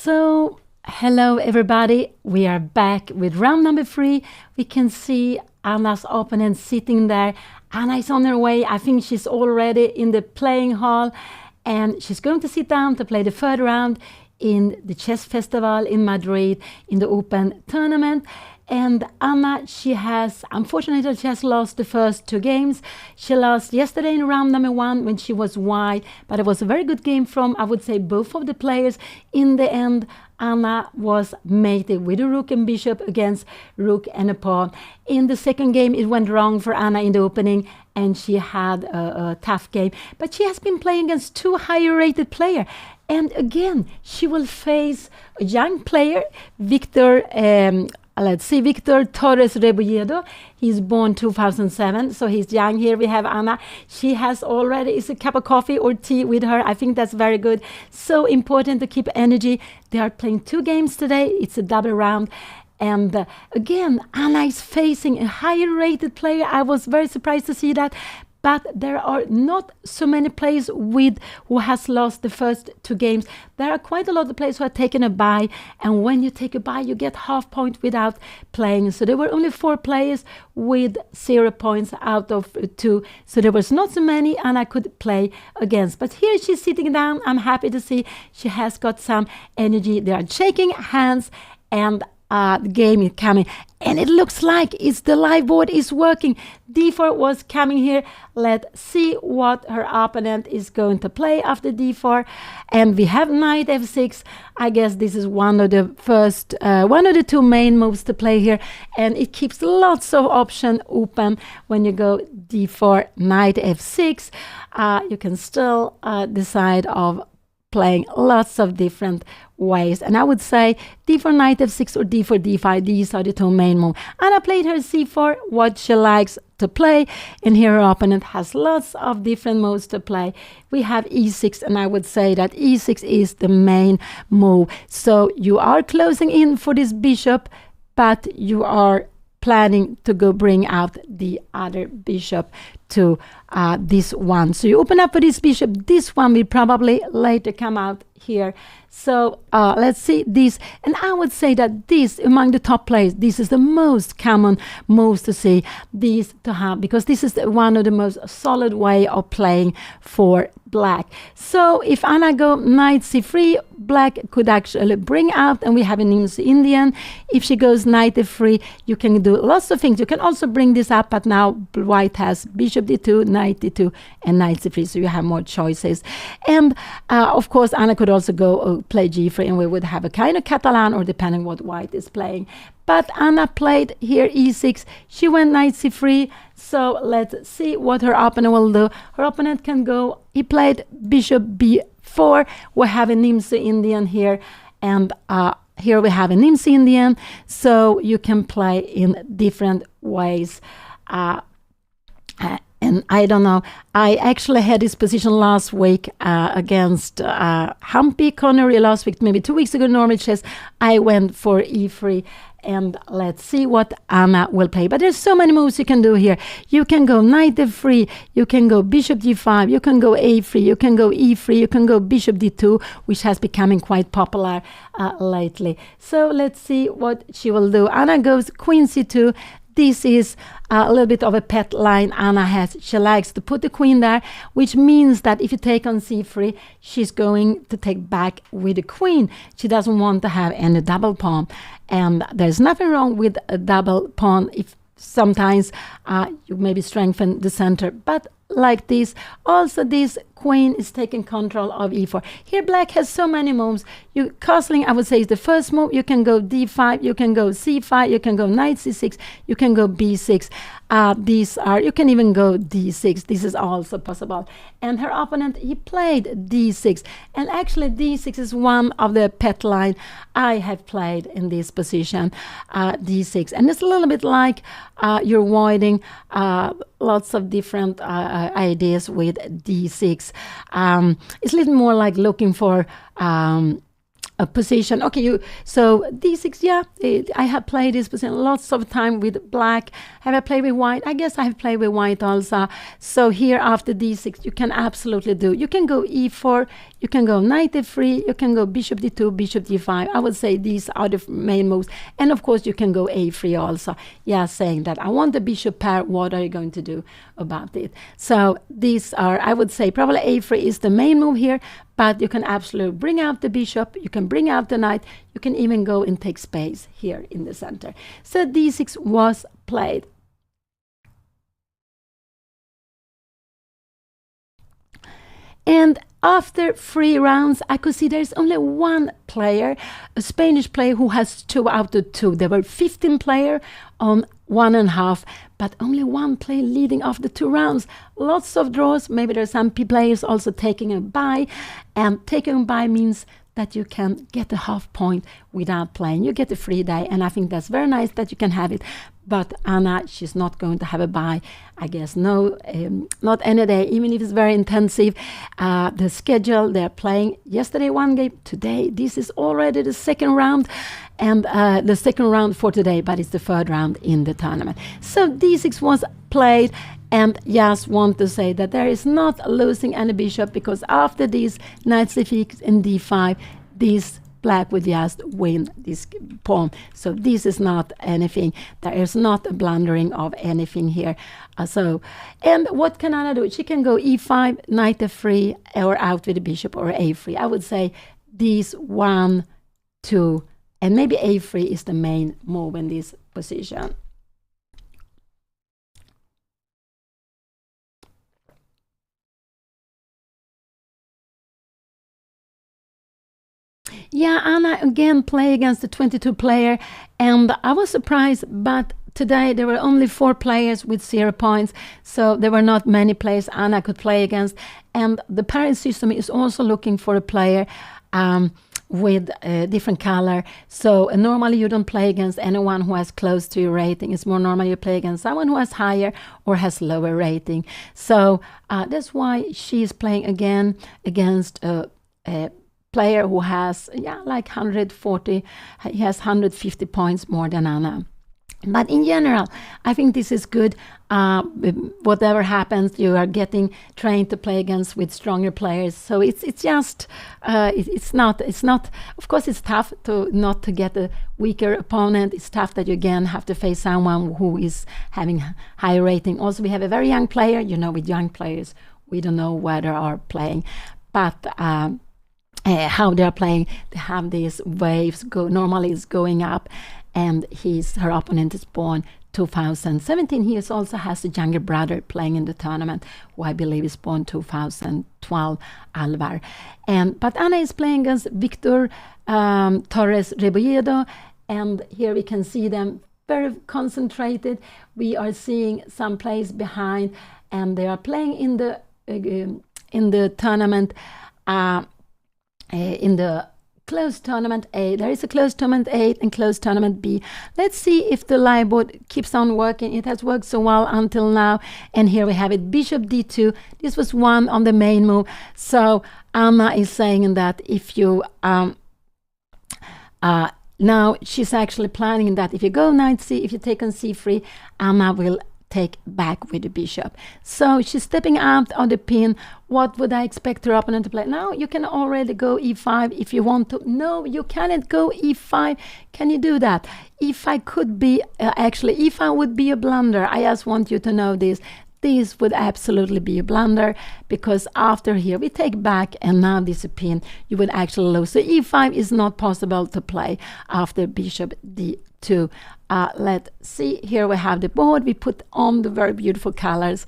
So, hello everybody. We are back with round number 3. We can see Anna's opponent sitting there. Anna is on her way. I think she's already in the playing hall, and she's going to sit down to play the third round in the chess festival in Madrid in the open tournament. And Anna, unfortunately, she has lost the first 2 games. She lost yesterday in round number 1 when she was wide, but it was a very good game from, I would say, both of the players. In the end, Anna was mated with a rook and bishop against rook and a pawn. In the second game, it went wrong for Anna in the opening, and she had a tough game. But she has been playing against 2 higher rated players. And again, she will face a young player, Victor Torres Rebolledo. He's born 2007, so he's young. Here we have Anna. She has already a cup of coffee or tea with her. I think that's very good. So important to keep energy. They are playing 2 games today. It's a double round. And again, Anna is facing a higher rated player. I was very surprised to see that. But there are not so many players who has lost the first 2 games. There are quite a lot of players who have taken a bye. And when you take a bye, you get half point without playing. So there were only 4 players with 0 points out of 2. So there was not so many and I could play against. But here she's sitting down. I'm happy to see she has got some energy. They are shaking hands, and the game is coming, and it looks like the live board is working. D4 was coming here. Let's see what her opponent is going to play after D4. And we have knight F6. I guess this is one of the 2 main moves to play here, and it keeps lots of options open. When you go D4, knight F6, you can still decide of playing lots of different ways. And I would say D4, knight F6 or D4, D5. These are the 2 main moves. Anna played her C4, what she likes to play. And here her opponent has lots of different moves to play. We have E6, and I would say that E6 is the main move. So you are closing in for this bishop, but you are planning to go bring out the other bishop to this one. So you open up for this bishop. This one will probably later come out here. So let's see this. And I would say that this, among the top players, this is the most common moves to see, these to have, because this is one of the most solid way of playing for black. So if Anna go knight c3, black could actually bring out, and we have an Indian. If she goes knight f3, you can do lots of things. You can also bring this up, but now white has bishop d2, knight d2, and knight c3, so you have more choices. And of course, Anna could also go play g3, and we would have a kind of Catalan, or depending what white is playing. But Anna played here e6. She went knight c3. So let's see what her opponent will do. Her opponent can go, he played bishop b4. We have a Nimzo Indian here, and here we have a Nimzo Indian. So you can play in different ways. And I don't know, I actually had this position last week against Humpy Connery last week, maybe 2 weeks ago, normal chess. I went for e3. And let's see what Anna will play. But there's so many moves you can do here. You can go knight f3, you can go bishop d5, you can go a3, you can go e3, you can go bishop d2, which has becoming quite popular lately. So let's see what she will do. Anna goes queen c2. This is a little bit of a pet line Anna has. She likes to put the queen there, which means that if you take on c3, she's going to take back with the queen. She doesn't want to have any double pawn. And there's nothing wrong with a double pawn if sometimes you maybe strengthen the center. But like this, also this queen is taking control of e4. Here black has so many moves. Castling, I would say, is the first move. You can go d5, you can go c5, you can go knight c6, you can go b6. You can even go d6. This is also possible. And her opponent, he played d6. And actually d6 is one of the pet line I have played in this position, d6. And it's a little bit like you're avoiding lots of different ideas with d6. It's a little more like looking for a position. Okay, so d6, yeah, I have played this position lots of time with black. Have I played with white? I guess I have played with white also. So here after d6, you can absolutely do. You can go e4, You can go knight f3, you can go bishop d2, bishop d5. I would say these are the main moves. And of course, you can go a3 also. Yeah, saying that I want the bishop pair. What are you going to do about it? So these are, I would say, probably a3 is the main move here, but you can absolutely bring out the bishop, you can bring out the knight, you can even go and take space here in the center. So d6 was played. And after 3 rounds, I could see there's only one player, a Spanish player, who has 2 out of 2. There were 15 players on 1.5, but only one player leading after 2 rounds. Lots of draws. Maybe there's some players also taking a bye. And taking a bye means that you can get a half point without playing. You get a free day, and I think that's very nice that you can have it. But Anna, she's not going to have a bye, I guess. No, not any day, even if it's very intensive. The schedule, they're playing yesterday 1 game, today. This is already the second round, and the second round for today, but it's the 3rd round in the tournament. So d6 was played, and just want to say that there is not losing any bishop, because after these knight c6 and d5, these black would just win this pawn. So this is not anything. There is not a blundering of anything here. And what can Anna do? She can go e5, knight f3, or out with the bishop, or a3. I would say these 1, 2, and maybe a3 is the main move in this position. Yeah, Anna again play against the 22 player, and I was surprised, but today there were only 4 players with 0 points, so there were not many players Anna could play against. And the parity system is also looking for a player with a different color. So normally you don't play against anyone who has close to your rating. It's more normal you play against someone who has higher or has lower rating. So that's why she's playing again against a player who has like 140. He has 150 points more than Anna. But in general, I think this is good. Whatever happens, you are getting trained to play against with stronger players. So it's just it's not. Of course, it's tough to not to get a weaker opponent. It's tough that you again have to face someone who is having high rating. Also, we have a very young player. You know, with young players, we don't know where they are playing, but. How they're playing, they have these waves normally it's going up, and her opponent is born 2017. He also has a younger brother playing in the tournament, who I believe is born 2012, Alvar. But Anna is playing against Victor Torres Rebolledo, and here we can see them very concentrated. We are seeing some plays behind, and they are playing in the tournament. In the closed tournament A. There is a closed tournament A and closed tournament B. Let's see if the live board keeps on working. It has worked so well until now. And here we have it, bishop d2. This was one on the main move. So Anna is saying that if you now she's actually planning that if you go knight c, if you take on c3, Anna will take back with the bishop. So she's stepping out of the pin. What would I expect her opponent to play? Now you can already go e5 if you want to. No, you cannot go e5. Can you do that? e5 could be, actually e5 would be a blunder. I just want you to know this. This would absolutely be a blunder, because after here we take back and now this pin, you would actually lose. So e5 is not possible to play after bishop d2. Let's see, here we have the board. We put on the very beautiful colors,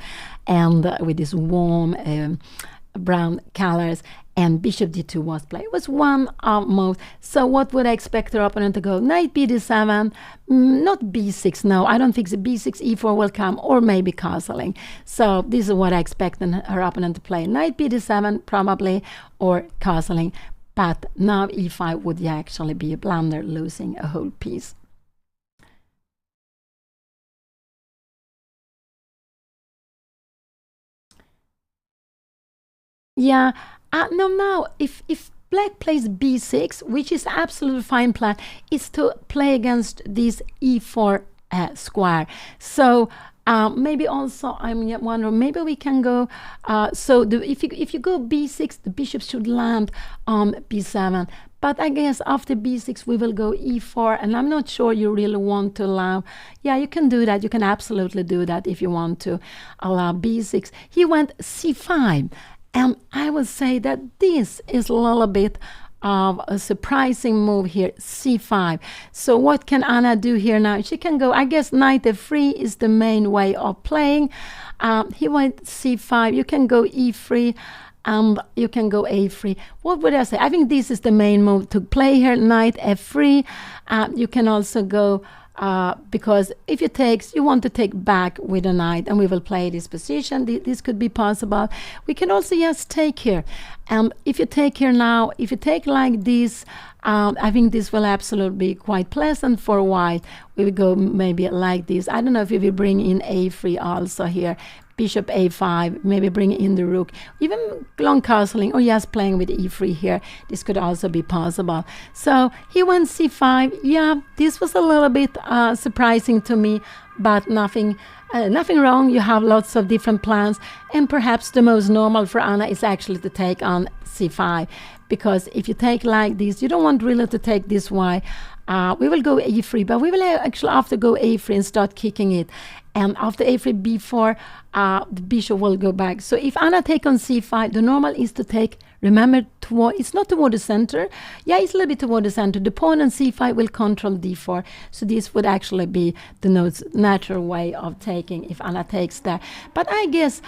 and with these warm brown colors, and bishop d2 was played. It was one move. So what would I expect her opponent to go? Knight b d7, not b6. No, I don't think the b6, e4 will come, or maybe castling. So this is what I expect her opponent to play. Knight b d7 probably, or castling. But now e5 would actually be a blunder, losing a whole piece. Yeah, no, now if black plays b6, which is absolutely fine plan, is to play against this e4 square. So Maybe also I'm wondering, maybe we can go, so if you go b6, the bishop should land on b7. But I guess after b6 we will go e4, and I'm not sure you really want to allow. Yeah, you can do that. You can absolutely do that if you want to allow b6. He went c5, and I would say that this is a little bit of a surprising move here, c5. So what can Anna do here now? She can go, I guess knight f3 is the main way of playing. He went c5. You can go e3. You can go a3. What would I say? I think this is the main move to play here, knight f3. You can also go, because if you take, you want to take back with a knight, and we will play this position. This could be possible. We can also just take here. If you take here now, if you take like this, I think this will absolutely be quite pleasant for white. We will go maybe like this. I don't know if we will bring in a3 also here. Bishop a5, maybe bring in the rook, even long castling, or just playing with e3 here. This could also be possible. So he went c5. Yeah, this was a little bit surprising to me, but nothing wrong. You have lots of different plans, and perhaps the most normal for Anna is actually to take on c5, because if you take like this, you don't want really to take this y. We will go e3, but we will actually have to go a3 and start kicking it. And after a3, b4, the bishop will go back. So if Anna take on c5, the normal is to take, remember, it's not toward the center. Yeah, it's a little bit toward the center. The pawn on c5 will control d4. So this would actually be the natural way of taking if Anna takes there. But I guess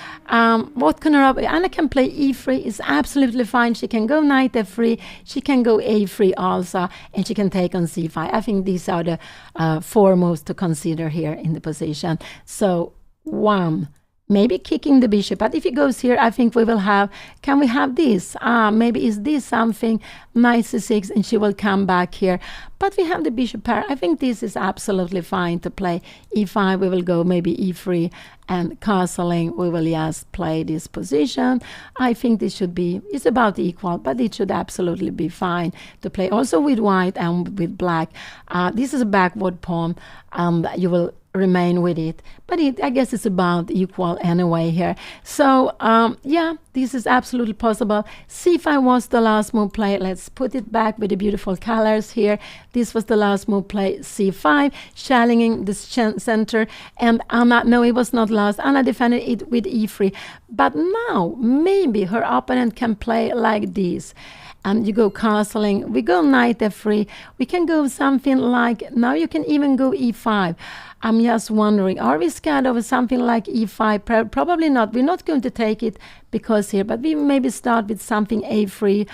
what can Anna can play e3 is absolutely fine. She can go knight f3. She can go a3 also, and she can take on c5. I think these are the four moves to consider here in the position. So one, maybe kicking the bishop, but if it goes here, I think we will have, can we have this? Maybe is this something, knight c6, and she will come back here. But we have the bishop pair. I think this is absolutely fine to play e5. We will go maybe e3, and castling, we will just play this position. I think this should be, it's about equal, but it should absolutely be fine to play also with white and with black. This is a backward pawn, and you will remain with it, but I guess it's about equal anyway here. So yeah, this is absolutely possible. c5 was the last move play. Let's put it back with the beautiful colors here. This was the last move play, c5, challenging the center, and Anna, no, it was not last. Anna defended it with e3, but now maybe her opponent can play like this. And you go castling, we go knight f3, we can go something like, now you can even go e5. I'm just wondering, are we scared of something like e5? Probably not. We're not going to take it because here, but we maybe start with something a3,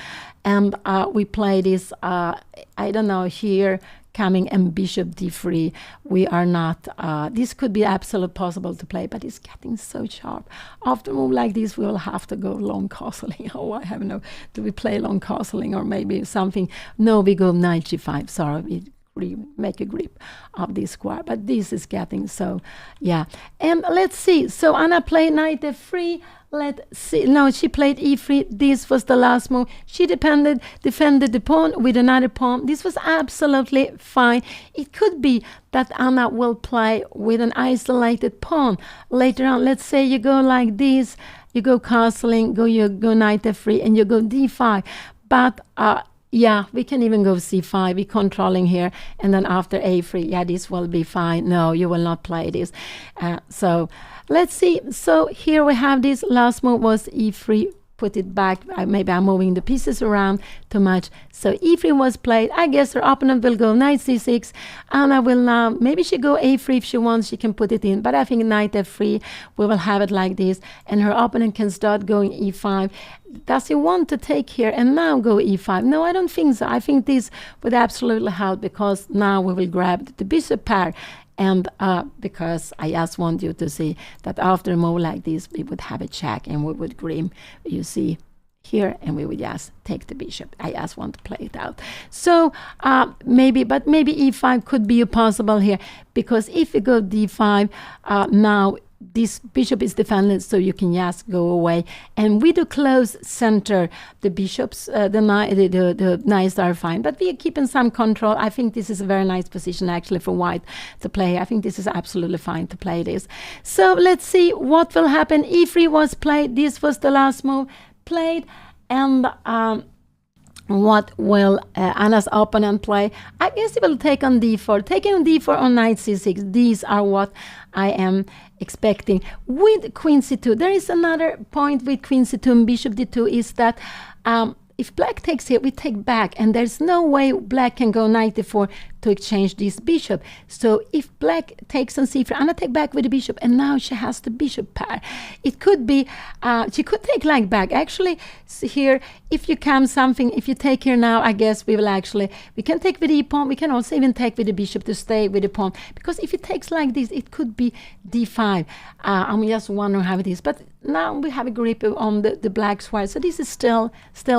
and we play this, I don't know, here, coming and bishop d3. We are not, this could be absolutely possible to play, but it's getting so sharp. After a move like this, we will have to go long castling. Oh, I have no, do we play long castling or maybe something? No, we go knight g5. Sorry, we make a grip of this square, but this is getting so, yeah. And let's see, so Anna played knight f3. Let's see, no, she played e3. This was the last move. She defended the pawn with another pawn. This was absolutely fine. It could be that Anna will play with an isolated pawn later on. Let's say you go like this, you go castling, you go knight f3, and you go d5. But yeah, we can even go c5, we're controlling here, and then after a3, yeah, this will be fine. No, you will not play this. So let's see. So here we have this last move was e3. Put it back. Maybe I'm moving the pieces around too much. So e3 was played. I guess her opponent will go knight c6. Anna will now, maybe she go a3 if she wants, she can put it in. But I think knight f3, we will have it like this. And her opponent can start going e5. Does he want to take here and now go e5? No, I don't think so. I think this would absolutely help, because now we will grab the bishop pair. And because I just want you to see that after a move like this, we would have a check and we would grim, you see here, and we would just take the bishop. I just want to play it out. So maybe e5 could be possible here, because if we go d5, now this bishop is defended, so you can just go away. And we do close center the bishops, the knights are fine, but we are keeping some control. I think this is a very nice position actually for white to play. I think this is absolutely fine to play this. So let's see what will happen. E3 was played. This was the last move played, and what will Anna's opponent play? I guess he will take on d4. Taking on d4 on knight c6. These are what I am expecting. With queen c2, there is another point with queen c2 and bishop d2 is that if black takes here, we take back, and there's no way black can go knight d4 to exchange this bishop. So if black takes on c3, Anna take back with the bishop, and now she has the bishop pair. It could be, she could take like back. Actually, here, if you take here now, I guess we can take with the pawn. We can also even take with the bishop to stay with the pawn, because if it takes like this, it could be d5. I'm just wondering how it is, but now we have a grip on the black square, so this is still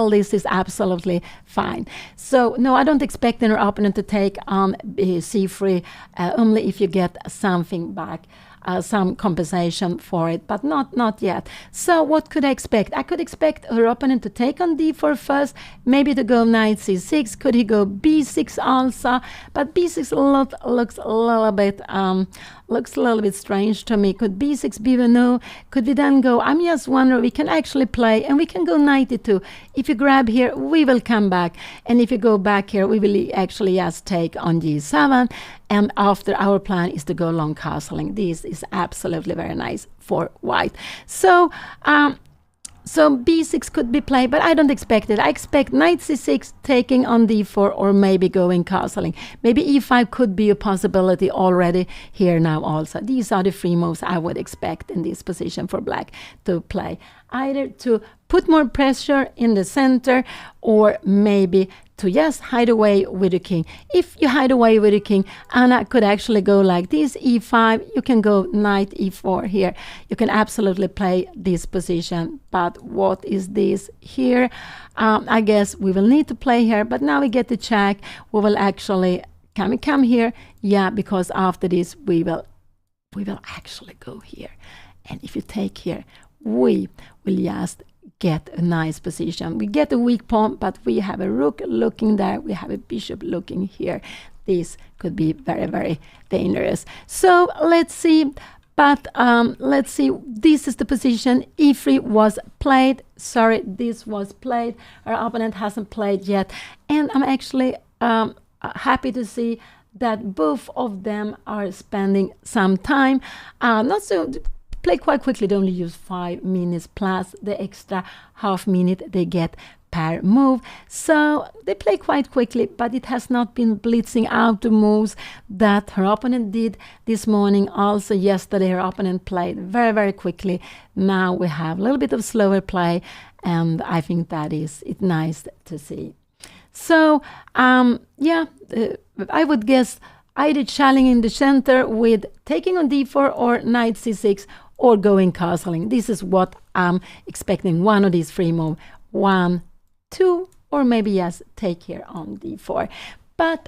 this is absolutely fine. So no, I don't expect our opponent to take on c3, only if you get something back, some compensation for it, but not yet. So what could I expect? I could expect her opponent to take on d4 first, maybe to go knight c6. Could he go b6 also? But b6 looks a little bit strange to me. Could b6 be no? Could we then go? I'm just wondering. We can actually play, and we can go knight d2. If you grab here, we will come back, and if you go back here, we will actually just take on g7. And after, our plan is to go long castling. This is absolutely very nice for white. So so b6 could be played, but I don't expect it. I expect knight c6 taking on d4, or maybe going castling. Maybe e5 could be a possibility already here now also. These are the three moves I would expect in this position for black to play. Either to put more pressure in the center, or maybe to just hide away with the king. If you hide away with the king, Anna could actually go like this, e5. You can go knight e4 here. You can absolutely play this position. But what is this here? I guess we will need to play here, but now we get the check. We will actually, can we come here? Yeah, because after this we will actually go here. And if you take here, we will just get a nice position. We get a weak pawn, but we have a rook looking there. We have a bishop looking here. This could be very, very dangerous. So let's see. But let's see. This is the position. e3 was played. Sorry, this was played. Our opponent hasn't played yet. And I'm actually happy to see that both of them are spending some time. Not so... Play quite quickly. They only use 5 minutes plus the extra half minute they get per move. So they play quite quickly, but it has not been blitzing out the moves that her opponent did this morning. Also yesterday her opponent played very, very quickly. Now we have a little bit of slower play, and I think that it's nice to see. So yeah, I would guess either challenging in the center with taking on d4 or knight c6, or going castling. This is what I'm expecting. One of these three moves. 1, 2, or maybe yes, take here on d4. But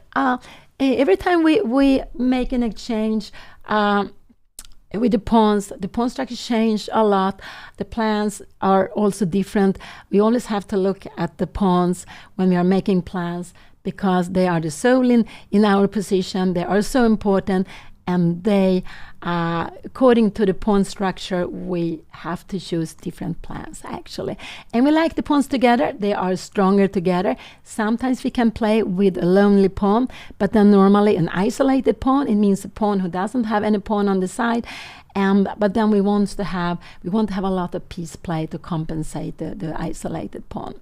every time we make an exchange with the pawn structure change a lot. The plans are also different. We always have to look at the pawns when we are making plans, because they are the soul in our position. They are so important, and they, according to the pawn structure, we have to choose different plans actually. And we like the pawns together. They are stronger together. Sometimes we can play with a lonely pawn, but then normally an isolated pawn. It means a pawn who doesn't have any pawn on the side. But then we want to have a lot of piece play to compensate the isolated pawn.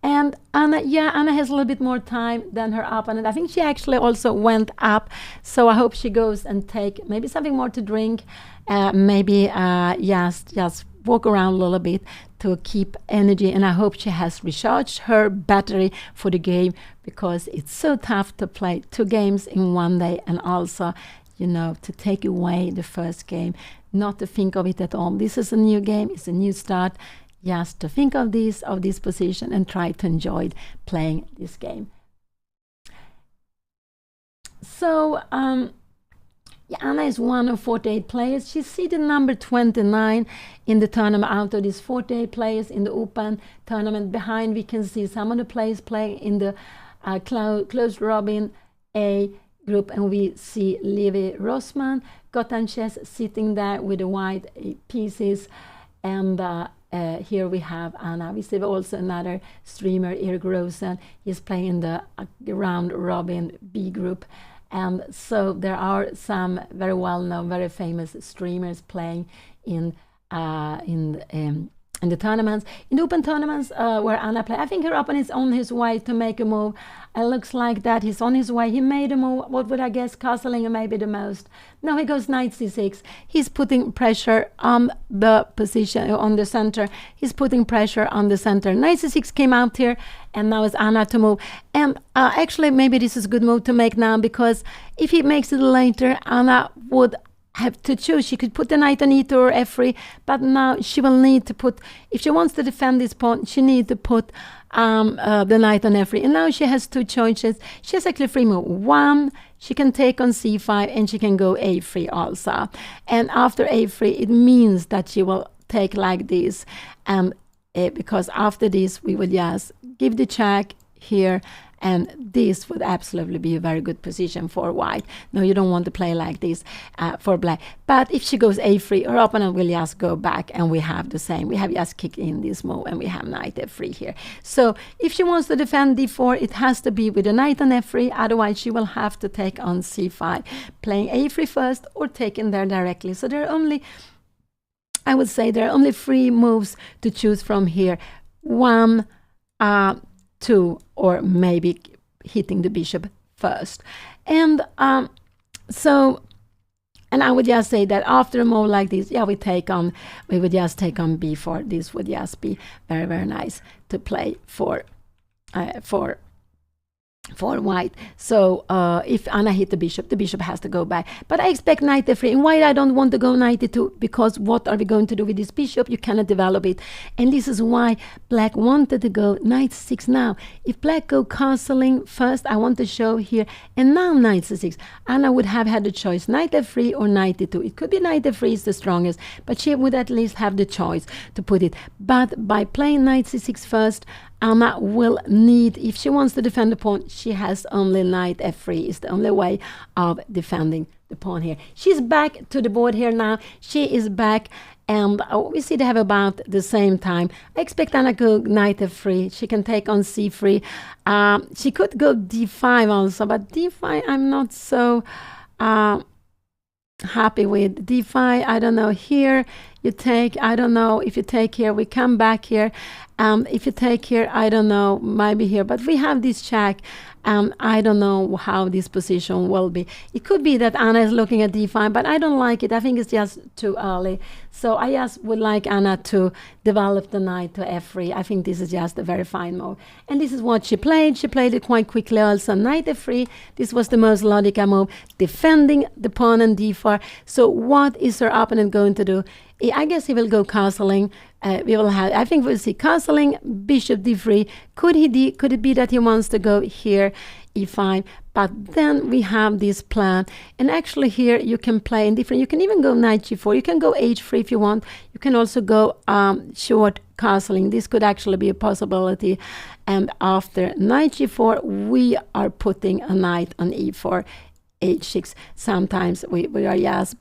And Anna has a little bit more time than her opponent. I think she actually also went up. So I hope she goes and take maybe something more to drink. Maybe just walk around a little bit to keep energy. And I hope she has recharged her battery for the game, because it's so tough to play 2 games in one day, and also, you know, to take away the first game, not to think of it at all. This is a new game. It's a new start. Just to think of this position and try to enjoy playing this game. So Anna is one of 48 players. She's seeded number 29 in the tournament out of these 48 players in the open tournament. Behind we can see some of the players playing in the closed robin A group, and we see Levi Rossmann, Gotanches sitting there with the white pieces, and here we have Anna. We see also another streamer, Erik Rosen. He's playing the round robin B group. And so there are some very well-known, very famous streamers playing in the tournaments. In the open tournaments where Anna plays, I think her opponent is on his way to make a move. It looks like that he's on his way. He made a move. What would I guess? Castling maybe the most. Now he goes knight c6. He's putting pressure on the position, on the center. He's putting pressure on the center. Knight c6 came out here, and now it's Anna to move. And actually, maybe this is a good move to make now, because if he makes it later, Anna would have to choose. She could put the knight on e2 or f3, but now she will need to put, if she wants to defend this pawn, she needs to put the knight on f3. And now she has two choices. She has actually free move. One, she can take on c5, and she can go a3 also. And after a3, it means that she will take like this. And because after this, we will just give the check here, and this would absolutely be a very good position for white. No, you don't want to play like this for black. But if she goes a3, her opponent will just go back, and we have the same. We have just kicked in this move, and we have knight f3 here. So if she wants to defend d4, it has to be with a knight on f3. Otherwise, she will have to take on c5, playing a3 first or taking there directly. So there are only, I would say, there are only 3 moves to choose from here. 1, 2, or maybe hitting the bishop first. And so, and I would just say that after a move like this, yeah, we would just take on b4. This would just be very, very nice to play for white. So if Anna hit the bishop has to go back. But I expect knight f3. And why I don't want to go knight e2? Because what are we going to do with this bishop? You cannot develop it. And this is why black wanted to go knight c6 now. If black go castling first, I want to show here, and now knight c6, Anna would have had the choice, knight f3 or knight e2. It could be knight f3 is the strongest, but she would at least have the choice to put it. But by playing knight c6 first, Anna will need, if she wants to defend the pawn, she has only knight f3. Is the only way of defending the pawn here. She's back to the board here now. She is back, and we see they have about the same time. I expect Anna to go knight f3. She can take on c3. She could go d5 also, but d5 I'm not so happy with. D5, I don't know. Here you take, I don't know. If you take here, we come back here. If you take here, I don't know, maybe here, but we have this check. I don't know how this position will be. It could be that Anna is looking at d5, but I don't like it. I think it's just too early. So I just would like Anna to develop the knight to f3. I think this is just a very fine move. And this is what she played. She played it quite quickly also. Knight f3. This was the most logical move, defending the pawn on d4. So what is her opponent going to do? I guess he will go castling. We will have, I think we'll see castling, bishop d3. Could it be that he wants to go here, e5? But then we have this plan, and actually here you can play in different. You can even go knight g4. You can go h3 if you want. You can also go short castling. This could actually be a possibility. And after knight g4, we are putting a knight on e4, h6. Sometimes we are just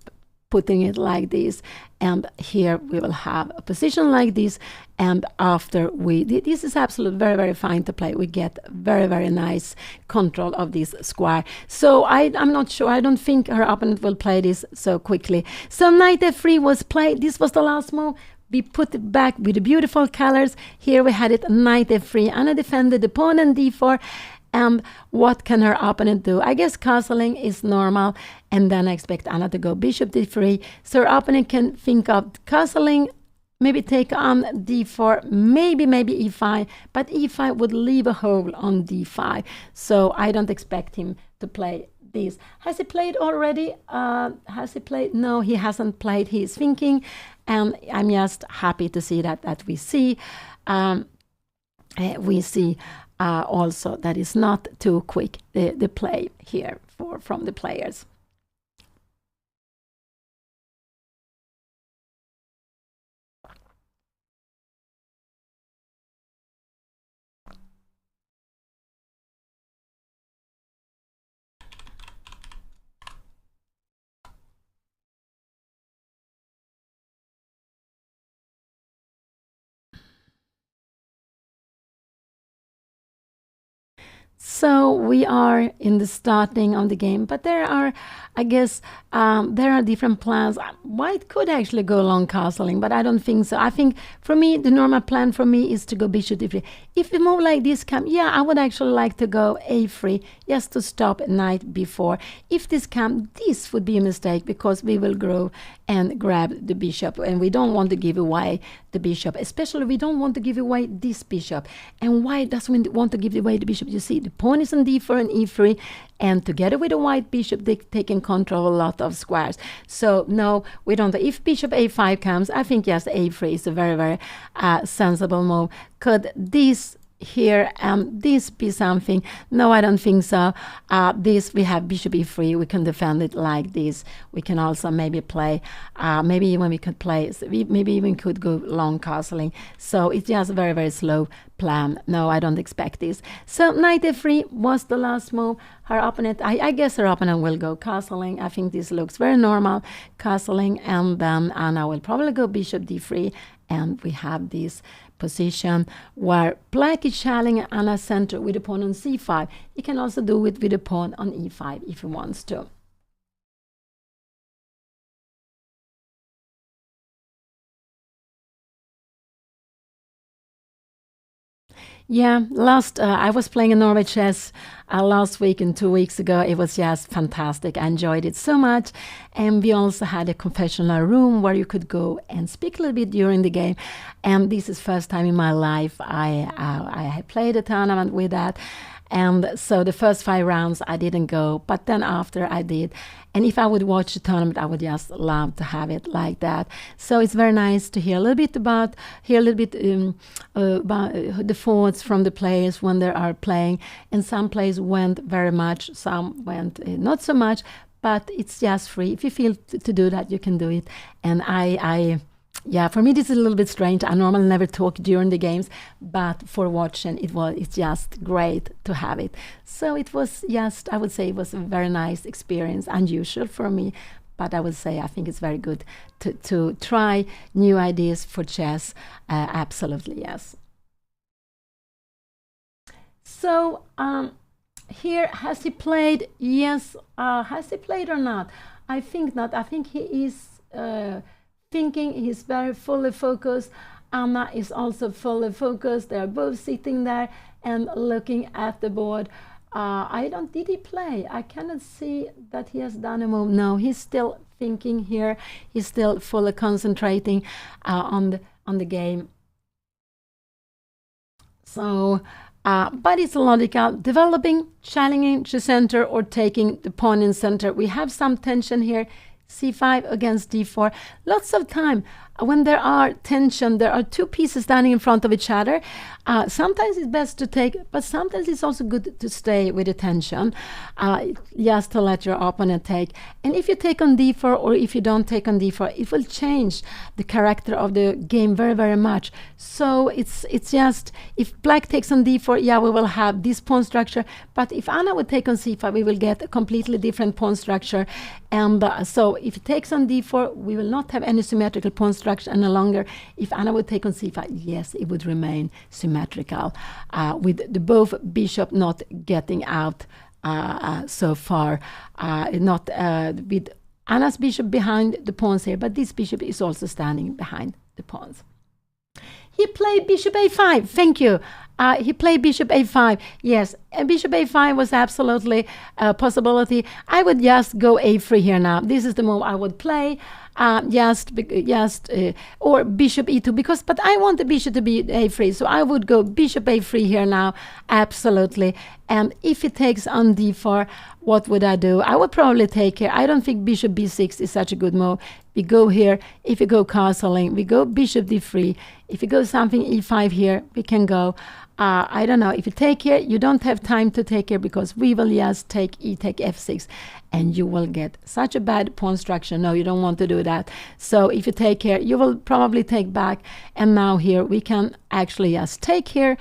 putting it like this, and here we will have a position like this, and after this is absolutely very, very fine to play. We get very, very nice control of this square. So I'm not sure. I don't think her opponent will play this so quickly. So knight f3 was played. This was the last move. We put it back with the beautiful colors. Here we had it knight f3. Anna defended the pawn on d4. And what can her opponent do? I guess castling is normal. And then I expect Anna to go bishop d3. So her opponent can think of castling, maybe take on d4, maybe e5. But e5 would leave a hole on d5. So I don't expect him to play this. Has he played already? Has he played? No, he hasn't played. He is thinking. And I'm just happy to see that we see. Also that is not too quick, the play here from the players. So we are in the starting of the game, but there are, I guess, there are different plans. White could actually go long castling, but I don't think so. I think for me, the normal plan for me is to go bishop d3. If we move like this, yeah, I would actually like to go a3 just to stop knight b4. If this this would be a mistake because we will grow and grab the bishop, and we don't want to give away the bishop. Especially, we don't want to give away this bishop. And why doesn't want to give away the bishop? You see, the pawn is on d4 and e3, and together with the white bishop, they can control a lot of squares. So no, we don't. If bishop a5 comes, I think yes, a3 is a very, very sensible move. Could this here this be something? No, I don't think so. This, we have bishop e3, we can defend it like this. We can also maybe play, maybe even we could play, maybe even could go long castling. So it's just a very, very slow plan. No, I don't expect this. So knight f3 was the last move. Her opponent, I guess her opponent will go castling. I think this looks very normal, castling, and then Anna will probably go bishop d3, and we have this position where black is challenging Anna's center with a pawn on c5. He can also do it with a pawn on e5 if he wants to. Yeah, I was playing in Norway chess last week and 2 weeks ago. It was just fantastic. I enjoyed it so much. And we also had a confessional room where you could go and speak a little bit during the game. And this is first time in my life I had played a tournament with that. And so the first 5 rounds I didn't go, but then after I did. And if I would watch the tournament, I would just love to have it like that. So it's very nice to hear a little bit about the thoughts from the players when they are playing. And some players went very much, some went not so much, but it's just free. If you feel to do that, you can do it. And yeah, for me this is a little bit strange. I normally never talk during the games, but for watching it's just great to have it. So it was just, I would say it was a very nice experience, unusual for me, but I would say I think it's very good to try new ideas for chess. Absolutely, yes. So here, has he played? Yes. Has he played or not? I think not. I think he is thinking. He's very fully focused. Anna is also fully focused. They are both sitting there and looking at the board. Did he play? I cannot see that he has done a move. No, he's still thinking here. He's still fully concentrating on the game. So, but it's logical. Developing, challenging the center, or taking the pawn in center. We have some tension here. c5 against d4. Lots of time when there are tension, there are two pieces standing in front of each other. Sometimes it's best to take, but sometimes it's also good to stay with the tension, just to let your opponent take. And if you take on d4 or if you don't take on d4, it will change the character of the game very, very much. So it's just, if black takes on d4, yeah, we will have this pawn structure. But if Anna would take on c5, we will get a completely different pawn structure. And so if it takes on d4, we will not have any symmetrical pawn structure any longer. If Anna would take on c5, yes, it would remain symmetrical, with the both bishop not getting out so far, not with Anna's bishop behind the pawns here, but this bishop is also standing behind the pawns. He played bishop a5. Thank you. He played bishop a5. Yes, bishop a5 was absolutely a possibility. I would just go a3 here now. This is the move I would play. Or bishop e2, but I want the bishop to be a3, so I would go bishop a3 here now, absolutely. And if it takes on d4, what would I do? I would probably take here. I don't think bishop b6 is such a good move. We go here. If you go castling, we go bishop d3. If you go something e5 here, we can go. I don't know. If you take here, you don't have time to take here because we will just take take f6, and you will get such a bad pawn structure. No, you don't want to do that. So if you take here, you will probably take back. And now here, we can actually just take here.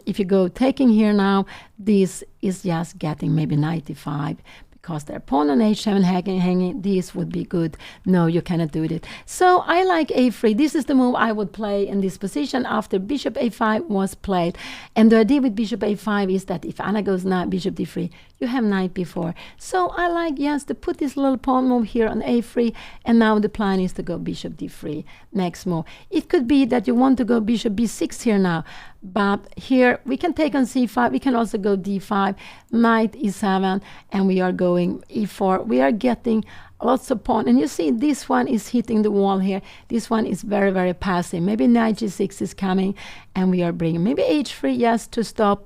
If you go taking here now, this is just getting maybe 95, because their pawn on h7 hanging, this would be good. No, you cannot do it. So I like a3. This is the move I would play in this position after bishop a5 was played. And the idea with bishop a5 is that if Anna goes now bishop d3, you have knight b4. So I like, yes, to put this little pawn move here on a3, and now the plan is to go bishop d3 next move. It could be that you want to go bishop b6 here now, but here we can take on c5, we can also go d5, knight e7, and we are going e4. We are getting lots of pawn, and you see this one is hitting the wall here. This one is very, very passive. Maybe knight g6 is coming, and we are bringing maybe h3, yes, to stop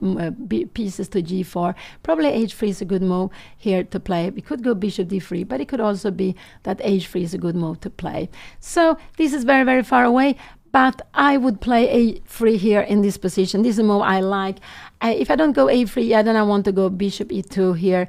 pieces to g4. Probably h3 is a good move here to play. We could go bishop d3, but it could also be that h3 is a good move to play. So this is very, very far away, but I would play a3 here in this position. This is a move I like. If I don't go a3, yeah, then I want to go bishop e2 here.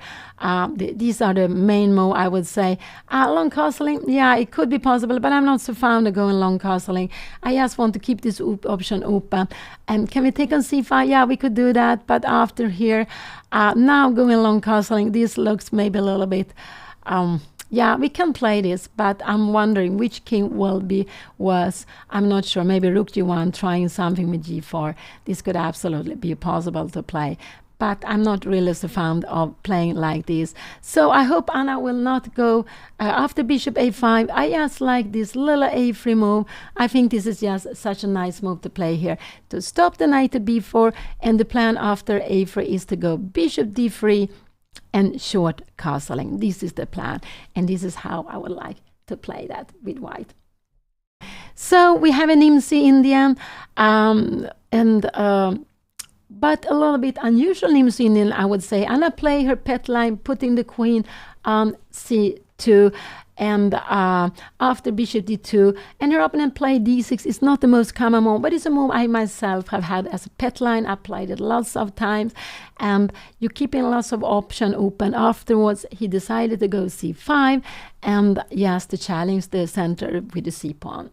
These are the main move, I would say. Long castling, yeah, it could be possible, but I'm not so fond of going long castling. I just want to keep this option open. And can we take on c5? Yeah, we could do that, but after here, now going long castling, this looks maybe a little bit... yeah, we can play this, but I'm wondering which king will be worse. I'm not sure. Maybe rook g1, trying something with g4. This could absolutely be possible to play. But I'm not really so fond of playing like this. So I hope Anna will not go after bishop a5. I just like this little a3 move. I think this is just such a nice move to play here, to stop the knight at b4. And the plan after a3 is to go bishop d3 and short castling. This is the plan, and this is how I would like to play that with white. So we have an IMSI Indian, but a little bit unusual IMSI Indian, I would say. Anna play her pet line, putting the queen on c2, and after bishop d2, and her opponent played d6. Is not the most common move, but it's a move I myself have had as a pet line. I played it lots of times, and you're keeping lots of options open. Afterwards, he decided to go c5, and yes, to challenge the center with the c pawn.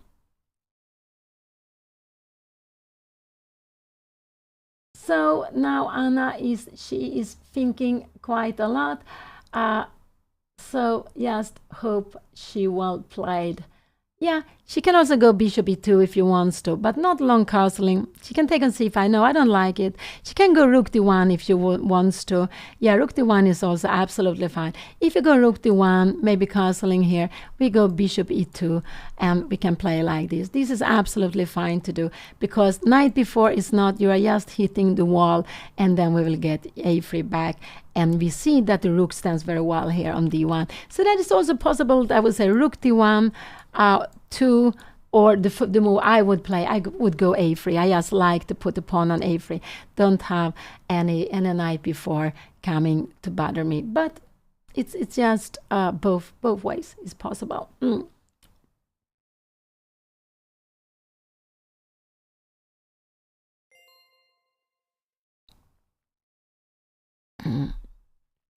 So now Anna is thinking quite a lot. So just hope she will play it. Yeah, she can also go bishop e2 if she wants to, but not long castling. She can take on c5. No, I don't like it. She can go rook d1 if she wants to. Yeah, rook d1 is also absolutely fine. If you go rook d1, maybe castling here, we go bishop e2, and we can play like this. This is absolutely fine to do, because knight b4 is not, you are just hitting the wall, and then we will get a3 back. And we see that the rook stands very well here on d1. So that is also possible. I would say rook d1, 2, or the move I would play, I would go a3. I just like to put the pawn on a3. Don't have any knight before coming to bother me. But it's just both ways is possible.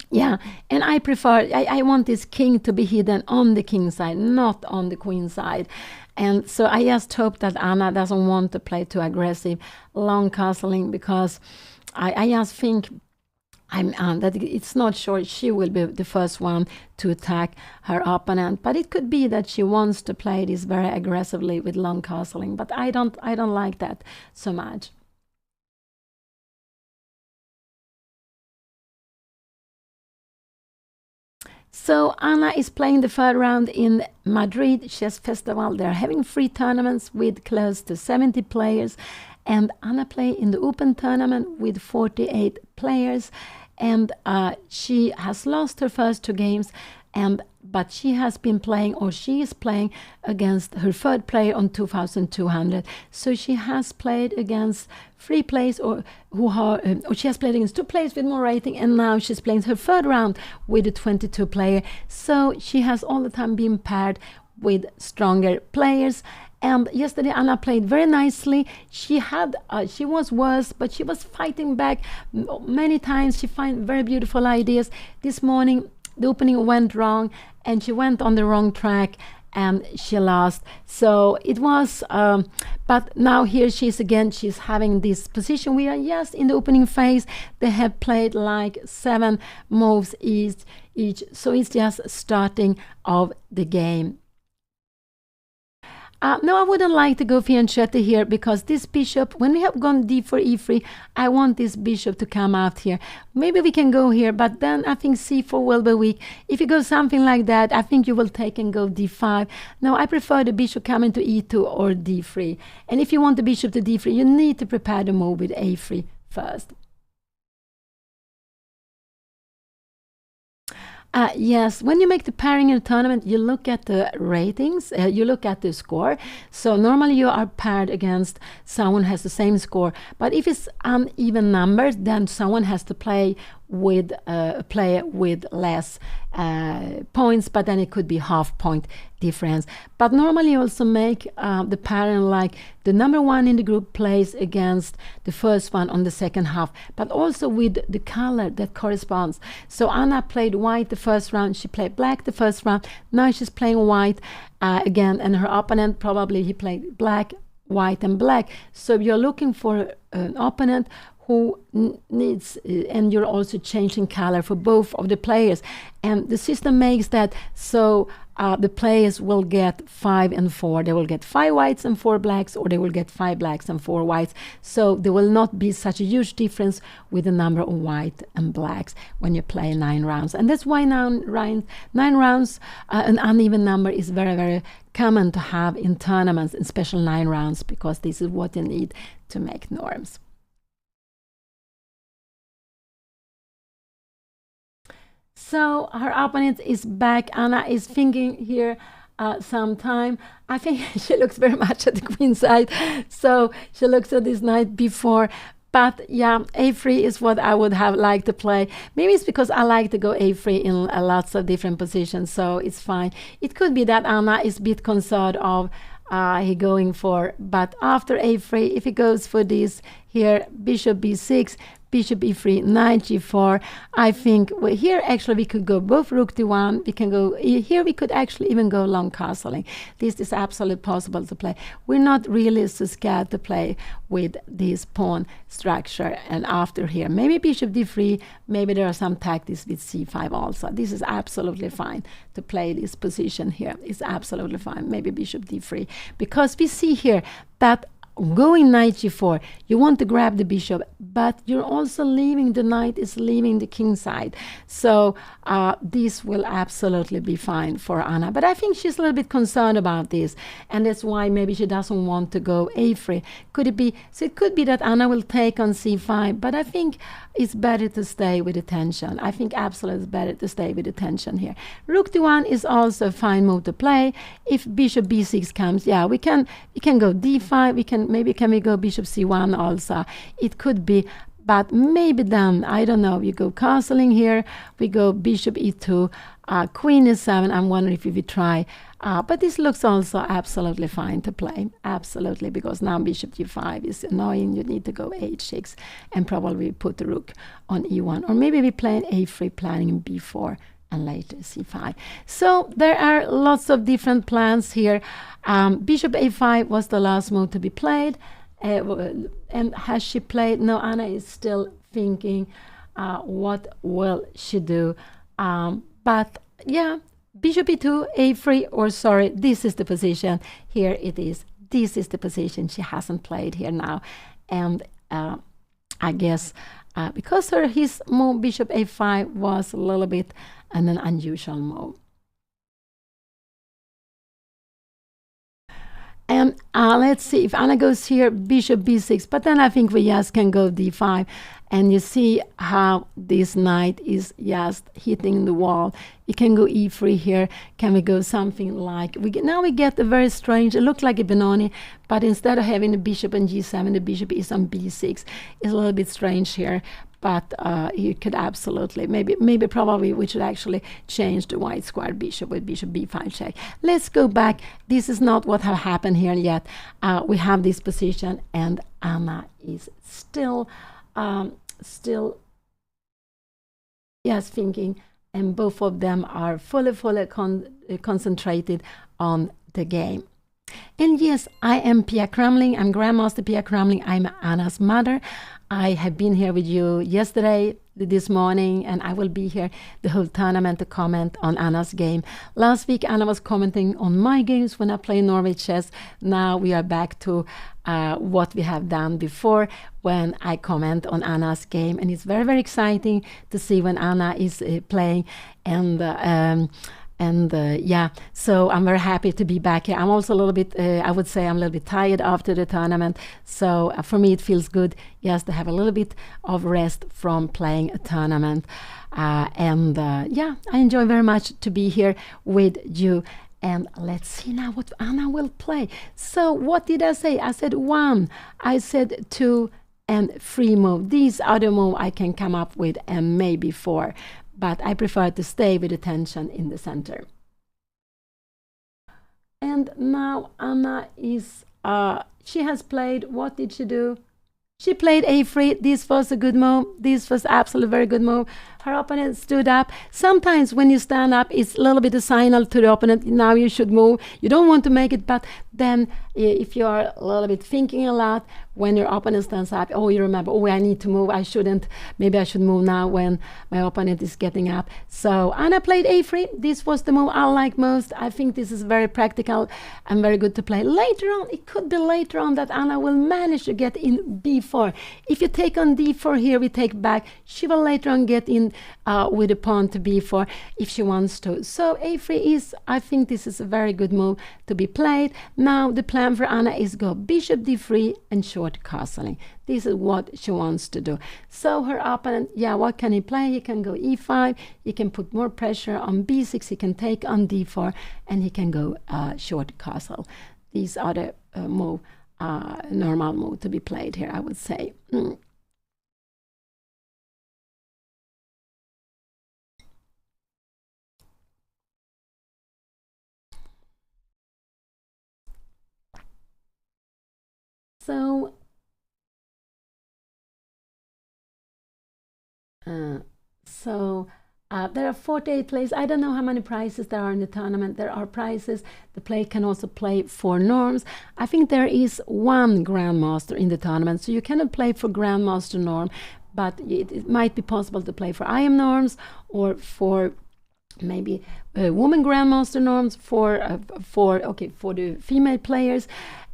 Yeah, and I prefer, I want this king to be hidden on the king side, not on the queen side. And so I just hope that Anna doesn't want to play too aggressive long castling, because I just think that it's not sure she will be the first one to attack her opponent. But it could be that she wants to play this very aggressively with long castling. But I don't like that so much. So Anna is playing the third round in Madrid Chess Festival. They're having free tournaments with close to 70 players. And Anna played in the open tournament with 48 players. And she has lost her first 2 games. But she has been playing, or she is playing against her third player on 2,200. So she has played against 3 players, or she has played against 2 players with more rating, and now she's playing her third round with a 22 player. So she has all the time been paired with stronger players. And yesterday Anna played very nicely. She was worse, but she was fighting back many times. She found very beautiful ideas. This morning the opening went wrong, and she went on the wrong track, and she lost. So it was, but now here she's again, she's having this position. We are just in the opening phase. They have played like 7 moves each, so it's just starting of the game. No, I wouldn't like to go fianchetto here, because this bishop, when we have gone d4, e3, I want this bishop to come out here. Maybe we can go here, but then I think c4 will be weak. If you go something like that, I think you will take and go d5. No, I prefer the bishop coming to e2 or d3. And if you want the bishop to d3, you need to prepare the move with a3 first. Yes, when you make the pairing in a tournament, you look at the ratings, you look at the score. So normally you are paired against someone who has the same score. But if it's uneven numbers, then someone has to play with less points, but then it could be half-point difference. But normally you also make the pairing like the number 1 in the group plays against the first one on the second half, but also with the color that corresponds. So Anna played white the first round, she played black the first round, now she's playing white again, and her opponent probably he played black, white and black. So you're looking for an opponent who needs, and you're also changing color for both of the players. And the system makes that so the players will get 5 and 4. They will get 5 whites and 4 blacks, or they will get 5 blacks and 4 whites. So there will not be such a huge difference with the number of white and blacks when you play 9 rounds. And that's why 9 rounds, an uneven number is very, very common to have in tournaments, in special 9 rounds, because this is what you need to make norms. So her opponent is back. Anna is thinking here some time. I think she looks very much at the queen side. So she looks at this knight before. But yeah, a3 is what I would have liked to play. Maybe it's because I like to go a3 in lots of different positions. So it's fine. It could be that Anna is a bit concerned of he going for. But after a3, if he goes for this here, bishop b6, bishop e3, knight g4, I think well, here actually we could go both rook d1, we can go here, we could actually even go long castling. This is absolutely possible to play. We're not really so scared to play with this pawn structure. And after here, maybe bishop d3, maybe there are some tactics with c5 also. This is absolutely fine to play this position here. It's absolutely fine. Maybe bishop d3, because we see here that going knight g4, you want to grab the bishop, but you're also leaving, the knight is leaving the king side. So this will absolutely be fine for Anna. But I think she's a little bit concerned about this, and that's why maybe she doesn't want to go a3. Could it be? So it could be that Anna will take on c5, but I think it's better to stay with the tension. I think absolutely it's better to stay with the tension here. Rook d1 is also a fine move to play. If bishop b6 comes, yeah, we can go d5, maybe we go bishop c1 also. It could be, but maybe then, I don't know, you go castling here, we go bishop e2, queen e7, I'm wondering if we try, but this looks also absolutely fine to play, absolutely, because now bishop g5 is annoying, you need to go h6, and probably put the rook on e1, or maybe we play an a3 planning b4, and later c5. So there are lots of different plans here. Bishop a5 was the last move to be played. And has she played? No, Anna is still thinking what will she do. But yeah, bishop e2, a3, or sorry, this is the position. Here it is. This is the position she hasn't played here now. And I guess because his move bishop a5 was a little bit an unusual move. And let's see if Anna goes here, bishop b6, but then I think we just can go d5. And you see how this knight is just hitting the wall. We can go e3 here. Can we go something like, now we get a very strange, it looked like a Benoni, but instead of having the bishop on g7, the bishop is on b6. It's a little bit strange here. But you could absolutely, maybe probably we should actually change the white square bishop with bishop b5 check. Let's go back. This is not what have happened here yet. We have this position, and Anna is still yes, thinking, and both of them are fully concentrated on the game. And yes, I am Pia Cramling. I'm Grandmaster Pia Cramling. I'm Anna's mother. I have been here with you yesterday, this morning, and I will be here the whole tournament to comment on Anna's game. Last week, Anna was commenting on my games when I play Norway chess. Now we are back to what we have done before when I comment on Anna's game. And it's very, very exciting to see when Anna is playing. Yeah, so I'm very happy to be back here. I'm also a little bit, I would say I'm a little bit tired after the tournament. So for me, it feels good just to have a little bit of rest from playing a tournament. Yeah, I enjoy very much to be here with you. And let's see now what Anna will play. So what did I say? I said 1, I said 2, and 3 move. These are the moves I can come up with, and maybe 4. But I prefer to stay with attention in the center. And now Anna is, she has played, what did she do? She played a3. This was a good move. This was absolutely very good move. Her opponent stood up. Sometimes when you stand up, it's a little bit a signal to the opponent. Now you should move. You don't want to make it, but then if you are a little bit thinking a lot, when your opponent stands up, oh, you remember, oh, I need to move. I shouldn't. Maybe I should move now when my opponent is getting up. So Anna played a3. This was the move I like most. I think this is very practical and very good to play. Later on, it could be later on that Anna will manage to get in b4. If you take on d4 here, we take back. She will later on get in with a pawn to b4 if she wants to. So a3 is, I think this is a very good move to be played. Now the plan for Anna is go bishop d3 and short castling. This is what she wants to do. So her opponent, yeah, what can he play? He can go e5, he can put more pressure on b6, he can take on d4, and he can go short castle. These are the normal move to be played here, I would say. There are 48 plays. I don't know how many prizes there are in the tournament. There are prizes. The player can also play for norms. I think there is 1 Grandmaster in the tournament, so you cannot play for Grandmaster norm, but it might be possible to play for IM norms or for maybe woman Grandmaster norms for the female players.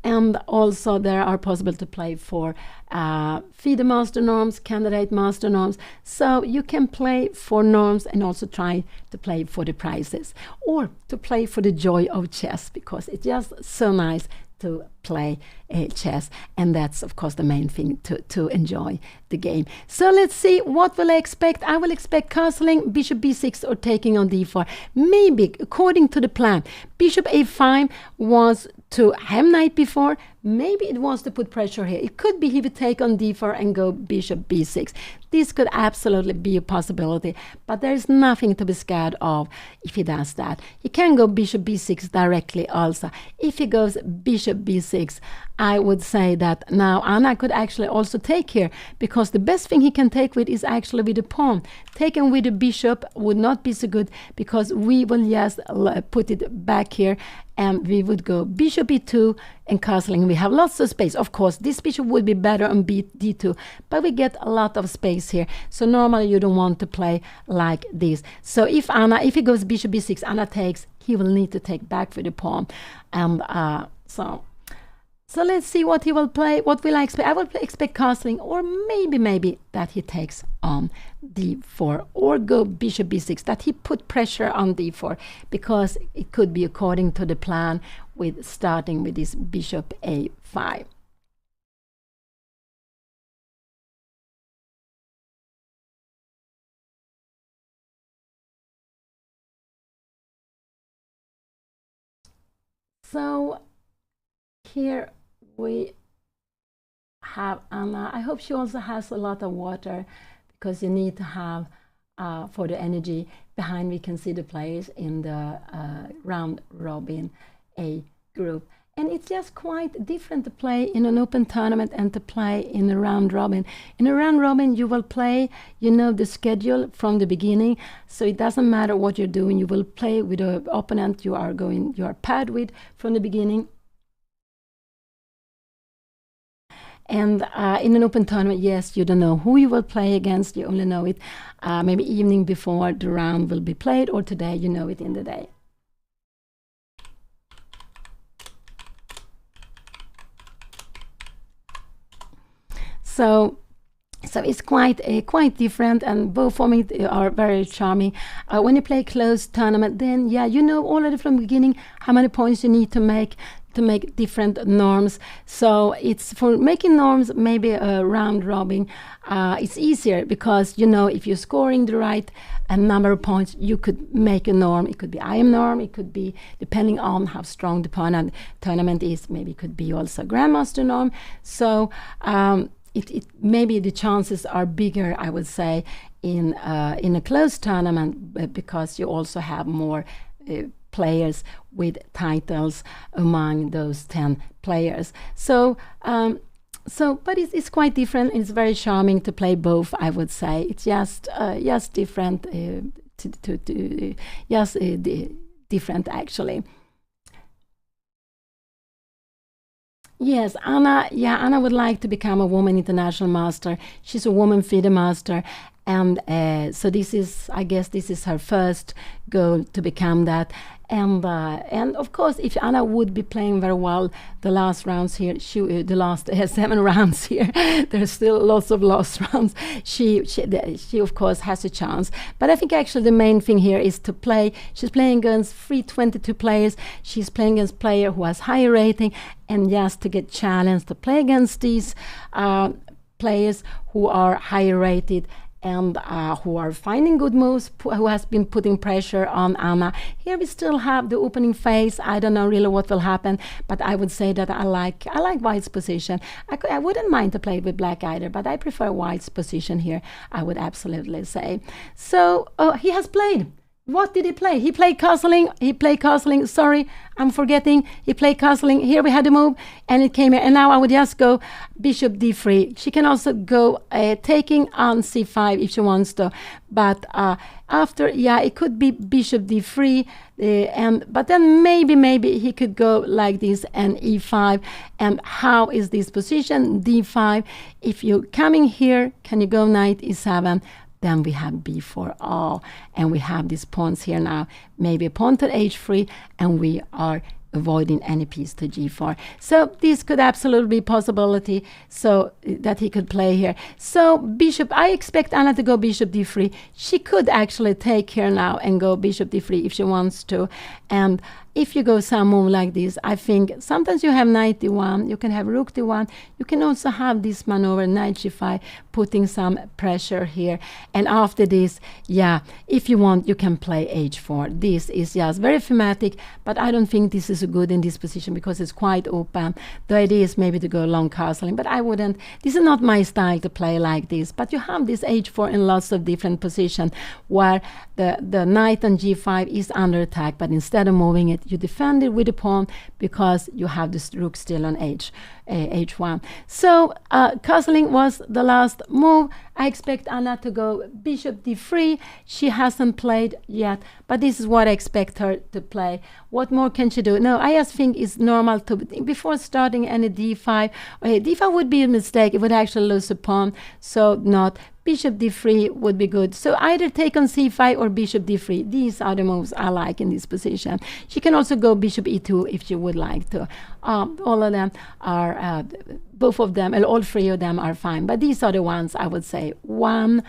And also there are possible to play for FIDE master norms, candidate master norms. So you can play for norms and also try to play for the prizes or to play for the joy of chess, because it's just so nice to play chess, and that's of course the main thing, to enjoy the game. So let's see, what will I expect? I will expect castling, bishop b6 or taking on d4. Maybe according to the plan, bishop a5 was to have knight b4. Maybe it wants to put pressure here. It could be he would take on d4 and go bishop b6. This could absolutely be a possibility, but there's nothing to be scared of if he does that. He can go bishop b6 directly also. If he goes bishop b6, I would say that now Anna could actually also take here, because the best thing he can take with is actually with the pawn. Taken with the bishop would not be so good, because we will just put it back here and we would go bishop e2 and castling. We have lots of space. Of course, this bishop would be better on d2, but we get a lot of space here. So normally you don't want to play like this. So if he goes bishop b6, Anna takes, he will need to take back for the pawn. And so let's see what he will play. What will I expect? I will expect castling, or maybe that he takes on d4 or go bishop b6, that he put pressure on d4, because it could be according to the plan with starting with this bishop a5. So here we have Anna. I hope she also has a lot of water, because you need to have for the energy. Behind we can see the players in the round robin A group. And it's just quite different to play in an open tournament and to play in a round robin. In a round robin, you will play, you know, the schedule from the beginning. So it doesn't matter what you're doing. You will play with an opponent you are paired with from the beginning. And in an open tournament, yes, you don't know who you will play against. You only know it maybe evening before the round will be played, or today you know it in the day. So it's quite different, and both for me are very charming. When you play closed tournament, then yeah, you know already from the beginning how many points you need to make different norms. So it's for making norms, maybe a round robin. It's easier because you know if you're scoring the right number of points, you could make a norm. It could be IM norm. It could be, depending on how strong the tournament is, maybe it could be also Grandmaster norm. So it maybe the chances are bigger, I would say, in a closed tournament because you also have more players with titles among those 10 players. So but it's quite different. It's very charming to play both, I would say. It's just different, different actually. Yes, Anna would like to become a woman international master. She's a woman FIDE master, and so I guess this is her first goal to become that. And of course, if Anna would be playing very well the last rounds here, the last 7 rounds here, there's still lots of lost rounds. She of course has a chance. But I think actually the main thing here is to play. She's playing against 322 players. She's playing against a player who has higher rating, and just to get challenged to play against these players who are higher rated and who are finding good moves, who has been putting pressure on Anna. Here we still have the opening phase. I don't know really what will happen, but I would say that I like White's position. I wouldn't mind to play with Black either, but I prefer White's position here, I would absolutely say. So he has played. What did he play? He played castling. Sorry, I'm forgetting. He played castling. Here we had the move, and it came here. And now I would just go bishop d3. She can also go taking on c5 if she wants to. But after, yeah, it could be bishop d3. But then maybe he could go like this and e5. And how is this position? d5. If you're coming here, can you go knight e7? Then we have b4. And we have these pawns here now. Maybe a pawn to h3, and we are avoiding any piece to g4. So this could absolutely be a possibility, so that he could play here. So bishop, I expect Anna to go bishop d3. She could actually take here now and go bishop d3 if she wants to. And if you go some move like this, I think sometimes you have knight d1, you can have rook d1, you can also have this maneuver, knight g5, putting some pressure here. And after this, yeah, if you want, you can play h4. This is just very thematic, but I don't think this is good in this position because it's quite open. The idea is maybe to go long castling, but I wouldn't. This is not my style to play like this, but you have this h4 in lots of different positions where the knight on g5 is under attack, but instead of moving it, you defend it with a pawn because you have this rook still on h1. So castling was the last move. I expect Anna to go bishop d3. She hasn't played yet, but this is what I expect her to play. What more can she do? No, I just think it's normal to, before starting any d5, d5 would be a mistake. It would actually lose a pawn, so not. Bishop d3 would be good. So either take on c5 or bishop d3. These are the moves I like in this position. She can also go bishop e2 if she would like to. All of them are, both of them, all 3 of them are fine. But these are the ones I would say. 1,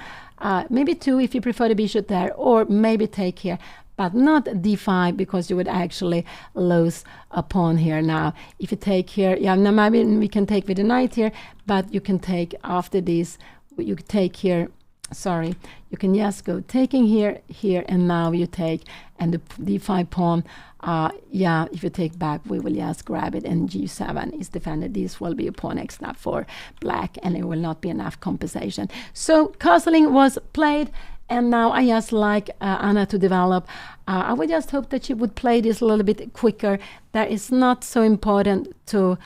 maybe 2 if you prefer the bishop there, or maybe take here. But not d5 because you would actually lose a pawn here now. If you take here, yeah, now maybe we can take with the knight here, but you can take after this. You take here, sorry, you can just go taking here, and now you take, and the d5 pawn, yeah, if you take back, we will just grab it, and g7 is defended. This will be a pawn extra for black, and it will not be enough compensation. So castling was played, And now I just like Anna to develop. I would just hope that she would play this a little bit quicker. That is not so important to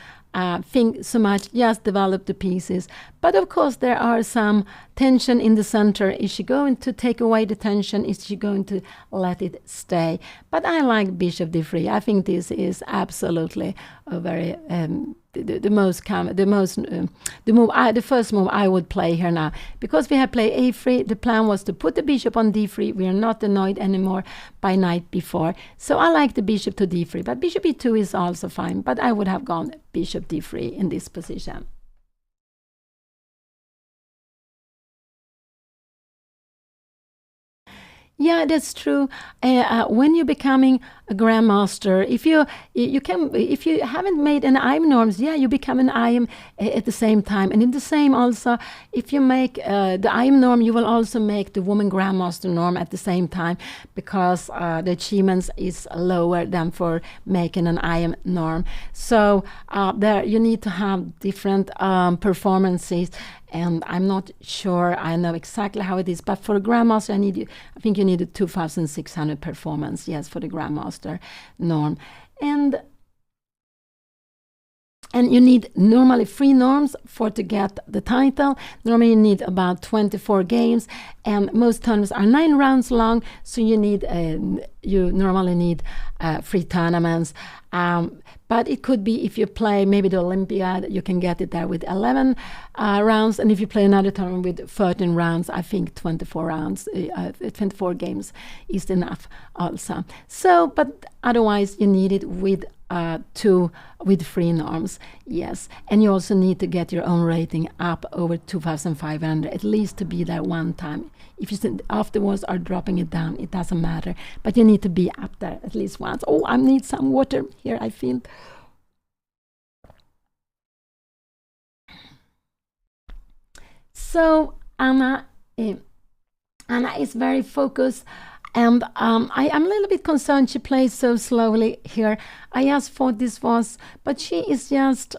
think so much, just develop the pieces. But of course, there are some tension in the center. Is she going to take away the tension? Is she going to let it stay? But I like Bishop d3. I think this is absolutely a very the first move I would play here now, because we have played a3. The plan was to put the bishop on d3. We are not annoyed anymore by knight b4, so I like the bishop to d3. But bishop e2 is also fine, but I would have gone bishop d3 in this position. Yeah, that's true. When you're becoming a grandmaster, if you haven't made an IM norms, yeah, you become an IM at the same time. And in the same also, if you make the IM norm, you will also make the woman grandmaster norm at the same time, because the achievements is lower than for making an IM norm. So there you need to have different performances. And I'm not sure I know exactly how it is, but for a grandmaster, I think you need a 2,600 performance, yes, for the grandmaster norm. And you need normally 3 norms to get the title. Normally you need about 24 games, and most tournaments are 9 rounds long, so you normally need 3 tournaments. But it could be, if you play maybe the Olympiad, you can get it there with 11 rounds. And if you play another tournament with 13 rounds, I think 24 games is enough also. So, but otherwise you need it with 3 norms, yes. And you also need to get your own rating up over 2,500, at least to be there one time. If you afterwards are dropping it down, it doesn't matter. But you need to be up there at least once. Oh, I need some water here, I feel. So Anna is very focused. And I am a little bit concerned she plays so slowly here. I just thought this was, but she is just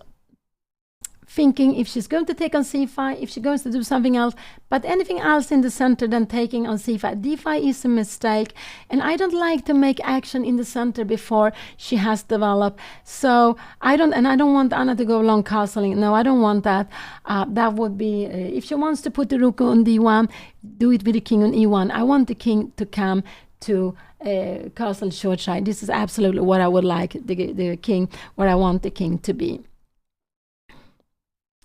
thinking if she's going to take on c5, if she's going to do something else, but anything else in the center than taking on c5. d5 is a mistake, and I don't like to make action in the center before she has developed. So I don't want Anna to go long castling. No, I don't want that. That would be, if she wants to put the rook on d1, do it with the king on e1. I want the king to come to castle short side. This is absolutely what I would like the king, where I want the king to be.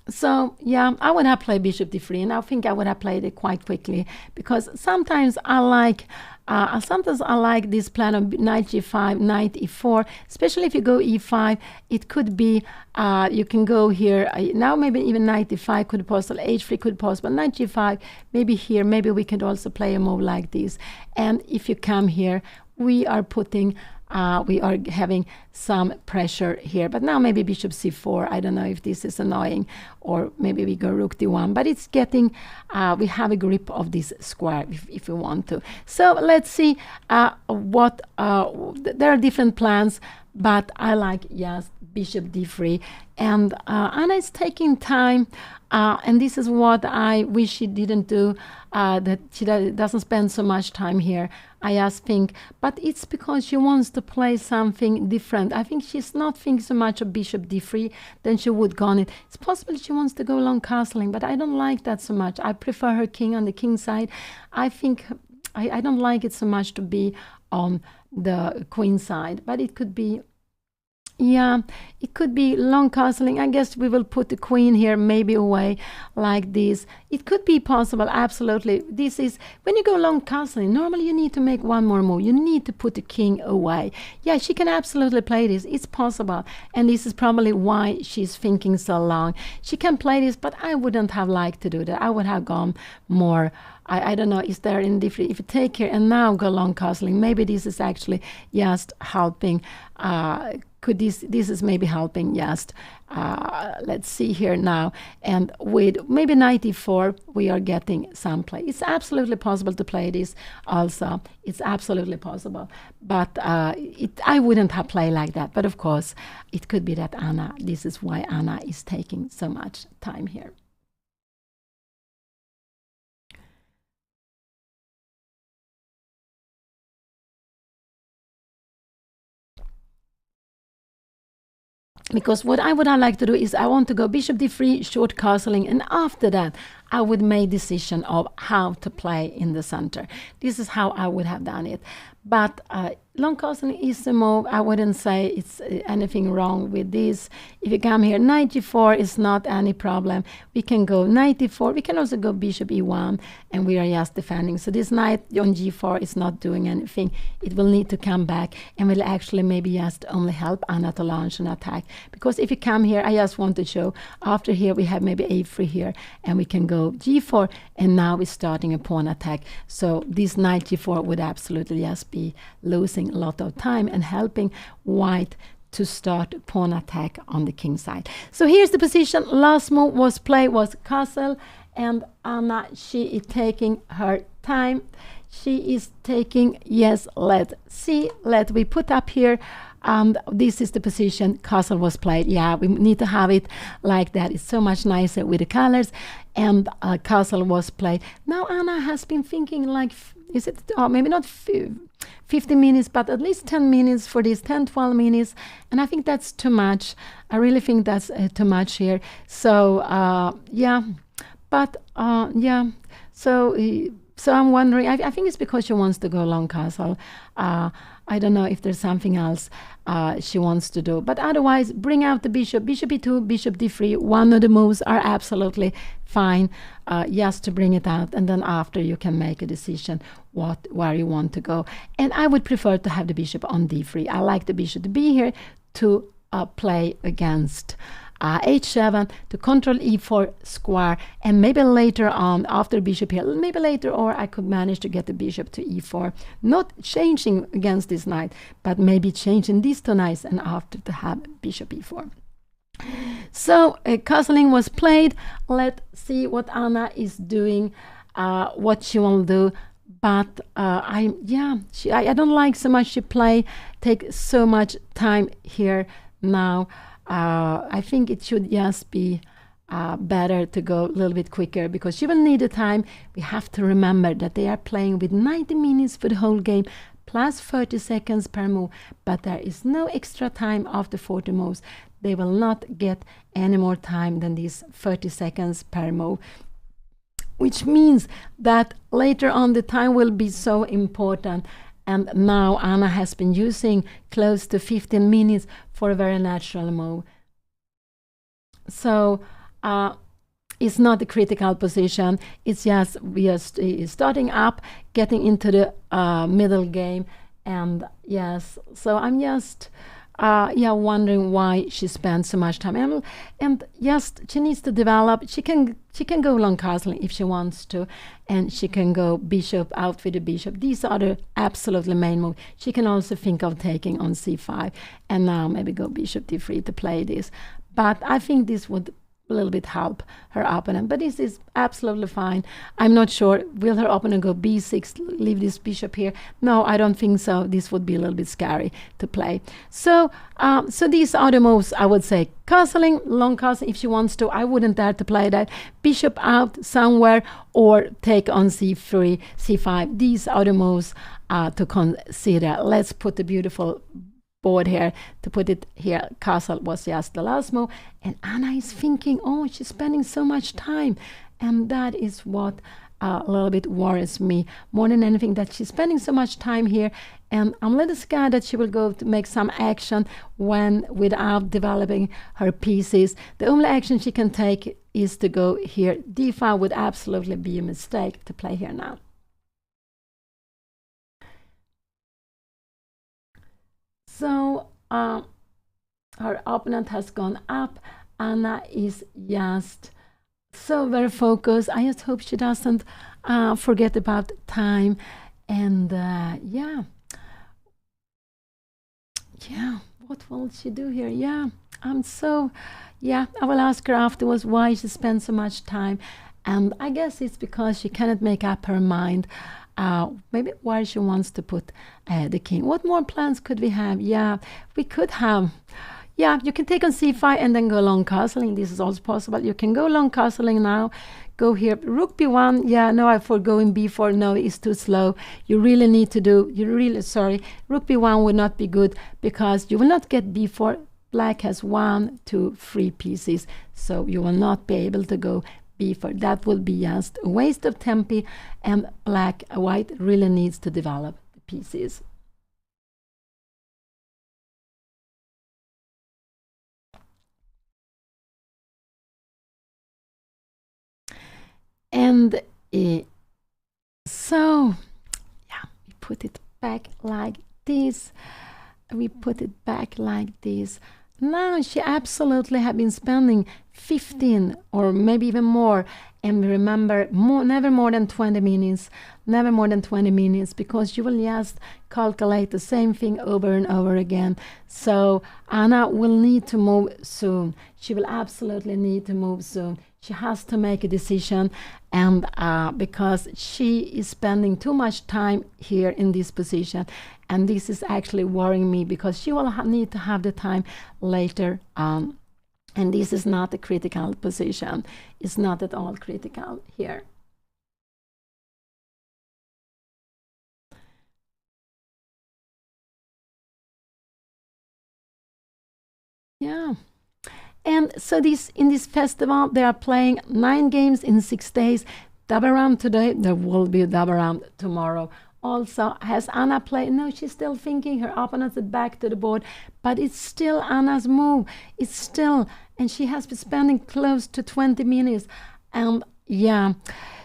So yeah, I would have played bishop d3, and I think I would have played it quite quickly, because sometimes I like this plan of knight g5, knight e4, especially if you go e5. It could be you can go here now, maybe even knight e5 could be possible, h3 could be possible, knight g5, maybe here, maybe we could also play a move like this. And if you come here, we are having some pressure here. But now maybe bishop c4. I don't know if this is annoying, or maybe we go rook d1. But it's getting, we have a grip of this square if we want to. So let's see there are different plans, but I like, yes, bishop d3. And Anna is taking time, and this is what I wish she didn't do, that she doesn't spend so much time here. I just think, but it's because she wants to play something different. I think she's not thinking so much of bishop d3 than she would go on it. It's possible she wants to go long castling, but I don't like that so much. I prefer her king on the king side. I think I don't like it so much to be on the queen side, but it could be, yeah, it could be long castling. I guess we will put the queen here, maybe away like this. It could be possible, absolutely. This is, when you go long castling, normally you need to make one more move. You need to put the king away. Yeah, she can absolutely play this. It's possible. And this is probably why she's thinking so long. She can play this, but I wouldn't have liked to do that. I would have gone more, I don't know, is there in different, if you take here and now go long castling, maybe this is actually just helping. Could this is maybe helping, just let's see here now, and with maybe knight e4 we are getting some play. It's absolutely possible to play this also. It's absolutely possible, but I wouldn't have played like that. But of course it could be that Anna, this is why Anna is taking so much time here. Because what I would like to do is I want to go bishop d3, short castling, and after that I would make decision of how to play in the center. This is how I would have done it. But long castling is a move. I wouldn't say it's anything wrong with this. If you come here, knight g4 is not any problem. We can go knight d4. We can also go bishop e1, and we are just defending. So this knight on g4 is not doing anything. It will need to come back and will actually maybe just only help Anna to launch an attack. Because if you come here, I just want to show, after here we have maybe a3 here, and we can go g4, and now we're starting a pawn attack. So this knight g4 would absolutely just be losing a lot of time and helping white to start pawn attack on the king side. So here's the position. Last move was play was castle, and Anna, she is taking her time. She is taking, yes, let's see, we put up here, and this is the position. Castle was played. Yeah, we need to have it like that. It's so much nicer with the colors, and castle was played. Now Anna has been thinking like, is it, maybe not 50 minutes, but at least 10 minutes for this, 10, 12 minutes. And I think that's too much. I really think that's too much here. So, yeah, but, yeah, so I'm wondering, I think it's because she wants to go long castle. I don't know if there's something else she wants to do. But otherwise, bring out the bishop, bishop e2, bishop d3. One of the moves are absolutely fine, just to bring it out. And then after you can make a decision where you want to go. And I would prefer to have the bishop on d3. I like the bishop to be here to play against h7 to control e4 square, and maybe later on after bishop here, maybe later, or I could manage to get the bishop to e4, not changing against this knight, but maybe changing these two knights and after to have bishop e4. So castling was played. Let's see what Anna is doing, what she will do. But I don't like so much she take so much time here now. I think it should just be better to go a little bit quicker, because she will need the time. We have to remember that they are playing with 90 minutes for the whole game, plus 30 seconds per move, but there is no extra time after 40 moves. They will not get any more time than these 30 seconds per move, which means that later on the time will be so important. And now Anna has been using close to 15 minutes for a very natural move. So it's not a critical position. It's just we are starting up, getting into the middle game. And yes, so I'm just wondering why she spends so much time. And yes, she needs to develop. She can go long castling if she wants to, and she can go bishop out with the bishop. These are the absolutely main move. She can also think of taking on c5, and now maybe go bishop d3 to play this. But I think this would a little bit help her opponent, but this is absolutely fine. I'm not sure, will her opponent go b6, leave this bishop here? No, I don't think so. This would be a little bit scary to play. So so these are the moves. I would say castling, long castle if she wants to. I wouldn't dare to play that. Bishop out somewhere, or take on c3, c5. These are the moves to consider. Let's put the beautiful board here to put it here. Castle was just the last move, and Anna is thinking, oh, she's spending so much time, and that is what a little bit worries me more than anything, that she's spending so much time here, and I'm a little scared that she will go to make some action without developing her pieces. The only action she can take is to go here. d5 would absolutely be a mistake to play here now. So her opponent has gone up. Anna is just so very focused. I just hope she doesn't forget about time. And yeah, what will she do here? Yeah, I will ask her afterwards why she spends so much time. And I guess it's because she cannot make up her mind maybe where she wants to put the king. What more plans could we have? Yeah, we could have, you can take on c5 and then go long castling. This is also possible. You can go long castling now, go here, rook b1. Yeah, no, I for going b4. No, it's too slow. You really need to do, rook b1 would not be good, because you will not get b4. black has 1, 2, 3 pieces, so you will not be able to go b4. That will be just a waste of tempo, and white really needs to develop the pieces. And so, yeah, we put it back like this. We put it back like this. Now she absolutely have been spending 15 or maybe even more. And remember, never more than 20 minutes. Never more than 20 minutes, because you will just calculate the same thing over and over again. So Anna will need to move soon. She will absolutely need to move soon. She has to make a decision, and because she is spending too much time here in this position, and this is actually worrying me, because she will need to have the time later on. And this is not a critical position. It's not at all critical here. Yeah. And so in this festival, they are playing 9 games in 6 days. Double round today, there will be a double round tomorrow. Also, has Anna played? No, she's still thinking. Her opponent is back to the board, but it's still Anna's move. It's still, and she has been spending close to 20 minutes. And yeah,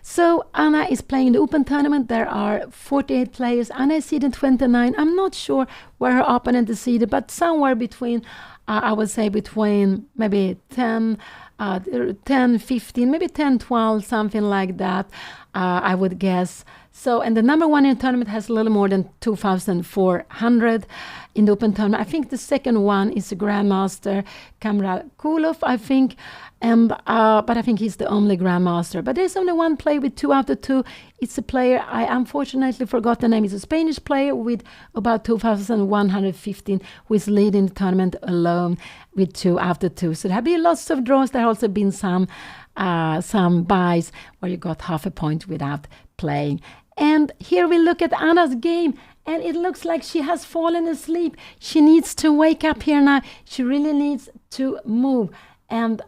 so Anna is playing the open tournament. There are 48 players. Anna is seated 29. I'm not sure where her opponent is seated, but somewhere between, I would say between maybe 10, 15, maybe 10, 12, something like that, I would guess. So, and the number one in the tournament has a little more than 2,400 in the open tournament. I think the second one is the Grandmaster, Kamral Kulov, I think. And but I think he's the only Grandmaster. But there's only one player with 2 after 2. It's a player, I unfortunately forgot the name. It's a Spanish player with about 2,115 who is leading the tournament alone with 2 after 2. So there have been lots of draws. There have also been some buys where you got half a point without playing. And here we look at Anna's game, and it looks like she has fallen asleep. She needs to wake up here now. She really needs to move. And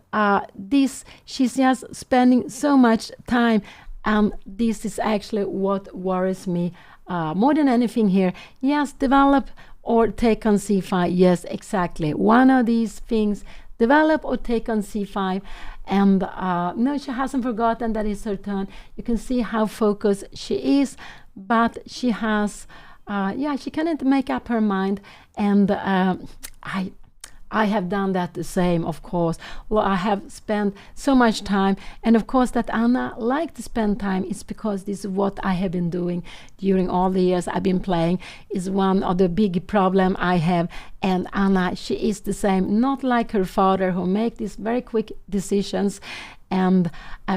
she's just spending so much time. This is actually what worries me more than anything here. Yes, develop or take on c5. Yes, exactly. One of these things, develop or take on c5. And no, she hasn't forgotten that it's her turn. You can see how focused she is, but she has, she cannot make up her mind. And I have done that the same, of course. Well, I have spent so much time. And of course, that Anna liked to spend time is because this is what I have been doing during all the years I've been playing. Is one of the big problem I have. And Anna, she is the same, not like her father, who make these very quick decisions. And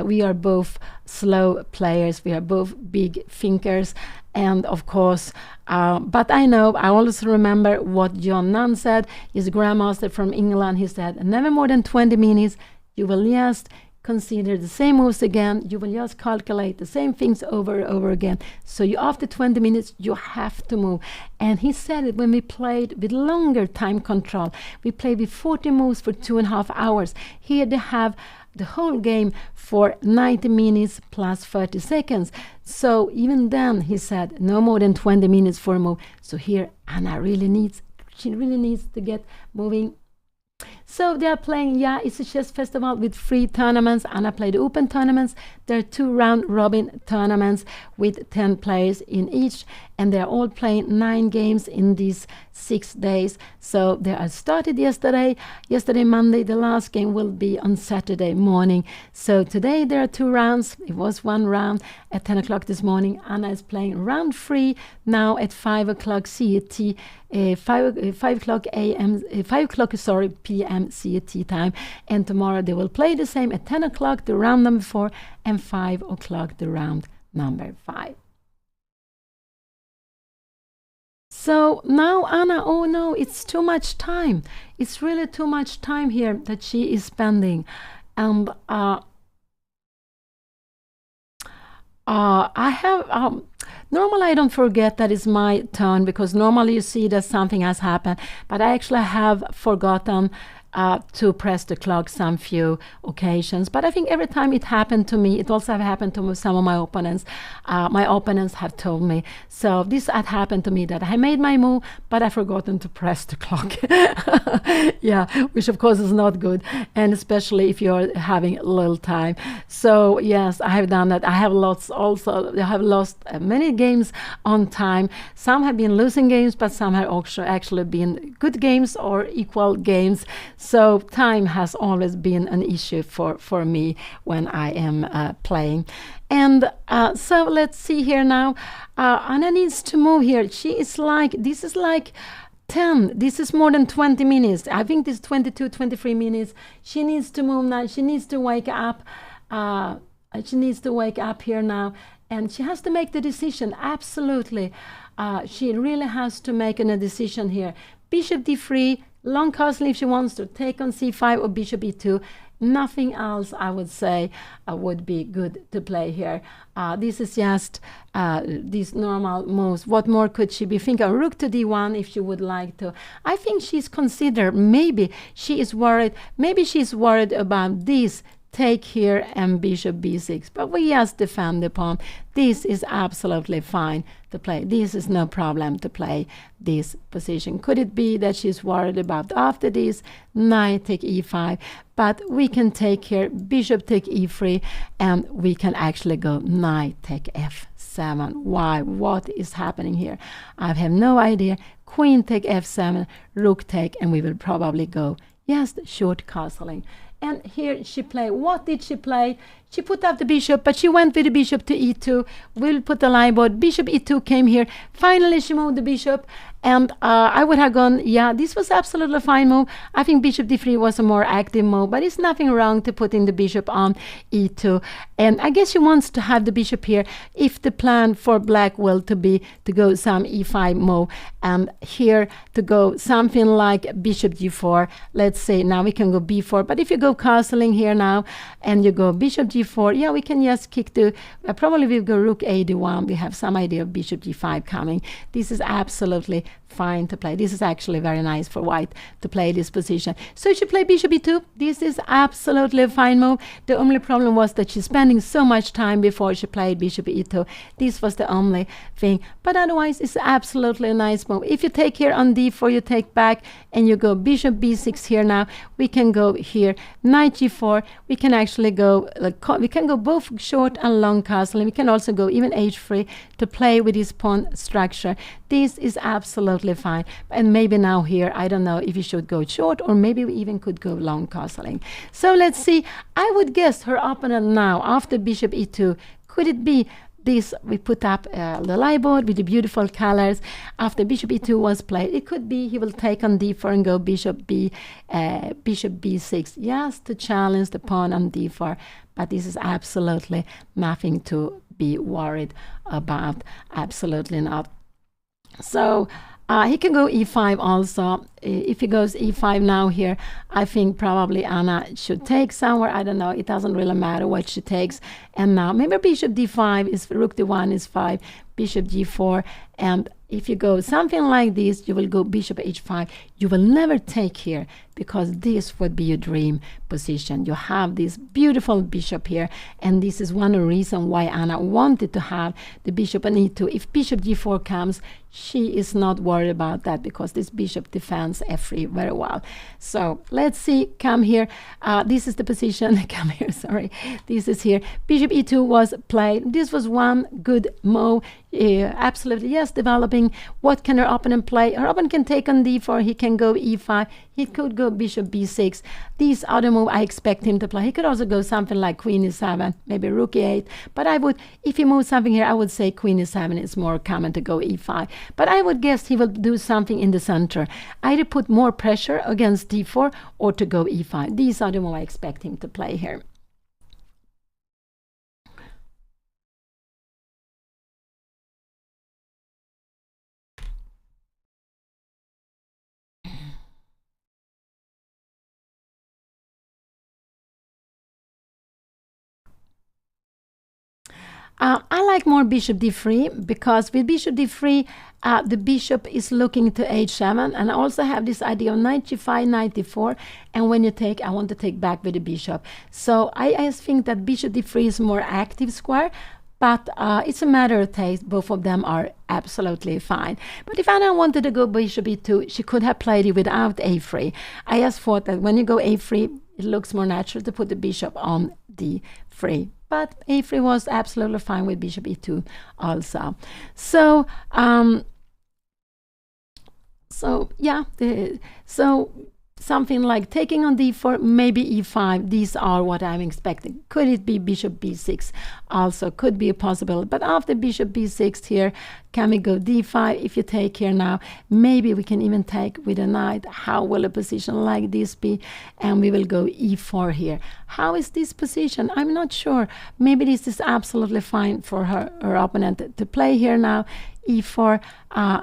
we are both slow players. We are both big thinkers. And of course, but I also remember what John Nunn said. He's a Grandmaster from England. He said, never more than 20 minutes. You will just consider the same moves again. You will just calculate the same things over and over again. So after 20 minutes, you have to move. And he said it when we played with longer time control. We played with 40 moves for 2.5 hours. Here they have the whole game for 90 minutes plus 30 seconds. So even then, he said, no more than 20 minutes for a move. So here, Anna really needs to get moving. So they are playing, it's a chess festival with 3 tournaments. Anna played open tournaments. There are 2 round-robin tournaments with 10 players in each, and they are all playing 9 games in these 6 days. So they are started yesterday, Monday. The last game will be on Saturday morning. So today there are 2 rounds. It was 1 round at 10 o'clock this morning. Anna is playing round 3 now at 5 o'clock CET, 5 o'clock p.m. CET time. And tomorrow they will play the same at 10 o'clock, the round number 4, and 5 o'clock, the round number 5. So now Anna, oh no, it's too much time. It's really too much time here that she is spending. And I have, Normally, I don't forget that it's my turn, because normally you see that something has happened, but I actually have forgotten to press the clock some few occasions. But I think every time it happened to me, it also happened to some of my opponents. My opponents have told me. So this had happened to me, that I made my move, but I forgotten to press the clock. Yeah, which of course is not good, and especially if you're having little time. So yes, I have done that. I have lost many games on time. Some have been losing games, but some have actually been good games or equal games. So time has always been an issue for me when I am playing. And so let's see here now. Anna needs to move here. This is like 10. This is more than 20 minutes. I think this is 22, 23 minutes. She needs to move now. She needs to wake up. She needs to wake up here now. And she has to make the decision. Absolutely. She really has to make a decision here. Bishop d3. Long castle if she wants to take on c5 or bishop e2. Nothing else, I would say, would be good to play here. This is just these normal moves. What more could she be thinking? Rook to d1 if she would like to. I think she's considered, maybe she is worried. Maybe she's worried about this. Take here and bishop b6, but we just defend the pawn. This is absolutely fine to play. This is no problem to play this position. Could it be that she's worried about after this knight take e5? But we can take here bishop take e3, and we can actually go knight take f7. Why? What is happening here? I have no idea. Queen take f7, rook take, and we will probably go just short castling. And here she played. What did she play? She put up the bishop, but she went with the bishop to e2. We'll put the line board. Bishop e2 came here. Finally, she moved the bishop. And I would have gone, yeah, this was absolutely a fine move. I think bishop d3 was a more active move, but it's nothing wrong to put in the bishop on e2. And I guess she wants to have the bishop here if the plan for black will to be to go some e5 move. And here to go something like bishop g4. Let's say now we can go b4. But if you go castling here now and you go bishop g4, yeah, we can just kick the, probably we'll go rook a d1. We have some idea of bishop g5 coming. This is absolutely fine to play. This is actually very nice for white to play this position. So she played bishop e2. This is absolutely a fine move. The only problem was that she's spending so much time before she played bishop e2. This was the only thing. But otherwise, it's absolutely a nice move. If you take here on d4, you take back and you go bishop b6 here now. We can go here knight g4. We can actually go, we can go both short and long castle. And we can also go even h3 to play with this pawn structure. This is absolutely fine. And maybe now here, I don't know if you should go short or maybe we even could go long castling. So let's see. I would guess her opponent now, after bishop e2, could it be this? We put up the lie board with the beautiful colors. After bishop e2 was played, it could be he will take on d4 and go bishop b6, yes, to challenge the pawn on d4. But this is absolutely nothing to be worried about. Absolutely not. So he can go e5 also. If he goes e5 now here, I think probably Anna should take somewhere. I don't know. It doesn't really matter what she takes. And now maybe bishop d5 is rook d1 is 5, bishop g4. And if you go something like this, you will go bishop h5. You will never take here because this would be your dream position. You have this beautiful bishop here, and this is one of the reasons why Anna wanted to have the bishop on e2. If bishop g4 comes, she is not worried about that because this bishop defends f3 very well. So let's see, come here. This is the position. Come here, sorry. This is here. Bishop e2 was played. This was one good move. Absolutely, yes, developing. What can her opponent play? Her opponent can take on d4. He can go e5. He could go bishop b6. These other moves I expect him to play. He could also go something like queen e7, maybe rook e8. But I would, if he moves something here, I would say queen e7 is more common to go e5. But I would guess he will do something in the center. Either put more pressure against d4 or to go e5. These are the moves I expect him to play here. I like more bishop d3 because with bishop d3, the bishop is looking to h7, and I also have this idea of knight g5, knight d4, and when you take, I want to take back with the bishop. So I think that bishop d3 is more active square, but it's a matter of taste. Both of them are absolutely fine. But if Anna wanted to go bishop e2, she could have played it without a3. I just thought that when you go a3, it looks more natural to put the bishop on d3. But a3 was absolutely fine with bishop e2 also. So, so something like taking on d4, maybe e5. These are what I'm expecting. Could it be bishop b6? Also could be a possibility. But after bishop b6 here, can we go d5? If you take here now, maybe we can even take with a knight. How will a position like this be? And we will go e4 here. How is this position? I'm not sure. Maybe this is absolutely fine for her opponent to play here now. e4,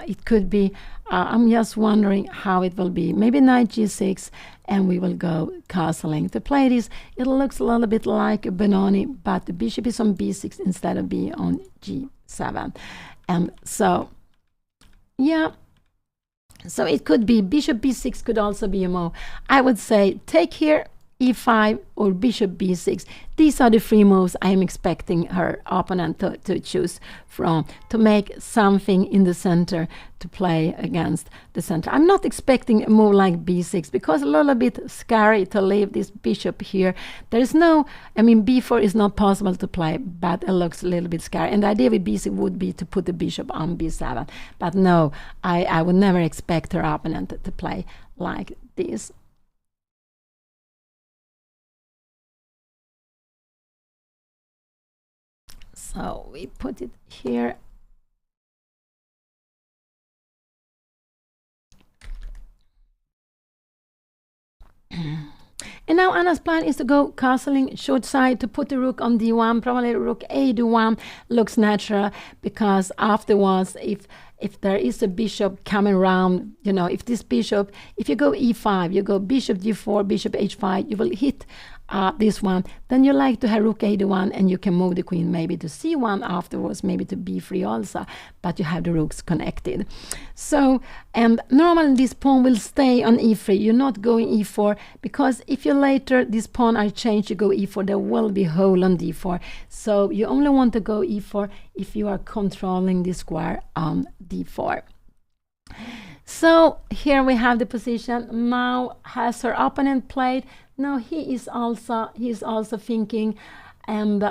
it could be. I'm just wondering how it will be. Maybe knight g6, and we will go castling. To play this, it looks a little bit like a Benoni, but the bishop is on b6 instead of b on g7. And so, yeah. So it could be bishop b6 could also be a move. I would say take here, e5 or bishop b6. These are the three moves I am expecting her opponent to choose from, to make something in the center to play against the center. I'm not expecting a move like b6 because a little bit scary to leave this bishop here. There is no, I mean, b4 is not possible to play, but it looks a little bit scary. And the idea with b6 would be to put the bishop on b7. But no, I would never expect her opponent to play like this. So we put it here. And now Anna's plan is to go castling short side to put the rook on d1. Probably rook a d1 looks natural because afterwards, if there is a bishop coming around, you know, if this bishop, if you go e5, you go bishop d4, bishop h5, you will hit this one. Then you like to have rook a d1, and you can move the queen maybe to c1 afterwards, maybe to b3 also, but you have the rooks connected. So, and normally this pawn will stay on e3. You're not going e4 because if you later this pawn are changed, you go e4, there will be hole on d4. So you only want to go e4 if you are controlling the square on d4. So here we have the position. Now has her opponent played? No, he is also thinking, and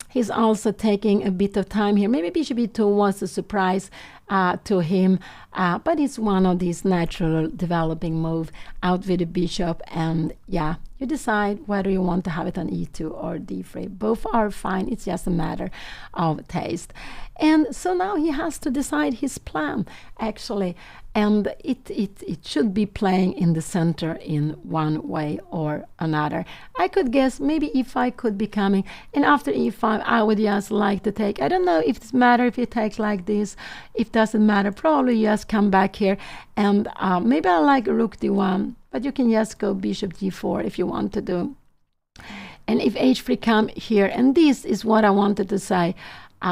he's also taking a bit of time here. Maybe bishop e2 was a surprise to him, but it's one of these natural developing move out with the bishop, and yeah, you decide whether you want to have it on e2 or d3. Both are fine. It's just a matter of taste. And so now he has to decide his plan, actually, and it should be playing in the center in one way or another. I could guess maybe e5 could be coming, and after e5 I would just like to take. I don't know if it matters if you take like this. It doesn't matter. Probably just come back here, and maybe I like rook d1, but you can just go bishop g4 if you want to do. And if h3 come here, and this is what I wanted to say.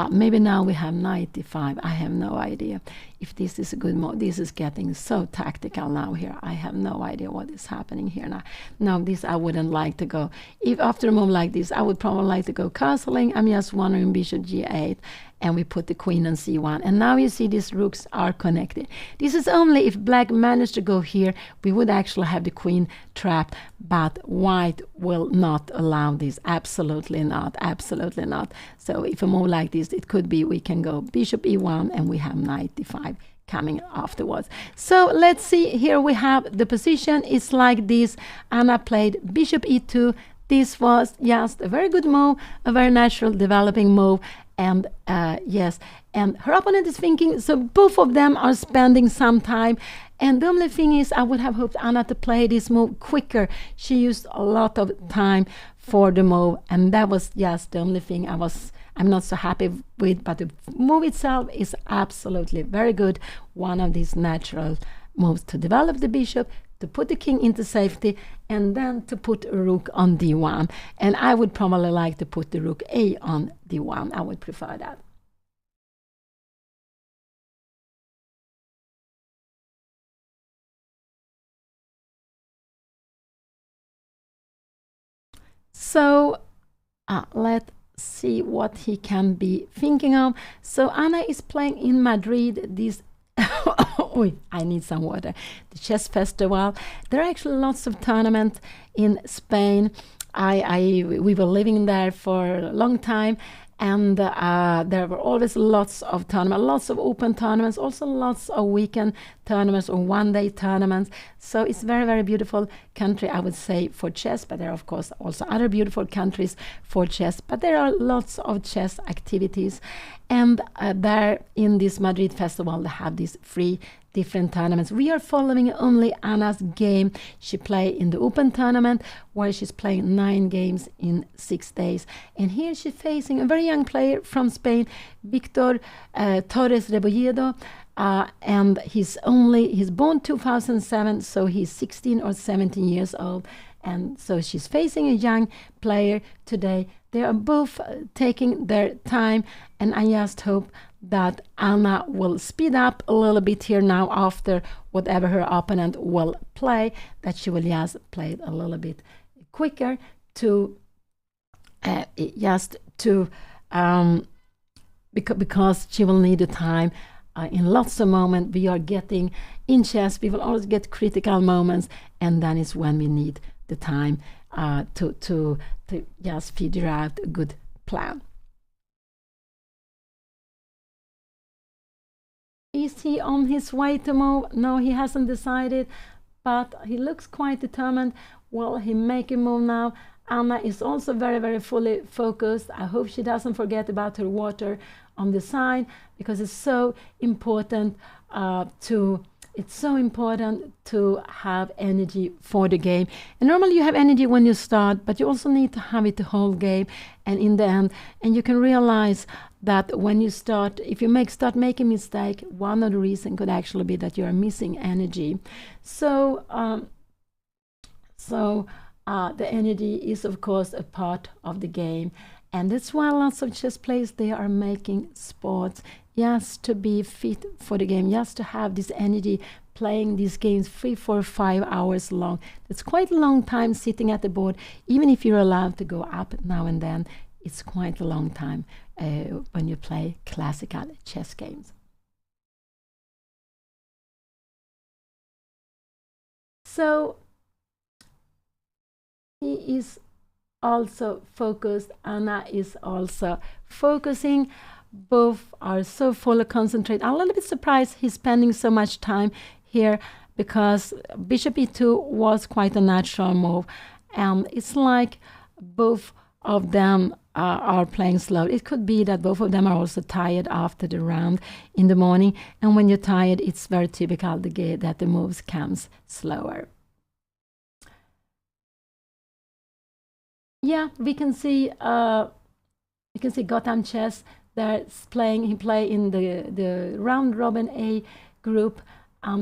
Maybe now we have knight d5. I have no idea if this is a good move. This is getting so tactical now here. I have no idea what is happening here now. No, this I wouldn't like to go. If after a move like this, I would probably like to go castling. I'm just wondering bishop g8, and we put the queen on c1. And now you see these rooks are connected. This is only if black managed to go here, we would actually have the queen trapped, but white will not allow this. Absolutely not. Absolutely not. So if a move like this, it could be we can go bishop e1, and we have knight d5 coming afterwards. So let's see. Here we have the position. It's like this. Anna played bishop e2. This was just a very good move, a very natural developing move. And yes, and her opponent is thinking, so both of them are spending some time. And the only thing is, I would have hoped Anna to play this move quicker. She used a lot of time for the move, and that was just the only thing I'm not so happy with. But the move itself is absolutely very good. One of these natural moves to develop the bishop, to put the king into safety, and then to put a rook on d1. And I would probably like to put the rook a on d1. I would prefer that. So let's see what he can be thinking of. So Anna is playing in Madrid this oh, I need some water. The chess festival. There are actually lots of tournaments in Spain. We were living there for a long time, and there were always lots of tournaments, lots of open tournaments, also lots of weekend tournaments or one-day tournaments. So it's very, very beautiful country, I would say, for chess. But there are, of course, also other beautiful countries for chess. But there are lots of chess activities. And there in this Madrid festival, they have these 3 different tournaments. We are following only Anna's game. She played in the open tournament, where she's playing 9 games in 6 days. And here she's facing a very young player from Spain, Victor Torres Rebolledo. And he's born 2007, so he's 16 or 17 years old. And so she's facing a young player today. They are both taking their time, and I just hope that Anna will speed up a little bit here now after whatever her opponent will play, that she will just play it a little bit quicker to because she will need the time. In lots of moments we are getting in chess, we will always get critical moments, and then is when we need the time to just figure out a good plan. Is he on his way to move? No, he hasn't decided, but he looks quite determined. Well, he make a move now. Anna is also very, very fully focused. I hope she doesn't forget about her water on the side, because it's so important to have energy for the game. And normally you have energy when you start, but you also need to have it the whole game and in the end. And you can realize that when you start, if you start making mistake, one of the reasons could actually be that you are missing energy. So the energy is, of course, a part of the game. And that's why lots of chess players, they are making sports just to be fit for the game, just to have this energy, playing these games 3, 4, 5 hours long. It's quite a long time sitting at the board. Even if you're allowed to go up now and then, it's quite a long time when you play classical chess games. So he is also focused. Anna is also focusing. Both are so full of concentration. I'm a little bit surprised he's spending so much time here, because bishop e2 was quite a natural move, and it's like both of them are playing slow. It could be that both of them are also tired after the round in the morning, and when you're tired, it's very typical that the moves comes slower. Yeah, we can see Gotham Chess. He play in the round robin A group.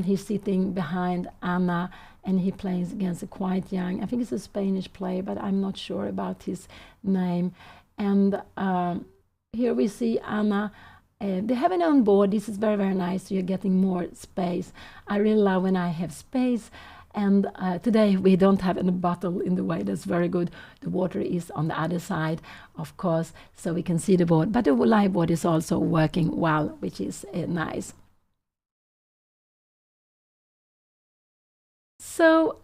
He's sitting behind Anna, and he plays against a quite young, I think it's a Spanish player, but I'm not sure about his name. And here we see Anna. They have an own board. This is very, very nice. So you're getting more space. I really love when I have space. And today we don't have any bottle in the way. That's very good. The water is on the other side, of course, so we can see the board. But the live board is also working well, which is nice. So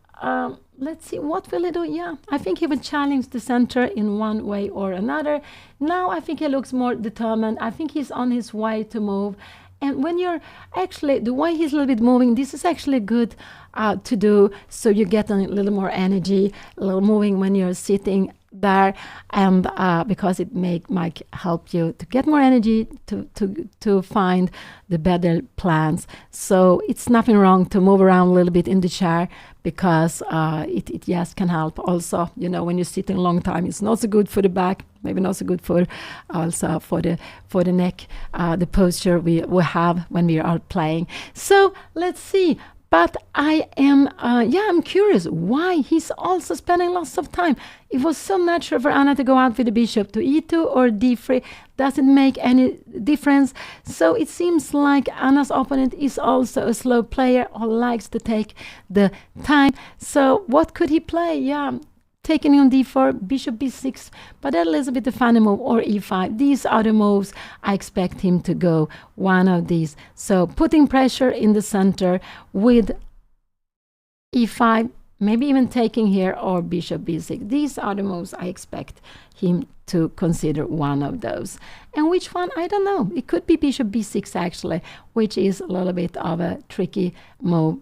let's see, what will he do? Yeah, I think he will challenge the center in one way or another. Now I think he looks more determined. I think he's on his way to move. And when you're actually, the way he's a little bit moving, this is actually good to do, so you get a little more energy, a little moving when you're sitting there, and because it might help you to get more energy to find the better plans. So it's nothing wrong to move around a little bit in the chair, because it just can help. Also, you know, when you're sitting a long time, it's not so good for the back, maybe not so good for also for the neck, the posture we have when we are playing. So let's see. But I am, I'm curious why he's also spending lots of time. It was so natural for Anna to go out with the bishop to e2 or d3. Doesn't make any difference. So it seems like Anna's opponent is also a slow player who likes to take the time. So what could he play? Yeah, taking on d4, bishop b6, but that is a bit of funny move, or e5. These are the moves I expect him to go, one of these. So putting pressure in the center with e5, maybe even taking here, or bishop b6. These are the moves I expect him to consider, one of those. And which one? I don't know. It could be bishop b6 actually, which is a little bit of a tricky move.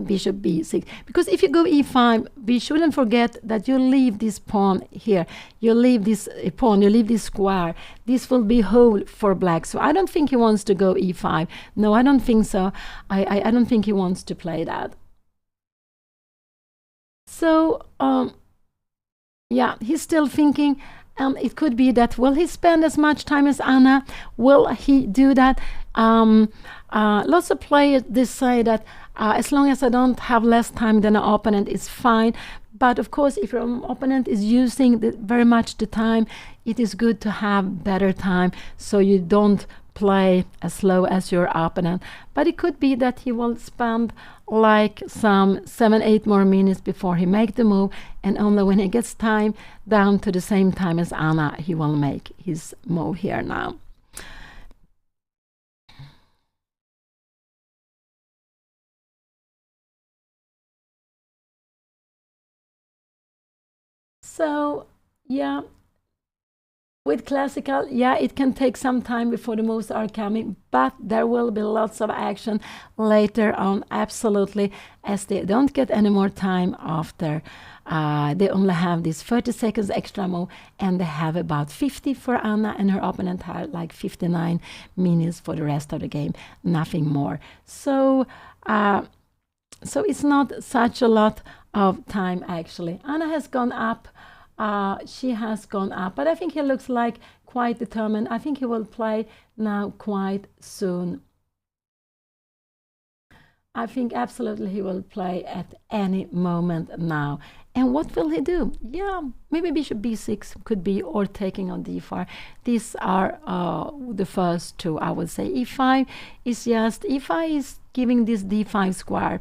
Bishop b6, because if you go e5, we shouldn't forget that you leave this pawn here, you leave this pawn, you leave this square. This will be whole for black. So I don't think he wants to go e5. No, I don't think so. I don't think he wants to play that. So yeah, he's still thinking. It could be that, will he spend as much time as Anna? Will he do that? Lots of players decide that as long as I don't have less time than an opponent, it's fine. But of course, if your opponent is using very much the time, it is good to have better time so you don't play as slow as your opponent. But it could be that he will spend like some 7-8 more minutes before he make the move, and only when he gets time down to the same time as Anna, he will make his move here now. So yeah, with classical, yeah, it can take some time before the moves are coming, but there will be lots of action later on, absolutely, as they don't get any more time after. They only have this 30 seconds extra move, and they have about 50 for Anna, and her opponent had like 59 minutes for the rest of the game, nothing more. So it's not such a lot of time actually. Anna has gone up. She has gone up, but I think he looks like quite determined. I think he will play now quite soon. I think absolutely he will play at any moment now. And what will he do? Yeah, maybe bishop b6 could be, or taking on d4. These are the first two, I would say. e5 is just, e5 is giving this d5 square.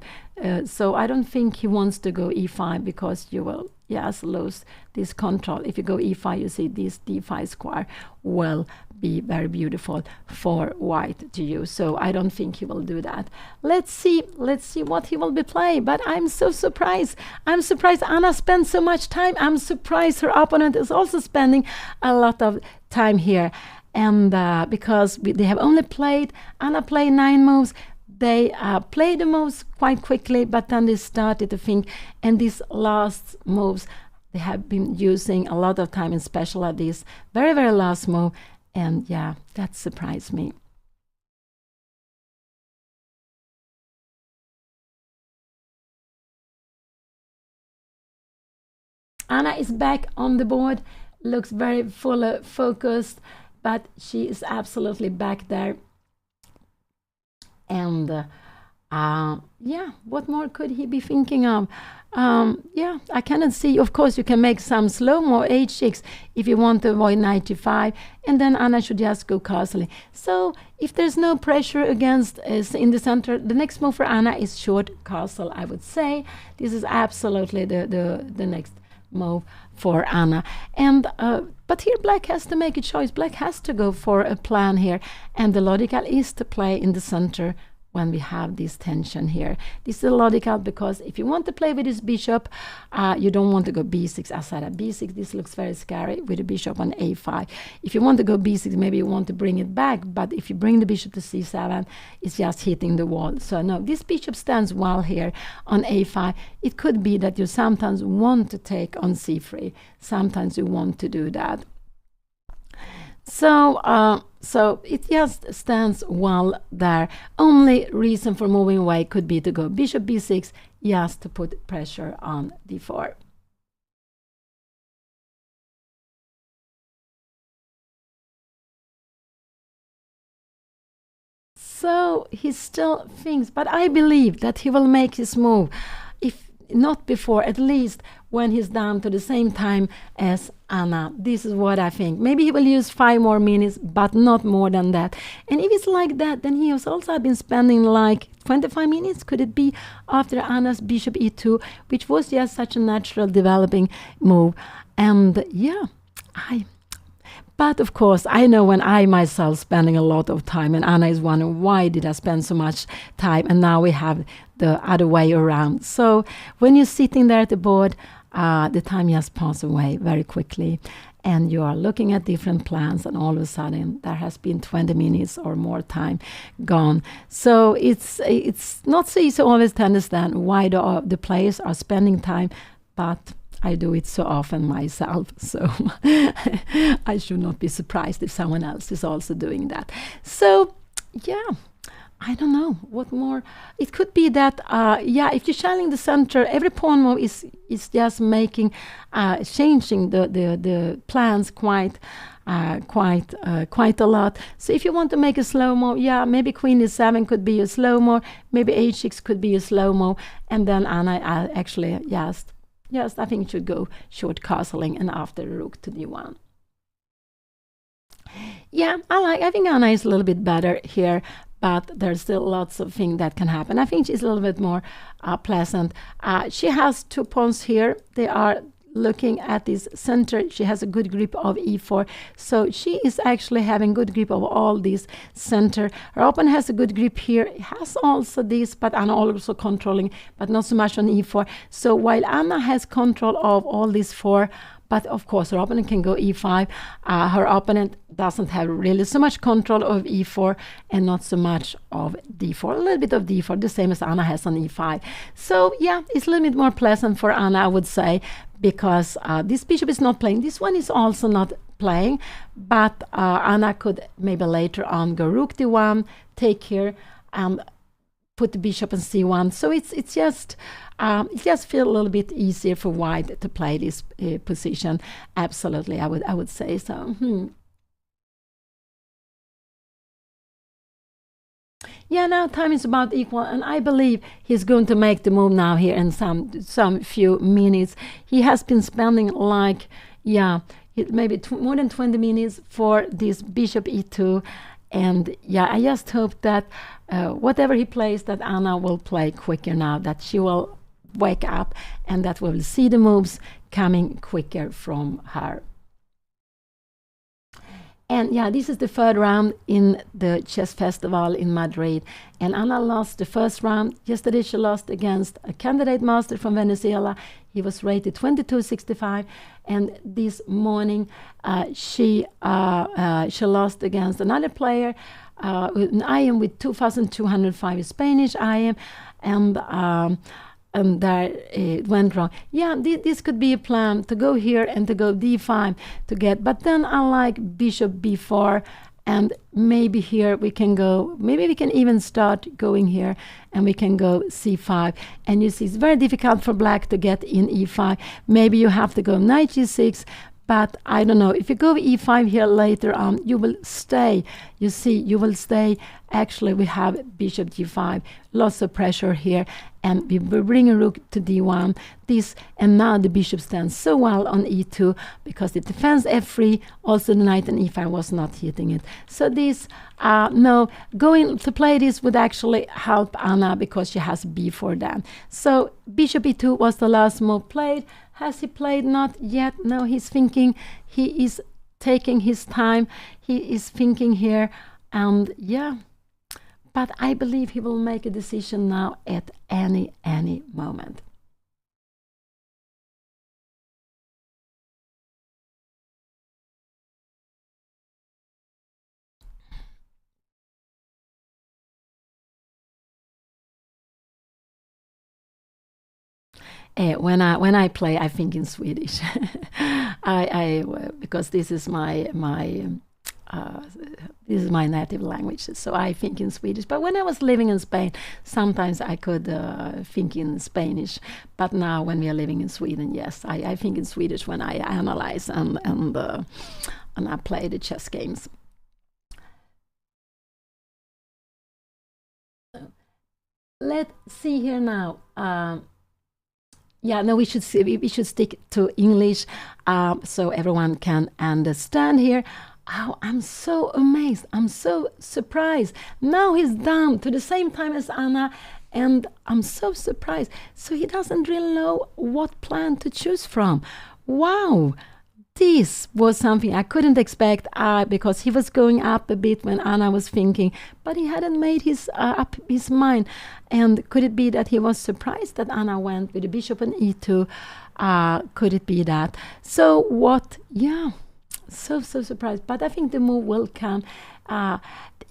So I don't think he wants to go e5, because you will, yes, lose this control. If you go e5, you see this d5 square will be very beautiful for white to use. So I don't think he will do that. Let's see what he will be playing. But I'm so surprised. I'm surprised Anna spent so much time. I'm surprised her opponent is also spending a lot of time here. And because they have only played, Anna played 9 moves. They played the moves quite quickly, but then they started to think, and these last moves, they have been using a lot of time, especially this very, very last move. And yeah, that surprised me. Anna is back on the board, looks very full focused, but she is absolutely back there. And yeah, what more could he be thinking of? Yeah, I cannot see. Of course, you can make some slow-mo h6 if you want to avoid knight g5, and then Anna should just go castling. So if there's no pressure against in the center, the next move for Anna is short castle, I would say. This is absolutely the next move for Anna. And but here black has to make a choice. Black has to go for a plan here, and the logical is to play in the center when we have this tension here. This is logical, because if you want to play with this bishop, you don't want to go b6 aside of b6. This looks very scary with the bishop on a5. If you want to go b6, maybe you want to bring it back, but if you bring the bishop to c7, it's just hitting the wall. So no, this bishop stands well here on a5. It could be that you sometimes want to take on c3. Sometimes you want to do that. So it just stands well there. Only reason for moving away could be to go bishop b6, just to put pressure on d4. So he still thinks, but I believe that he will make his move, if not before, at least when he's down to the same time as Anna. This is what I think. Maybe he will use 5 more minutes, but not more than that. And if it's like that, then he has also been spending like 25 minutes, could it be, after Anna's bishop e2, which was just such a natural developing move. And yeah, but of course, I know when I myself spending a lot of time, and Anna is wondering, why did I spend so much time? And now we have the other way around. So when you're sitting there at the board, the time just passes away very quickly, and you are looking at different plans, and all of a sudden there has been 20 minutes or more time gone. So it's not so easy always to understand why the players are spending time, but I do it so often myself, so I should not be surprised if someone else is also doing that. So, yeah, I don't know what more. It could be that, if you're challenging the center, every pawn move is just making, changing the plans quite a lot. So if you want to make a slow-mo, maybe queen e7 could be a slow-mo, maybe h6 could be a slow-mo, and then Anna actually Yes, I think it should go short castling and after rook to d1. Yeah, I think Anna is a little bit better here, but there's still lots of things that can happen. I think she's a little bit more pleasant. She has 2 pawns here. They are looking at this center. She has a good grip of e4, so she is actually having good grip of all these center. Her opponent has a good grip here. It has also this, but Anna also controlling, but not so much on e4. So while Anna has control of all these 4, but of course her opponent can go e5, her opponent doesn't have really so much control of e4 and not so much of d4. A little bit of d4, the same as Anna has on e5. So yeah, it's a little bit more pleasant for Anna, I would say, because this bishop is not playing. This one is also not playing, but Anna could maybe later on go rook d1, take here, put the bishop on c1. So it just feels a little bit easier for white to play this position. Absolutely, I would say so. Yeah, now time is about equal, and I believe he's going to make the move now here in some few minutes. He has been spending like, maybe more than 20 minutes for this bishop e2, and I just hope that whatever he plays, that Anna will play quicker now, that she will wake up, and that we will see the moves coming quicker from her. And this is the 3rd round in the chess festival in Madrid. And Anna lost the 1st round. Yesterday she lost against a candidate master from Venezuela. He was rated 22.65. And this morning she lost against another player, an IM with 2,205 Spanish IM. And there it went wrong. This could be a plan to go here and to go d5 to get, but then I like bishop b4, and maybe here we can go, maybe we can even start going here and we can go c5. And you see it's very difficult for black to get in e5. Maybe you have to go knight g6, but I don't know. If you go e5 here later on, you will stay. You see, you will stay. Actually, we have bishop g5, lots of pressure here, and we bring a rook to d1. And now the bishop stands so well on e2 because it defends f3. Also, the knight on e5 was not hitting it. So going to play this would actually help Anna because she has b4 then. So bishop e2 was the last move played. Has he played? Not yet. No, he's thinking. He is taking his time. He is thinking here, and but I believe he will make a decision now at any moment. When I play, I think in Swedish. Because this is my native language, so I think in Swedish. But when I was living in Spain, sometimes I could think in Spanish. But now, when we are living in Sweden, yes, I think in Swedish when I analyze and I play the chess games. let's see here now. Yeah, no, we should stick to English so everyone can understand here. Oh, I'm so amazed. I'm so surprised. Now he's down to the same time as Anna, and I'm so surprised. So he doesn't really know what plan to choose from. Wow, this was something I couldn't expect because he was going up a bit when Anna was thinking, but he hadn't made his up his mind. And could it be that he was surprised that Anna went with the bishop and e2? Could it be that? So what? Yeah, so surprised. But I think the move will come.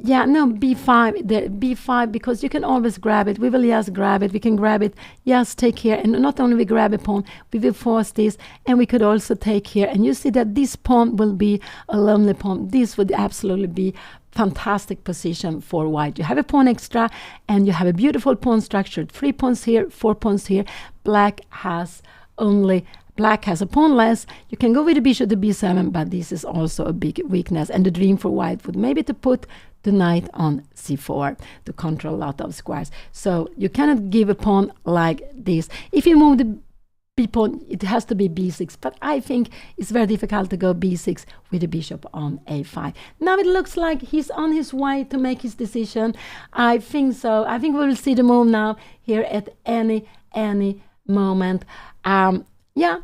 Yeah, no, b5, b5, because you can always grab it. We will just grab it. We can grab it. Yes, take here. And not only we grab a pawn, we will force this. And we could also take here. And you see that this pawn will be a lonely pawn. This would absolutely be fantastic position for white. You have a pawn extra, and you have a beautiful pawn structure. 3 pawns here, 4 pawns here. Black has a pawn less. You can go with the bishop to b7, but this is also a big weakness. And the dream for white would maybe to put the knight on c4 to control a lot of squares. So you cannot give a pawn like this. If you move the b pawn, it has to be b6. But I think it's very difficult to go b6 with the bishop on a5. Now it looks like he's on his way to make his decision. I think so. I think we will see the move now here at any moment. Yeah,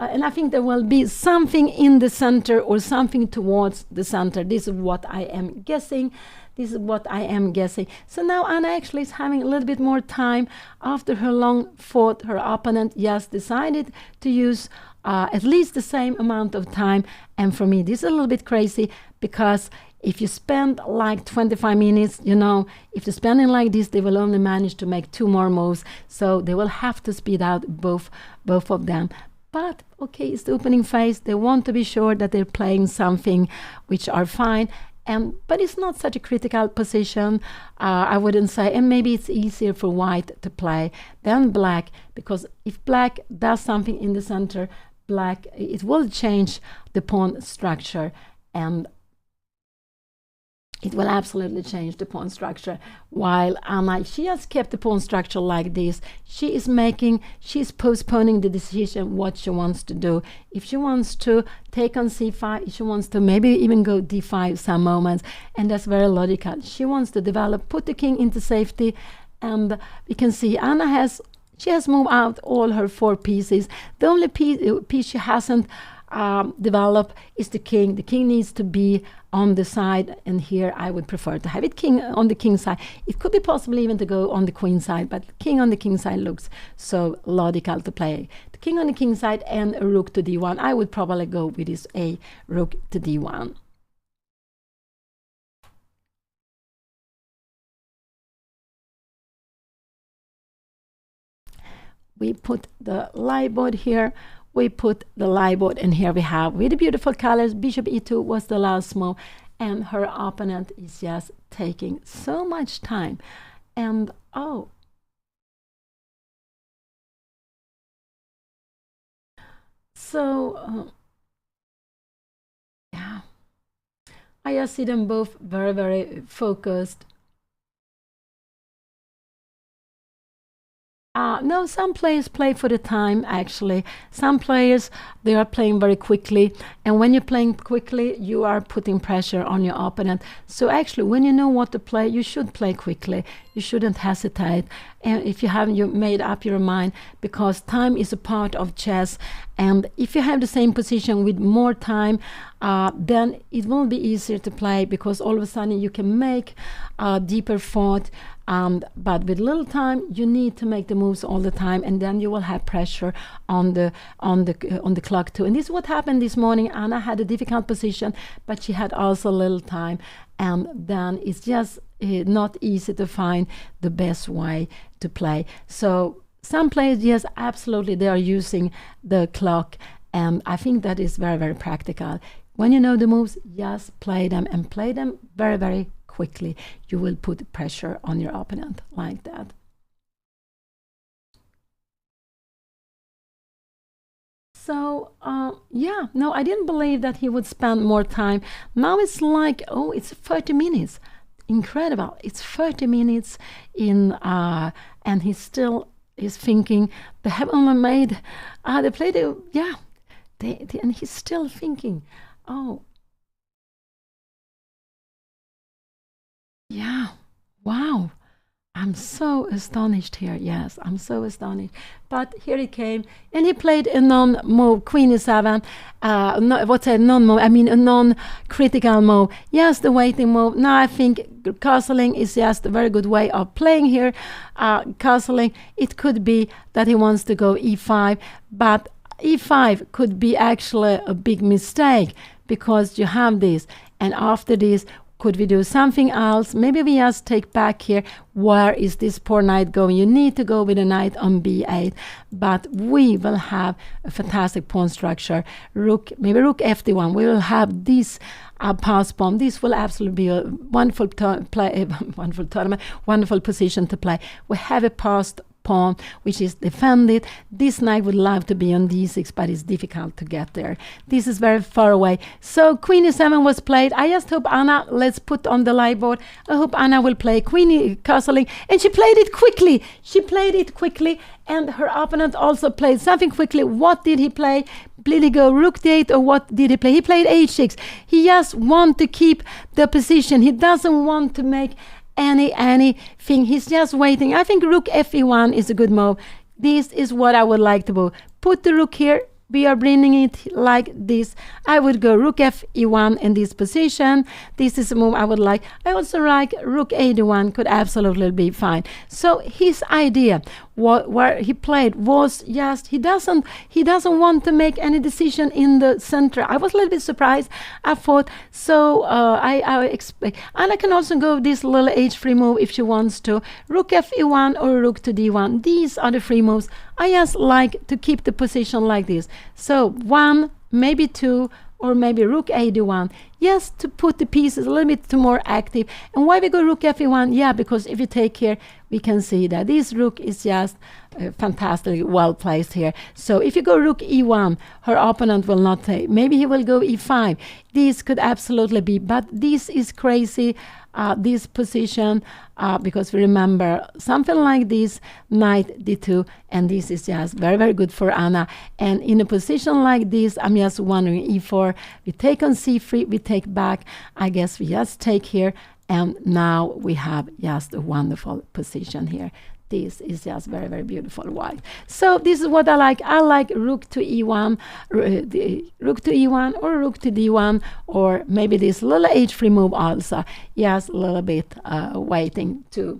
and I think there will be something in the center or something towards the center. This is what I am guessing. So now Anna actually is having a little bit more time after her long fought. Her opponent just decided to use at least the same amount of time. And for me, this is a little bit crazy because if you spend like 25 minutes, if they're spending like this, they will only manage to make 2 more moves. So they will have to speed out both of them. But okay, it's the opening phase. They want to be sure that they're playing something which are fine. But it's not such a critical position, I wouldn't say. And maybe it's easier for white to play than black, because if black does something in the center, it will change the pawn structure, and it will absolutely change the pawn structure. While Anna, she has kept the pawn structure like this. She's postponing the decision what she wants to do. If she wants to take on c5, if she wants to maybe even go d5 some moments, and that's very logical. She wants to put the king into safety, and we can see Anna has moved out all her 4 pieces. The only piece she hasn't develop is the king. The king needs to be on the side, and here I would prefer to have it king on the king side. It could be possible even to go on the queen side, but king on the king side looks so logical to play. The king on the king side and a rook to d1. I would probably go with this a rook to d1. We put the lie board here. And here we have, with the beautiful colors, bishop e2 was the last move, and her opponent is just taking so much time. And yeah, I just see them both very, very focused. No, some players play for the time, actually. Some players, they are playing very quickly. And when you're playing quickly, you are putting pressure on your opponent. So actually, when you know what to play, you should play quickly. You shouldn't hesitate. And if you haven't made up your mind, because time is a part of chess. And if you have the same position with more time, then it will be easier to play, because all of a sudden you can make a deeper thought. But with little time, you need to make the moves all the time, and then you will have pressure on the clock too. And this is what happened this morning. Anna had a difficult position, but she had also little time, and then it's just not easy to find the best way to play. So some players, yes, absolutely, they are using the clock, and I think that is very, very practical. When you know the moves, just play them, and play them very, very quickly. You will put pressure on your opponent like that. So yeah, no, I didn't believe that he would spend more time. Now it's like, oh, it's 30 minutes. incredible. It's 30 minutes in, and he still is thinking. They have only made, they played it, yeah, and he's still thinking, oh, yeah, wow. I'm so astonished here. Yes, I'm so astonished. But here he came, and he played a non-move, Queen E7. No, what's a non-move? I mean, a non-critical move. Yes, the waiting move. Now I think castling is just a very good way of playing here. Castling, it could be that he wants to go E5, but E5 could be actually a big mistake because you have this, and after this, could we do something else? Maybe we just take back here. Where is this poor knight going? You need to go with a knight on b8, but we will have a fantastic pawn structure. Rook, maybe rook fd1. We will have this pass pawn. This will absolutely be a wonderful wonderful tournament, wonderful position to play. We have a passed pawn which is defended. This knight would love to be on d6, but it's difficult to get there. This is very far away. So queen e7 was played. I just hope Anna, let's put on the live board, I hope Anna will play queen castling, and she played it quickly. She played it quickly, and her opponent also played something quickly. What did he play? Did he go rook d8, or what did he play? He played h6. He just wants to keep the position. He doesn't want to make anything. He's just waiting. I think rook fe1 is a good move. This is what I would like to do. Put the rook here. We are bringing it like this. I would go rook fe1 in this position. This is a move I would like. I also like rook a1 could absolutely be fine. So his idea, where he played, was just he doesn't want to make any decision in the center. I was a little bit surprised. I thought so. I expect, and I can also go this little h3 move if she wants to. Rook fe1 or rook to d1. These are the free moves. I just like to keep the position like this. So 1, maybe 2, or maybe rook a1, yes, to put the pieces a little bit more active. And why we go rook fe1? Yeah, because if you take here, we can see that this rook is just fantastically well placed here. So if you go rook e1, her opponent will not take. Maybe he will go e5. This could absolutely be, but this is crazy. This position, because we remember something like this, knight d2, and this is just very, very good for Anna. And in a position like this, I'm just wondering, e4, we take on c3, we take back. I guess we just take here, and now we have just a wonderful position here. This is just very, very beautiful white. So this is what I like. I like rook to e1, rook to e1 or rook to d1, or maybe this little h3 move also. Yes, a little bit waiting to.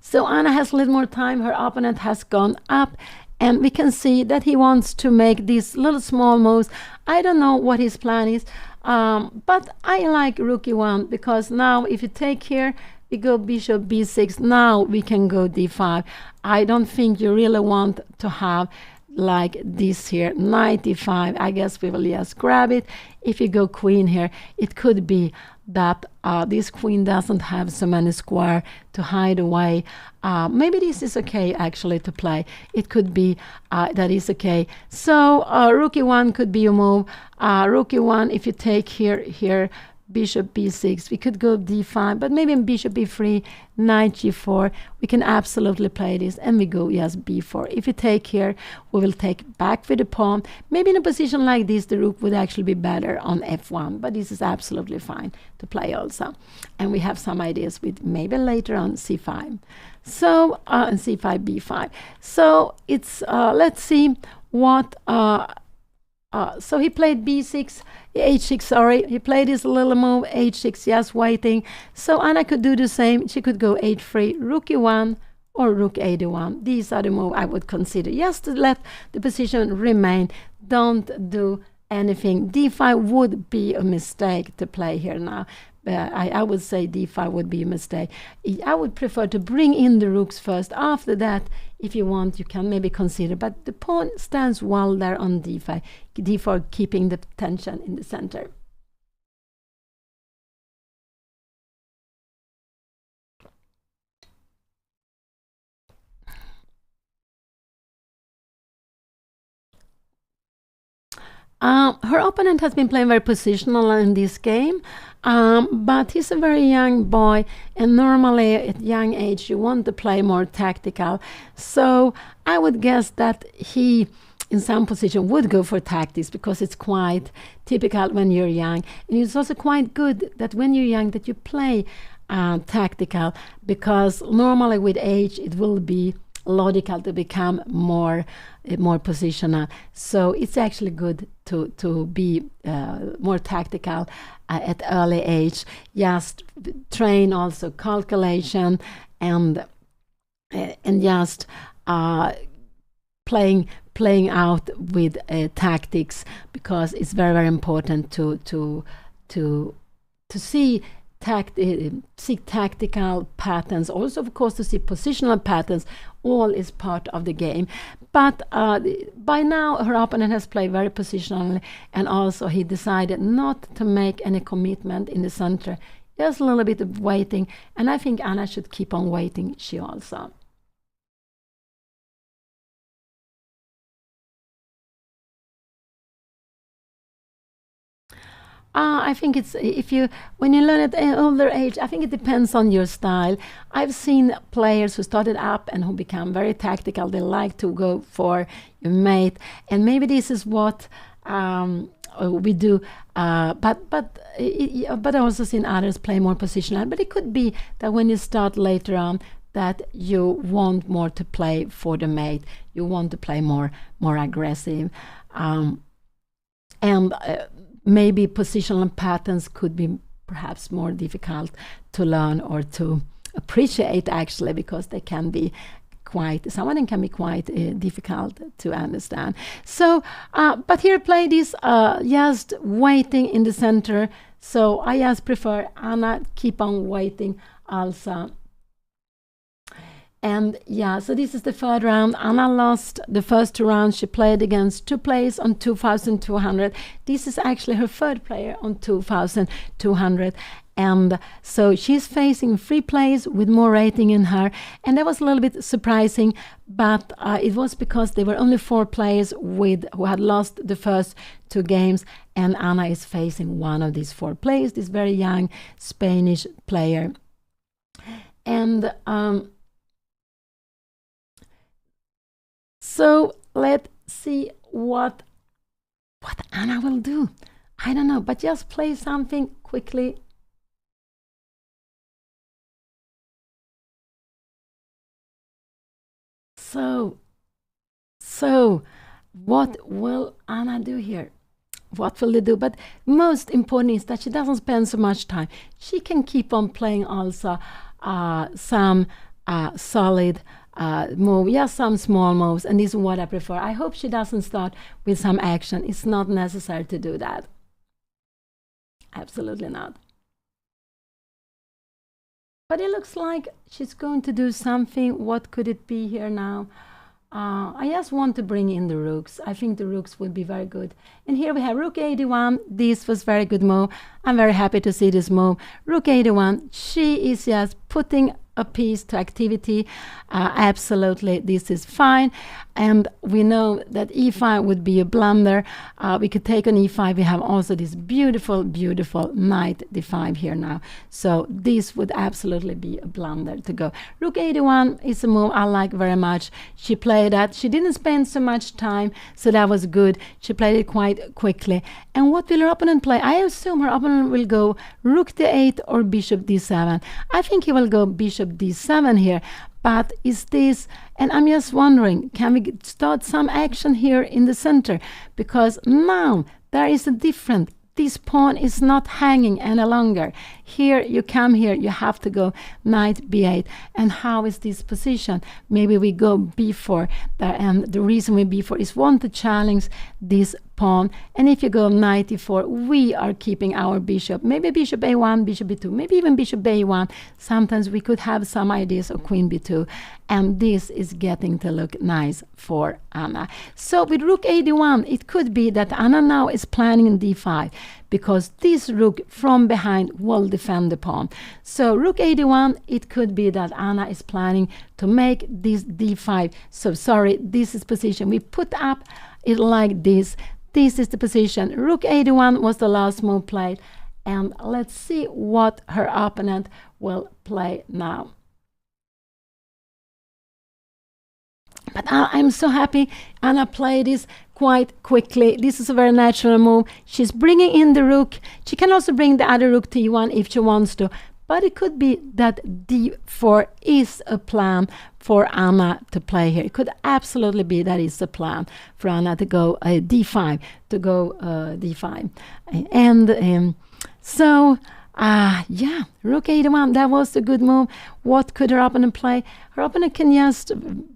So Anna has a little more time. Her opponent has gone up, and we can see that he wants to make these little small moves. I don't know what his plan is. But I like rook e1 because now if you take here, we go bishop b6. Now we can go d5. I don't think you really want to have like this here, knight d5. I guess we will just grab it. If you go queen here, it could be that this queen doesn't have so many square to hide away. Maybe this is okay actually to play. It could be that is okay. So rook e1 could be a move. Rook e1, if you take here, bishop b6, we could go d5, but maybe in bishop b3, knight g4, we can absolutely play this, and we go, yes, b4. If you take here, we will take back with the pawn. Maybe in a position like this, the rook would actually be better on f1, but this is absolutely fine to play also. And we have some ideas with maybe later on c5. So, and c5, b5. So it's, let's see what, so he played b6, h6, sorry. He played his little move, h6, just waiting. So Anna could do the same. She could go h3, rook e1, or rook a1. These are the moves I would consider. Just to let the position remain. Don't do anything. d5 would be a mistake to play here now. I would say d5 would be a mistake. I would prefer to bring in the rooks first. After that, if you want, you can maybe consider. But the pawn stands well there on d5, d4 keeping the tension in the center. Her opponent has been playing very positional in this game, but he's a very young boy, and normally at young age you want to play more tactical. So I would guess that he, in some position, would go for tactics because it's quite typical when you're young, and it's also quite good that when you're young that you play tactical, because normally with age it will be logical to become more positional. So it's actually good to be more tactical at early age. Just train also calculation and just playing out with tactics, because it's very, very important to see tactical patterns, also of course to see positional patterns. All is part of the game, but by now her opponent has played very positionally, and also he decided not to make any commitment in the center, just a little bit of waiting, and I think Anna should keep on waiting, she also. I think it's when you learn at an older age, I think it depends on your style. I've seen players who started up and who become very tactical. They like to go for your mate, and maybe this is what we do. But I also seen others play more positional. But it could be that when you start later on, that you want more to play for the mate. You want to play more aggressive, and maybe positional patterns could be perhaps more difficult to learn or to appreciate, actually, because they can be some of them can be quite difficult to understand. So, but here play this just waiting in the center. So I just prefer Anna keep on waiting also. And yeah, so this is the third round. Anna lost the first two rounds. She played against two players on 2,200. This is actually her third player on 2,200. And so she's facing three players with more rating in her. And that was a little bit surprising, but it was because there were only four players who had lost the first two games. And Anna is facing one of these four players, this very young Spanish player. And so let's see what Anna will do. I don't know, but just play something quickly. So what will Anna do here? What will they do? But most important is that she doesn't spend so much time. She can keep on playing also some solid move, yes, some small moves, and this is what I prefer. I hope she doesn't start with some action. It's not necessary to do that. Absolutely not. But it looks like she's going to do something. What could it be here now? I just want to bring in the rooks. I think the rooks would be very good. And here we have rook 81. This was very good move. I'm very happy to see this move. Rook 81. She is just putting a piece to activity. Absolutely, this is fine. And we know that e5 would be a blunder. We could take on e5. We have also this beautiful, beautiful knight d5 here now. So this would absolutely be a blunder to go. Rook 81 is a move I like very much. She played that. She didn't spend so much time, so that was good. She played it quite quickly. And what will her opponent play? I assume her opponent will go rook d8 or bishop d7. I think he will go bishop d7 here. But is this, and I'm just wondering, can we start some action here in the center? Because now there is a different, this pawn is not hanging any longer. Here, you come here, you have to go knight b8. And how is this position? Maybe we go b4 there, and the reason we b4 is want to challenge this pawn. And if you go knight e4, we are keeping our bishop. Maybe bishop a1, bishop b2, maybe even bishop a1. Sometimes we could have some ideas of queen b2. And this is getting to look nice for Anna. So with rook 81, it could be that Anna now is planning d5, because this rook from behind will defend the pawn. So rook 81, it could be that Anna is planning to make this d5. So sorry, this is position. We put up it like this. this is the position. Rook 81 was the last move played. And let's see what her opponent will play now. But I'm so happy Anna played this quite quickly. This is a very natural move. She's bringing in the rook. She can also bring the other rook to e1 if she wants to. But it could be that d4 is a plan for Anna to play here. It could absolutely be that is a plan for Anna to go d5, d5. And so, yeah, rook 81, that was a good move. What could her opponent play? Her opponent can just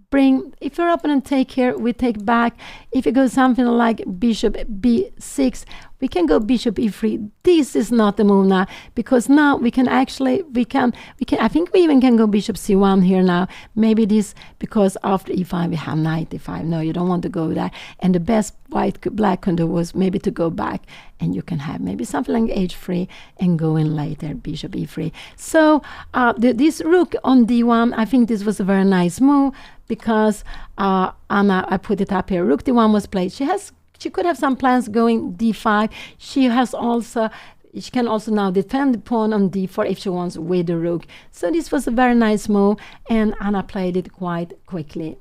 bring, if her opponent take here, we take back. If it goes something like bishop b6, we can go bishop e3. This is not the move now, because now we can actually, I think we even can go bishop c1 here now. Maybe this, because after e5 we have knight e5. No, you don't want to go there. And the best black can do was maybe to go back, and you can have maybe something like h3 and go in later, bishop e3. So this rook on d1, I think this was a very nice move, because Anna, I put it up here, rook d1 was played. She could have some plans going d5. She can also now defend the pawn on d4 if she wants with the rook. So this was a very nice move, and Anna played it quite quickly.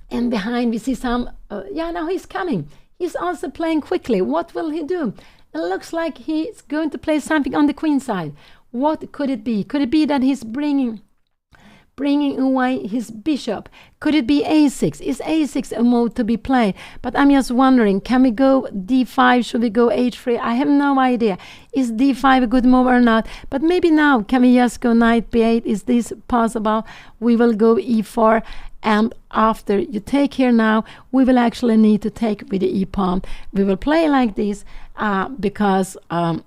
And behind we see some, now he's coming. He's also playing quickly. What will he do? It looks like he's going to play something on the queen side. What could it be? Could it be that he's bringing away his bishop? Could it be a6? Is a6 a move to be played? But I'm just wondering, can we go d5? Should we go h3? I have no idea. Is d5 a good move or not? But maybe now, can we just go knight b8? Is this possible? We will go e4, and after you take here now, we will actually need to take with the e-pawn. We will play like this because, and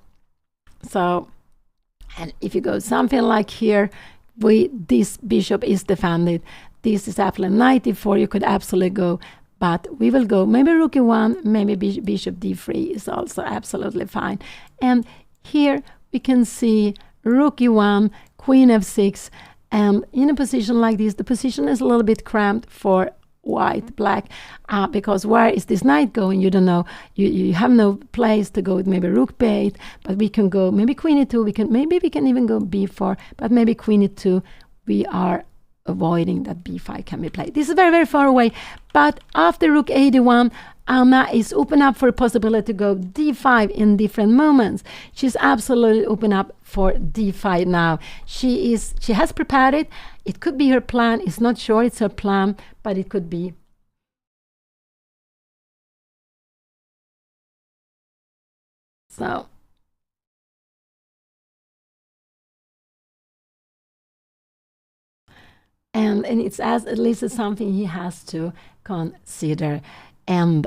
if you go something like here, this bishop is defended. This is absolutely knight e4. You could absolutely go, but we will go maybe rook e1, maybe bishop d3 is also absolutely fine. And here we can see rook e1, queen f6, and in a position like this, the position is a little bit cramped for black, because where is this knight going? You don't know. You have no place to go with maybe rook b8, but we can go maybe queen e2. Maybe we can even go b4, but maybe queen e2. We are avoiding that b5 can be played. This is very, very far away. But after rook 81, Anna is open up for a possibility to go d5 in different moments. She's absolutely open up for d5 now. She has prepared it. It could be her plan. It's not sure it's her plan, but it could be. So. And it's at least it's something he has to consider. And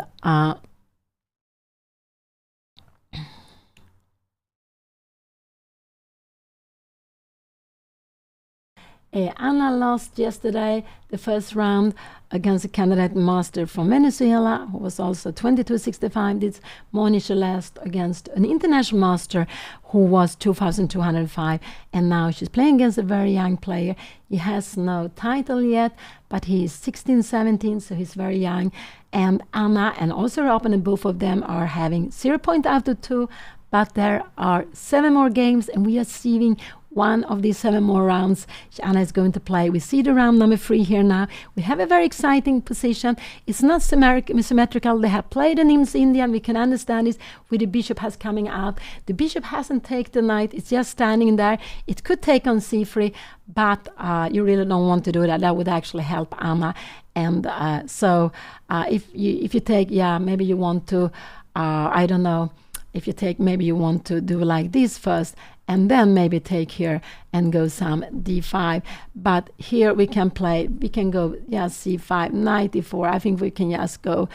Anna lost yesterday the first round against a candidate master from Venezuela, who was also 22.65. This morning she lost against an international master who was 2,205, and now she's playing against a very young player. He has no title yet, but he's 16, 17, so he's very young. And Anna and also her opponent, both of them are having 0 point out of 2, but there are 7 more games, and we are seeing one of these 7 more rounds Anna is going to play. We see the round number 3 here now. We have a very exciting position. It's not symmetrical. They have played an Indian. We can understand this with the bishop has coming out. The bishop hasn't taken the knight. It's just standing there. It could take on c3, but you really don't want to do that. That would actually help Anna. And so if you take, maybe you want to, I don't know, if you take, maybe you want to do like this first, and then maybe take here and go some d5. But here we can go c5, knight e4. I think we can just go,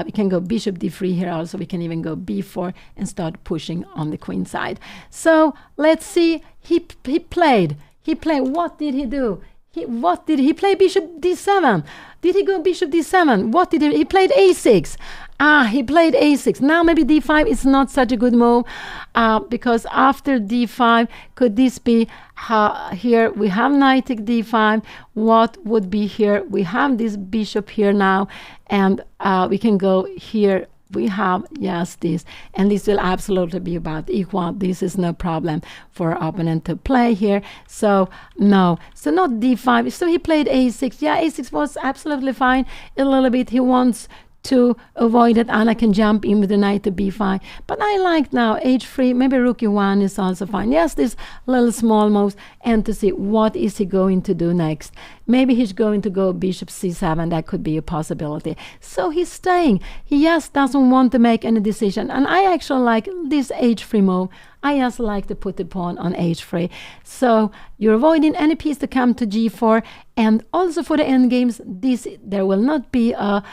we can go bishop d3 here also. We can even go b4 and start pushing on the queen side. So let's see, he played, what did he do? He play bishop d7? Did he go bishop d7? What did he played a6? He played a6. Now maybe d5 is not such a good move because after d5, could this be here? We have knight take d5. What would be here? We have this bishop here now, and we can go here. We have, yes, this, and this will absolutely be about equal. This is no problem for our opponent to play here. So no, so not d5. So he played a6. Yeah, a6 was absolutely fine. A little bit he wants to avoid that Anna can jump in with the knight to b5. But I like now h3, maybe rook e1 is also fine. Yes, this little small moves, and to see what is he going to do next. Maybe he's going to go bishop c7. That could be a possibility. So he's staying. He just doesn't want to make any decision. And I actually like this h3 move. I just like to put the pawn on h3. So you're avoiding any piece to come to g4. And also for the endgames, there will not be a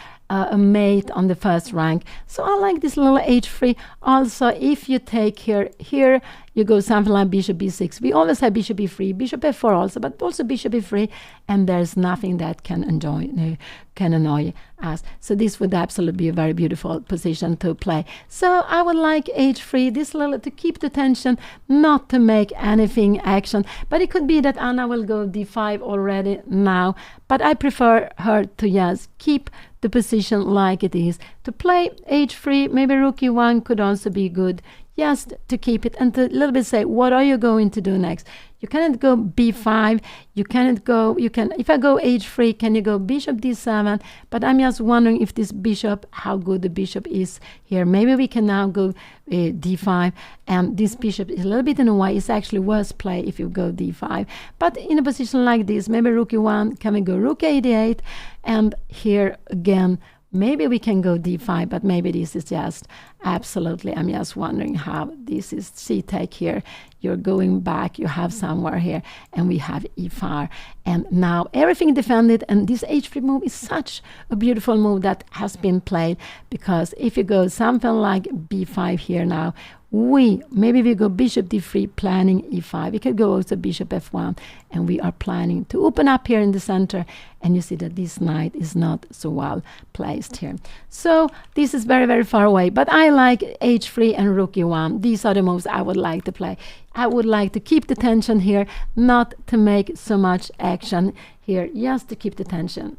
mate on the first rank. So I like this little h3. Also, if you take here, you go something like bishop b6. We always have bishop b3, bishop f4 also, but also bishop b3, and there's nothing that can annoy us. So this would absolutely be a very beautiful position to play. So I would like h3, this little, to keep the tension, not to make anything action. But it could be that Anna will go d5 already now, but I prefer her to just keep the position like it is. To play h3, maybe rook e1 could also be good, just to keep it and to a little bit say, what are you going to do next? You cannot go b5, you cannot go, if I go h3, can you go bishop d7? But I'm just wondering if this bishop, how good the bishop is here. Maybe we can now go d5, and this bishop is a little bit in a way. It's actually worse play if you go d5. But in a position like this, maybe rook e1, can we go rook a8? And here again, maybe we can go d5, but maybe this is just absolutely, I'm just wondering how this is c-take here. You're going back, you have somewhere here, and we have e5. And now everything defended, and this h3 move is such a beautiful move that has been played, because if you go something like b5 here now, maybe we go bishop d3, planning e5. We could go also bishop f1, and we are planning to open up here in the center, and you see that this knight is not so well placed here. So this is very, very far away, but I like h3 and rook e1. These are the moves I would like to play. I would like to keep the tension here, not to make so much action here, just to keep the tension.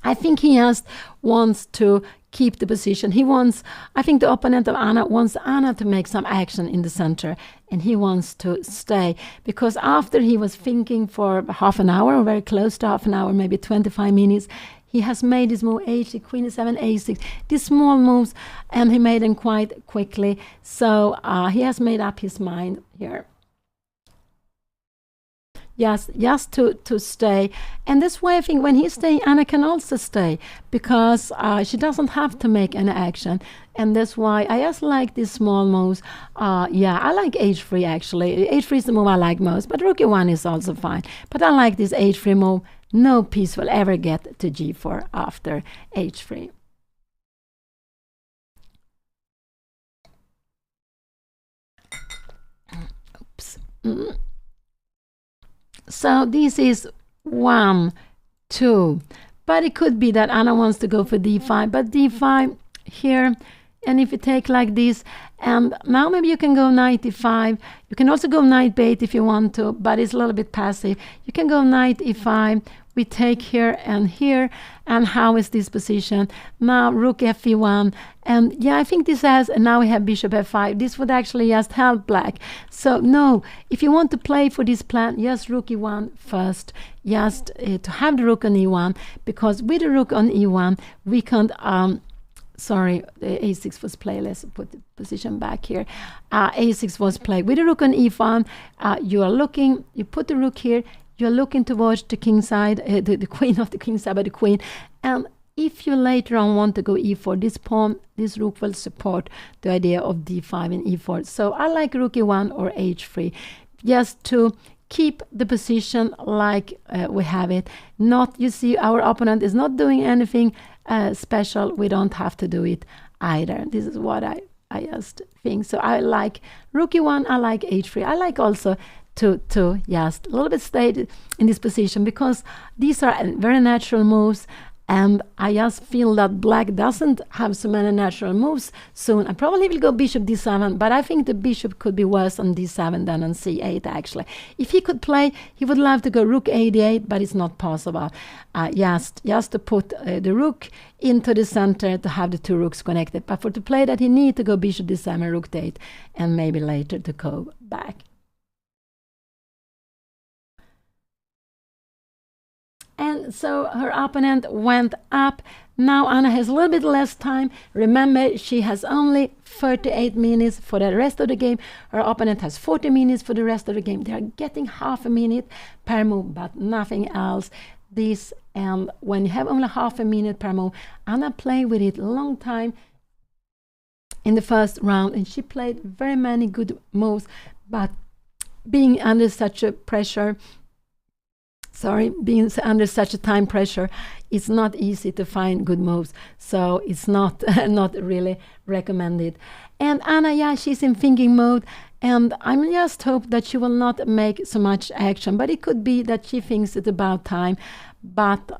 I think he just wants to keep the position. I think the opponent of Anna wants Anna to make some action in the center, and he wants to stay, because after he was thinking for half an hour, or very close to half an hour, maybe 25 minutes, he has made his move h6, queen e7, a6, these small moves, and he made them quite quickly. So he has made up his mind here. Just to stay. And this way, I think when he's staying, Anna can also stay, because she doesn't have to make any action. And that's why I just like these small moves. Yeah, I like h3 actually. h3 is the move I like most, but rook e1 is also fine. But I like this h3 move. No piece will ever get to g4 after h3. Oops. So this is 1, 2. But it could be that Anna wants to go for d5, but d5 here, and if you take like this, and now maybe you can go knight e5. You can also go knight b8 if you want to, but it's a little bit passive. You can go knight e5. We take here, and how is this position? Now rook fe1, and yeah, I think this has, and now we have bishop f5. This would actually just help black. So no, if you want to play for this plan, just rook e1 first, just to have the rook on e1, because with the rook on e1, we can, sorry, the a6 was played. Let's put the position back here. A6 was played. With the rook on e1, you are looking, you put the rook here, you're looking towards the king side, the queen of the king side, but the queen. And if you later on want to go e4, this pawn, this rook will support the idea of d5 and e4. So I like rook e1 or h3, just to keep the position like we have it. Not, you see, our opponent is not doing anything special. We don't have to do it either. This is what I just think. So I like rook e1, I like h3. I like also to just a little bit stay in this position, because these are very natural moves. And I just feel that black doesn't have so many natural moves soon. I probably will go bishop d7, but I think the bishop could be worse on d7 than on c8, actually. If he could play, he would love to go rook a8, but it's not possible. Just to put the rook into the center to have the two rooks connected. But for to play that, he need to go bishop d7, rook d8, and maybe later to go back. And so her opponent went up. Now Anna has a little bit less time. Remember, she has only 38 minutes for the rest of the game. Her opponent has 40 minutes for the rest of the game. They are getting half a minute per move, but nothing else. This, and when you have only half a minute per move, Anna played with it a long time in the first round, and she played very many good moves, but being under such a pressure, being under such a time pressure, it's not easy to find good moves. So it's not not really recommended. And Anna, yeah, she's in thinking mode, and I just hope that she will not make so much action. But it could be that she thinks it's about time. But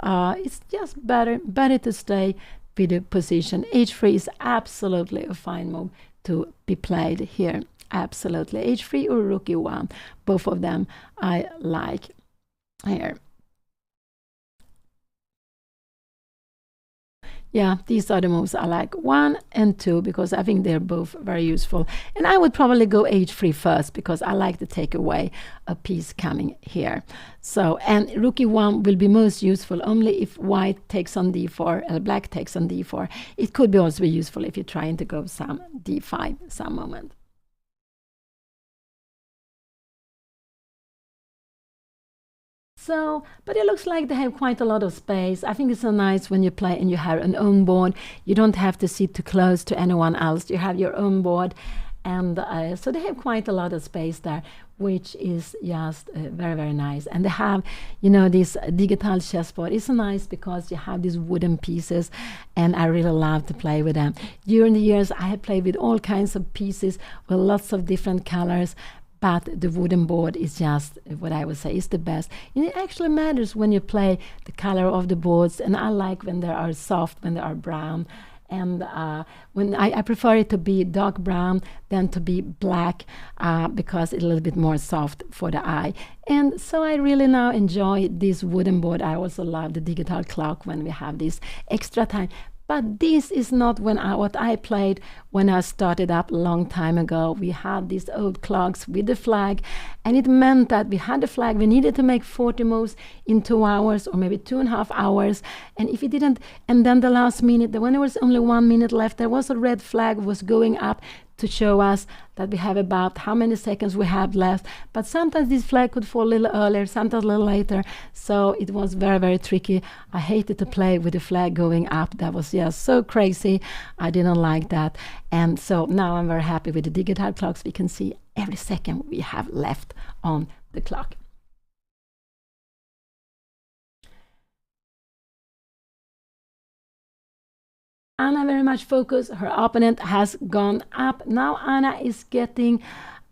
it's just better to stay with the position. h3 is absolutely a fine move to be played here. Absolutely. h3 or rook e1. Both of them I like here. Yeah, these are the moves I like, 1 and 2, because I think they're both very useful. And I would probably go h3 first, because I like to take away a piece coming here. So, and rook e1 will be most useful only if white takes on d4, black takes on d4. It could be also be useful if you're trying to go some d5 some moment. So, but it looks like they have quite a lot of space. I think it's so nice when you play and you have an own board. You don't have to sit too close to anyone else. You have your own board. And so they have quite a lot of space there, which is just very, very nice. And they have, you know, this digital chessboard. It's so nice because you have these wooden pieces, and I really love to play with them. During the years, I have played with all kinds of pieces with lots of different colors. But the wooden board is just what I would say is the best. And it actually matters when you play the color of the boards. And I like when they are soft, when they are brown. And when I prefer it to be dark brown than to be black, because it's a little bit more soft for the eye. And so I really now enjoy this wooden board. I also love the digital clock when we have this extra time. But this is not what I played when I started up a long time ago. We had these old clocks with the flag, and it meant that we had the flag. We needed to make 40 moves in 2 hours or maybe 2.5 hours. And if we didn't, and then the last minute, when there was only 1 minute left, there was a red flag was going up to show us that we have about how many seconds we have left. But sometimes this flag could fall a little earlier, sometimes a little later. So it was very, very tricky. I hated to play with the flag going up. That was just so crazy. I didn't like that. And so now I'm very happy with the digital clocks. We can see every second we have left on the clock. Anna very much focused. Her opponent has gone up. Now Anna is getting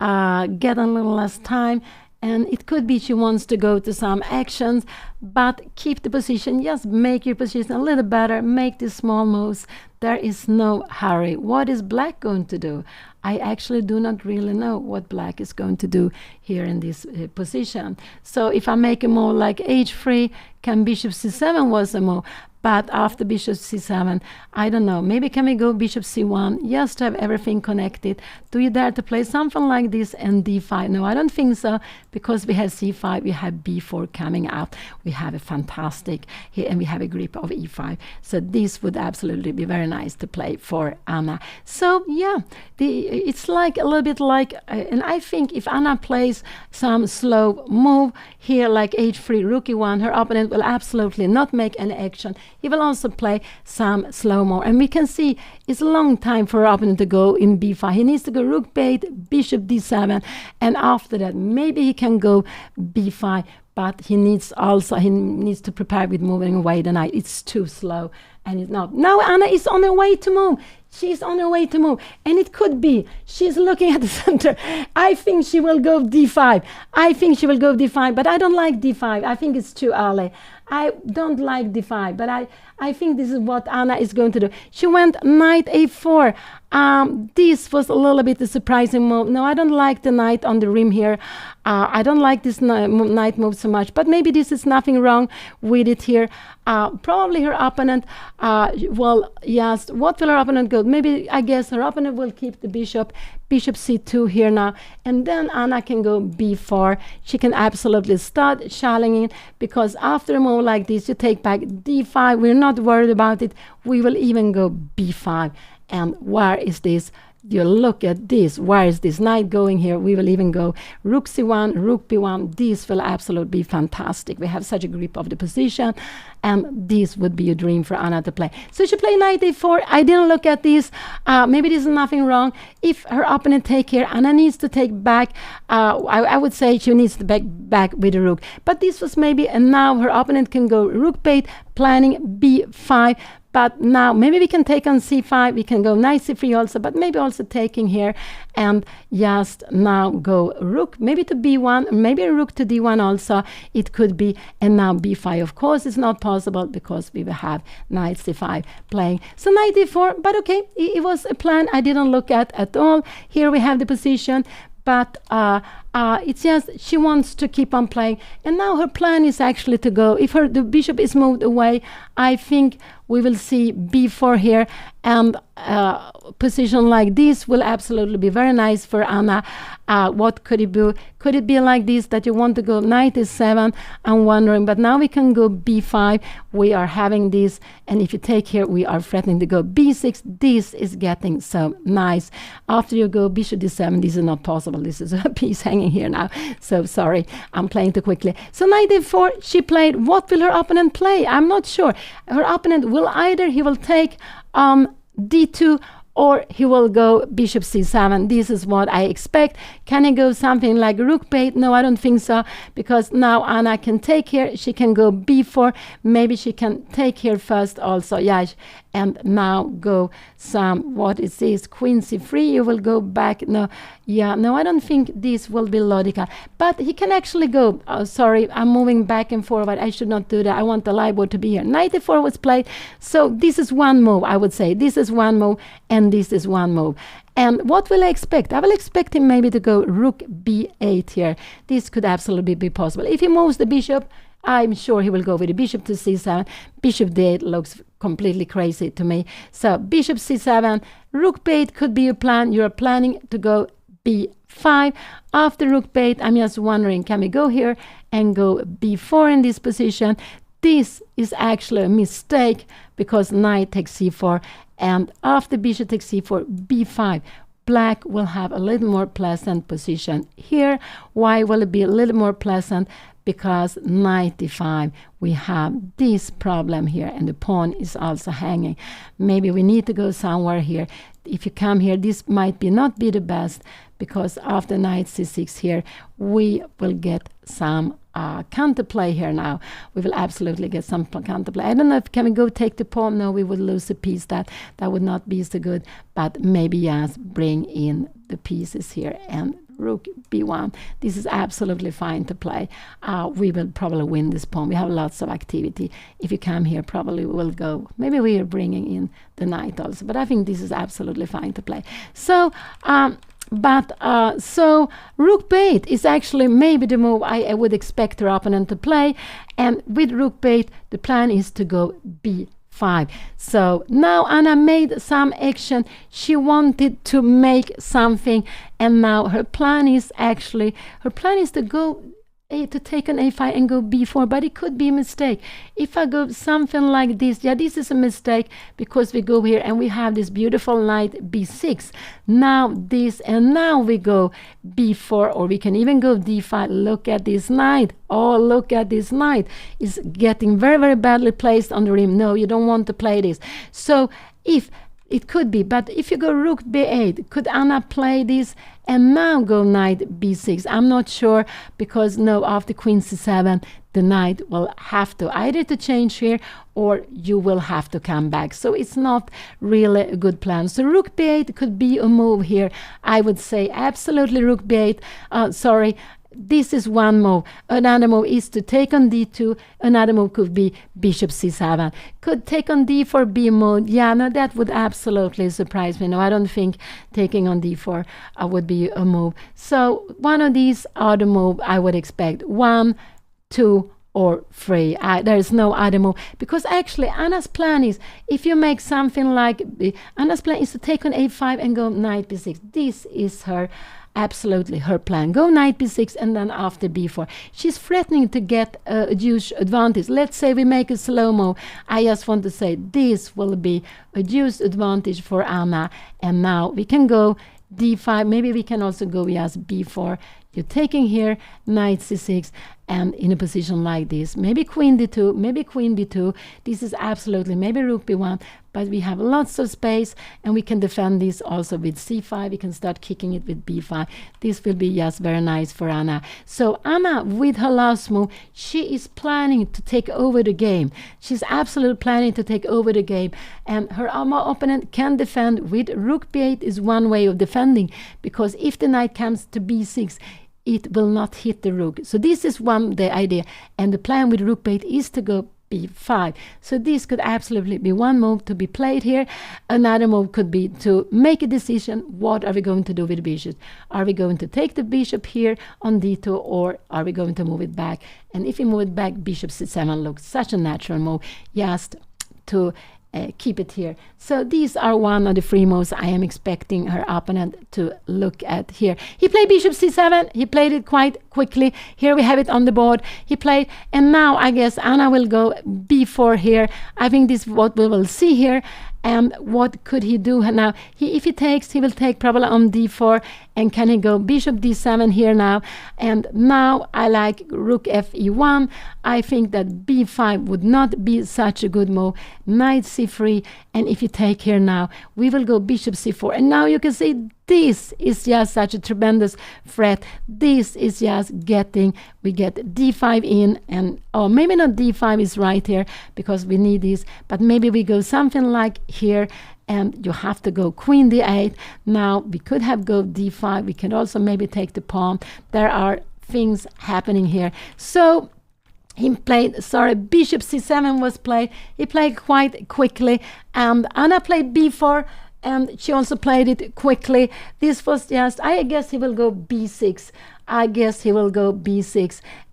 a little less time, and it could be she wants to go to some actions, but keep the position. Just make your position a little better. Make these small moves. There is no hurry. What is black going to do? I actually do not really know what black is going to do here in this position. So if I make a move like h3, can bishop c7 was a move. But after bishop c7, I don't know. Maybe can we go bishop c1 just to have everything connected? Do you dare to play something like this and d5? No, I don't think so, because we have c5, we have b4 coming up. We have a fantastic here, and we have a grip of e5. So this would absolutely be very nice to play for Anna. So yeah, it's like a little bit like, and I think if Anna plays some slow move here like h3, rook e1, her opponent will absolutely not make any action. He will also play some slow-mo. And we can see it's a long time for our opponent to go in b5. He needs to go rook b8, bishop d7. And after that, maybe he can go b5. but he needs to prepare with moving away the knight. It's too slow, and it's not. Now Anna is on her way to move. She's on her way to move, and it could be she's looking at the center. I think she will go d5. But I don't like d5. I think it's too early. I don't like d5, but I think this is what Anna is going to do. She went knight a4. This was a little bit a surprising move. No, I don't like the knight on the rim here. I don't like this knight move so much, but maybe this is nothing wrong with it here. Probably her opponent, yes, what will her opponent go? Maybe, I guess her opponent will keep the bishop c2 here now, and then Anna can go b4. She can absolutely start challenging, because after a move like this, you take back d5. We're not worried about it. We will even go b5. And where is this? You look at this. Where is this knight going here? We will even go rook c1, rook b1. This will absolutely be fantastic. We have such a grip of the position, and this would be a dream for Anna to play. So she played knight a4. I didn't look at this. Maybe there's nothing wrong. If her opponent take here, Anna needs to take back. I would say she needs to back with the rook. But this was maybe, and now her opponent can go rook bait, planning b5. But now maybe we can take on c5. We can go knight c3 also, but maybe also taking here, and just now go rook maybe to b1, maybe a rook to d1 also. It could be, and now b5. Of course, it's not possible because we will have knight c5 playing. So knight d4, but okay, it was a plan I didn't look at all. Here we have the position, but it's just she wants to keep on playing, and now her plan is actually to go, if the bishop is moved away, I think we will see b4 here, and position like this will absolutely be very nice for Anna. What could it be? Could it be like this, that you want to go knight e7? I'm wondering, but now we can go b5. We are having this, and if you take here, we are threatening to go b6. This is getting so nice. After you go bishop d7, this is not possible. This is a piece hanging here now. So sorry, I'm playing too quickly. So knight a4, she played. What will her opponent play? I'm not sure. Her opponent will either, he will take d2, or he will go bishop c7. This is what I expect. Can he go something like rook bait? No, I don't think so, because now Anna can take here. She can go b4. Maybe she can take here first also. Yeah, and now go some, what is this? Queen c3. You will go back. No, yeah, no, I don't think this will be logical. But he can actually go. Oh, sorry, I'm moving back and forward. I should not do that. I want the live board to be here. Knight e4 was played. So this is one move, I would say. This is one move, and this is one move. And what will I expect? I will expect him maybe to go rook b8 here. This could absolutely be possible. If he moves the bishop, I'm sure he will go with the bishop to c7. Bishop d8 looks completely crazy to me. So bishop c7, rook b8 could be a plan. You're planning to go b5. After rook b8, I'm just wondering, can we go here and go b4 in this position? This is actually a mistake, because knight takes c4, and after bishop takes c4, b5. Black will have a little more pleasant position here. Why will it be a little more pleasant? Because knight d5, we have this problem here, and the pawn is also hanging. Maybe we need to go somewhere here. If you come here, this might not be the best, because after knight c6 here, we will get some counterplay here now. We will absolutely get some counterplay. I don't know if can we go take the pawn. No, we would lose a piece. That would not be so good. But maybe yes, bring in the pieces here and rook b1. This is absolutely fine to play. We will probably win this pawn. We have lots of activity. If you come here, probably we will go. Maybe we are bringing in the knight also. But I think this is absolutely fine to play. So so rook bait is actually maybe the move I would expect her opponent to play, and with rook bait the plan is to go b5. So now Anna made some action. She wanted to make something, and now her plan is to go to take an a5 and go b4, but it could be a mistake. If I go something like this, yeah, this is a mistake, because we go here and we have this beautiful knight b6. Now this, and now we go b4, or we can even go d5. Look at this knight. Oh, look at this knight. Is getting very, very badly placed on the rim. No, you don't want to play this. So if it could be, but if you go rook b8, could Anna play this and now go knight b6? I'm not sure, because no, after queen c7, the knight will have to either to change here or you will have to come back. So it's not really a good plan. So rook b8 could be a move here. I would say absolutely rook b8. This is one move. Another move is to take on d2. Another move could be bishop c7. Could take on d4 b mode. Yeah, no, that would absolutely surprise me. No, I don't think taking on d4 would be a move. So one of these are the move I would expect. 1, 2, or 3. There is no other move, because actually Anna's plan is, if you make something like Anna's plan is to take on a5 and go knight b6. This is absolutely her plan. Go knight b6 and then after b4. She's threatening to get a huge advantage. Let's say we make a slow-mo. I just want to say this will be a huge advantage for Anna. And now we can go d5. Maybe we can also go just b4. You're taking here knight c6 and in a position like this. Maybe queen d2, maybe queen b2. This is absolutely, maybe rook b1. But we have lots of space and we can defend this also with c5. We can start kicking it with b5. This will be just very nice for Anna. So Anna, with her last move, she is planning to take over the game. She's absolutely planning to take over the game. And her opponent can defend with rook b8 is one way of defending, because if the knight comes to b6, it will not hit the rook. So this is the idea. And the plan with rook b8 is to go b5. So this could absolutely be one move to be played here. Another move could be to make a decision. What are we going to do with the bishop? Are we going to take the bishop here on d2, or are we going to move it back? And if we move it back, bishop c7 looks such a natural move, just to keep it here. So these are one of the 3 moves I am expecting her opponent to look at here. He played bishop c7. He played it quite quickly. Here we have it on the board. He played, and now I guess Anna will go b4 here. I think this is what we will see here. And what could he do now? If he takes, he will take probably on d4. And can he go bishop d7 here now? And now I like rook fe1. I think that b5 would not be such a good move. Knight c3. And if you take here now, we will go bishop c4. And now you can see this is just such a tremendous threat. This is just we get d5 in, and maybe not d5 is right here because we need this, but maybe we go something like here, and you have to go queen d8. Now we could have go d5. We can also maybe take the pawn. There are things happening here. So he played, bishop c7 was played. He played quite quickly, and Anna played b4. And she also played it quickly. This was just, I guess he will go b6.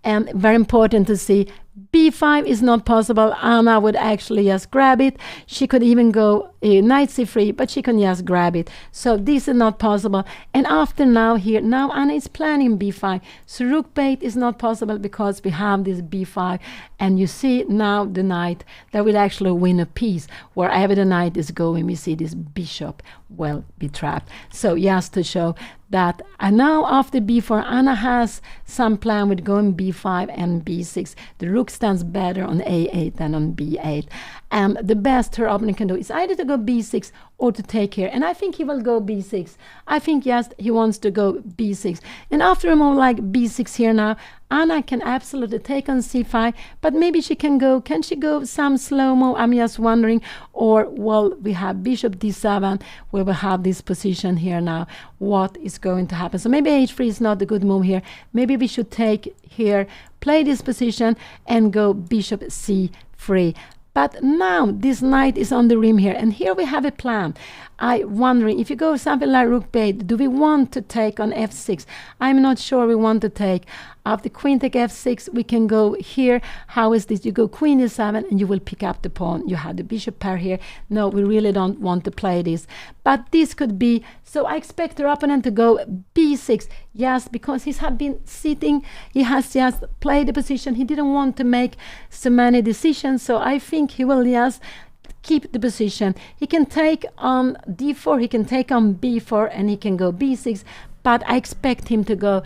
And very important to see, b5 is not possible. Anna would actually just grab it. She could even go knight c3, but she can just grab it. So this is not possible. And after now Anna is planning b5. So rook b8 is not possible because we have this b5. And you see now the knight that will actually win a piece. Wherever the knight is going, we see this bishop will be trapped. So just to show that now after b4, Anna has some plan with going b5 and b6. The rook stands better on a8 than on b8. And the best her opponent can do is either to go b6 or to take here. And I think he will go b6. I think, yes, he wants to go b6. And after a move like b6 here now, Anna can absolutely take on c5, but maybe she can she go some slow-mo? I'm just wondering. Or, well, we have bishop d7, where we have this position here now. What is going to happen? So maybe h3 is not a good move here. Maybe we should take here, play this position, and go bishop c3. But now this knight is on the rim here, and here we have a plan. I'm wondering, if you go something like rook b8, do we want to take on f6? I'm not sure we want to take. After queen take f6, we can go here. How is this? You go queen e7, and you will pick up the pawn. You have the bishop pair here. No, we really don't want to play this. But this could be, so I expect our opponent to go b6. Yes, because he's been sitting. He has just played the position. He didn't want to make so many decisions. So I think he will just keep the position. He can take on d4. He can take on b4, and he can go b6. But I expect him to go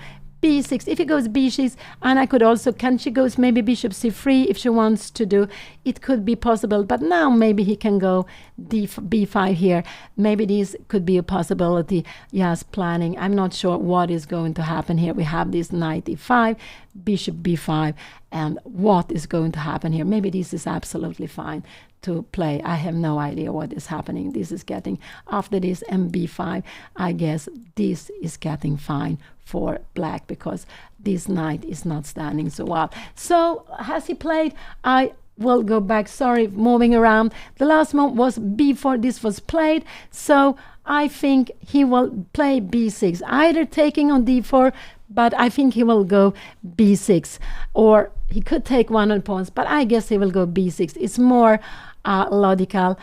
b6. If he goes b6, Anna could also, can she goes maybe bishop c3 if she wants to do, it could be possible. But now maybe he can go b5 here. Maybe this could be a possibility. Yes, planning. I'm not sure what is going to happen here. We have this knight e5, bishop b5, and what is going to happen here. Maybe this is absolutely fine to play. I have no idea what is happening. This is getting, after this and b5, I guess this is getting fine for black because this knight is not standing so well. So has he played? I will go back, sorry, moving around. The last move was b4. This was played, so I think he will play b6, either taking on d4, but I think he will go b6, or he could take one on pawns, but I guess he will go b6. It's more logical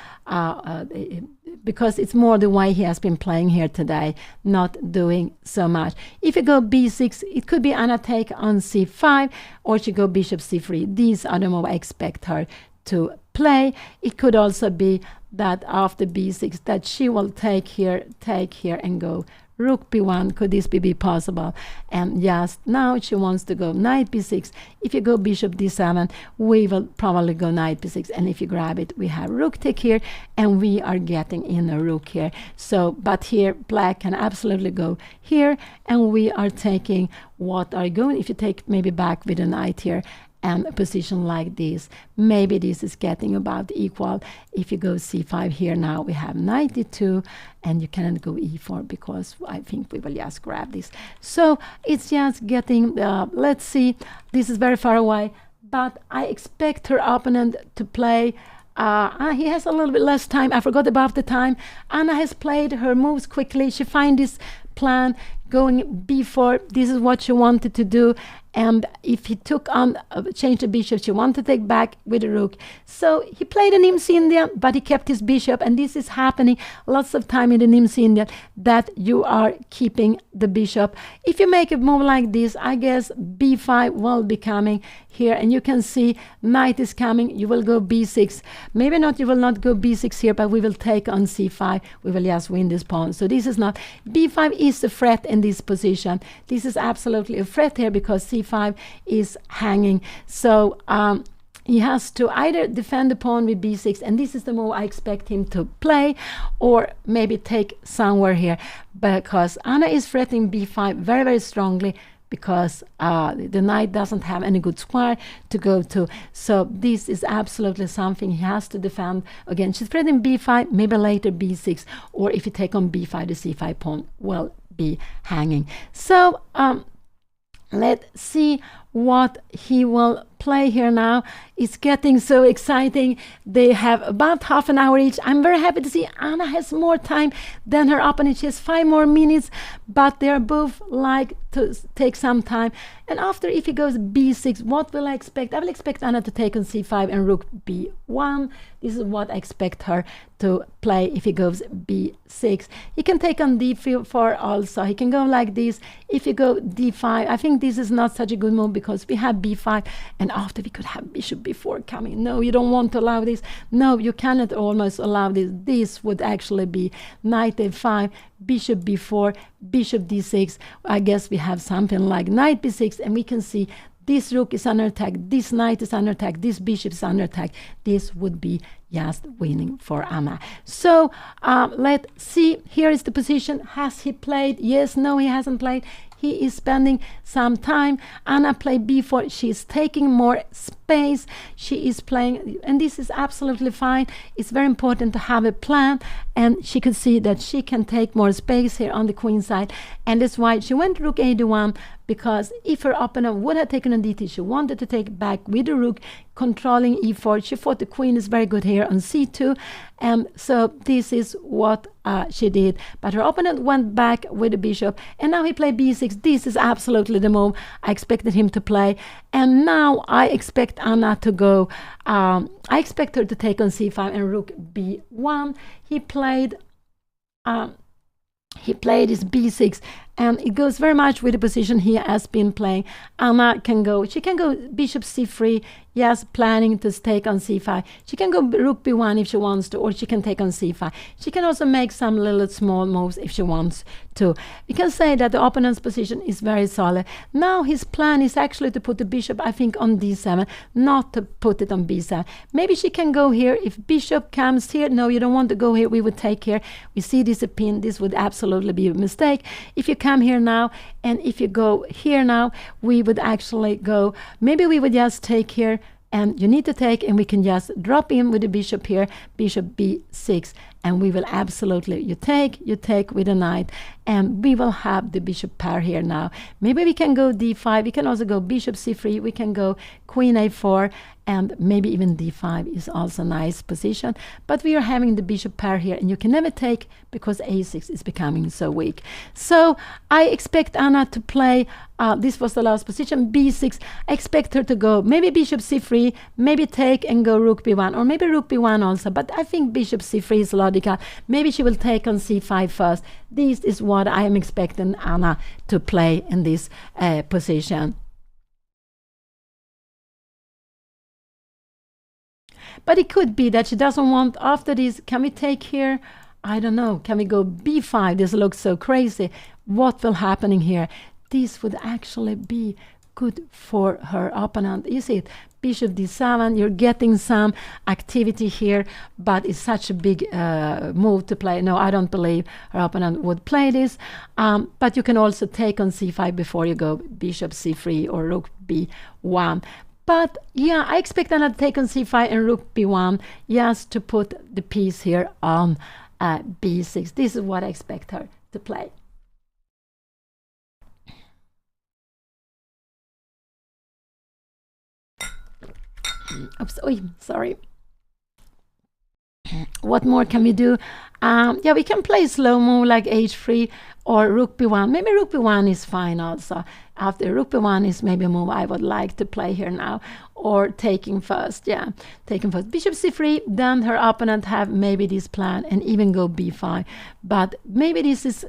because it's more the way he has been playing here today, not doing so much. If you go b6, it could be Anna take on c5, or she go bishop c3. These are the moves I expect her to play. It could also be that after b6 that she will take here, and go rook b1. Could this be possible? And yes, now she wants to go knight b6. If you go bishop d7, we will probably go knight b6, and if you grab it, we have rook take here, and we are getting in a rook here. So but here black can absolutely go here, and we are taking what are going, if you take maybe back with a knight here and a position like this, maybe this is getting about equal. If you go c5 here, now we have knight e2, and you cannot go e4 because I think we will just grab this. So it's just getting, let's see, this is very far away, but I expect her opponent to play. He has a little bit less time. I forgot about the time. Anna has played her moves quickly. She find this plan going b4. This is what she wanted to do, and if he took on change the bishop, she wanted to take back with the rook. So he played an Nim's Indian, but he kept his bishop, and this is happening lots of time in the Nim's Indian, that you are keeping the bishop. If you make a move like this, I guess b5 will be coming here, and you can see knight is coming. You will go b6. Maybe not, you will not go b6 here, but we will take on c5. We will just win this pawn. So this is not, b5 is a threat in this position. This is absolutely a threat here because c5 is hanging. So he has to either defend the pawn with b6, and this is the move I expect him to play, or maybe take somewhere here, because Anna is threatening b5 very, very strongly, because the knight doesn't have any good square to go to. So this is absolutely something he has to defend. Again, she's threatening b5, maybe later b6, or if you take on b5, the c5 pawn will be hanging. So let's see what he will play here now. It's getting so exciting. They have about half an hour each. I'm very happy to see Anna has more time than her opponent. She has 5 more minutes, but they are both like to take some time. And after, if he goes b6, what will I expect? I will expect Anna to take on c5 and rook b1. This is what I expect her to play if he goes b6. He can take on d4 also. He can go like this. If you go d5, I think this is not such a good move because we have b5, and after we could have bishop b4 coming. No, you don't want to allow this. No, you cannot almost allow this. This would actually be knight a5, bishop b4, bishop d6. I guess we have something like knight b6, and we can see this rook is under attack, this knight is under attack, this bishop is under attack. This would be just winning for Anna. So let's see. Here is the position. Has he played? Yes, no, he hasn't played. He is spending some time. Anna played b4. She is taking more space. She is playing, and this is absolutely fine. It's very important to have a plan, and she could see that she can take more space here on the queen side, and that's why she went rook a1, because if her opponent would have taken on d2, she wanted to take back with the rook, controlling e4. She thought the queen is very good here on c2, and so this is what she did. But her opponent went back with the bishop, and now he played b6. This is absolutely the move I expected him to play, and now I expect Anna to go. I expect her to take on c5 and rook b1. He played his b6, And it goes very much with the position he has been playing. Anna can go, she can go bishop c3, yes, planning to take on c5. She can go rook b1 if she wants to, or she can take on c5. She can also make some little small moves if she wants to. We can say that the opponent's position is very solid. Now his plan is actually to put the bishop, I think, on d7, not to put it on b7. Maybe she can go here. If bishop comes here, no, you don't want to go here, we would take here. We see this a pin. This would absolutely be a mistake. If you come here now, and if you go here now, we would actually go, maybe we would just take here, and you need to take, and we can just drop in with the bishop here, bishop b6, and we will absolutely, you take with a knight, and we will have the bishop pair here now. Maybe we can go d5, we can also go bishop c3, we can go queen a4, and maybe even d5 is also a nice position. But we are having the bishop pair here, and you can never take because a6 is becoming so weak. So I expect Anna to play, this was the last position, b6. I expect her to go maybe bishop c3, maybe take and go rook b1, or maybe rook b1 also, but I think bishop c3 is logical. Maybe she will take on c5 first. This is what I am expecting Anna to play in this position. But it could be that she doesn't want, after this, can we take here? I don't know. Can we go b5? This looks so crazy. What will happen in here? This would actually be good for her opponent. You see it? Bishop d7, you're getting some activity here, but it's such a big move to play. No, I don't believe her opponent would play this. But you can also take on c5 before you go bishop c3 or rook b1. But yeah, I expect Anna to take on c5 and rook b1, yes, to put the piece here on b6. This is what I expect her to play. Oops, sorry. What more can we do? Yeah, we can play slow move like h3 or rook b1. Maybe rook b1 is fine also. After rook b1 is maybe a move I would like to play here now. Or taking first, yeah, taking first. Bishop c3, then her opponent have maybe this plan and even go b5. But maybe this is...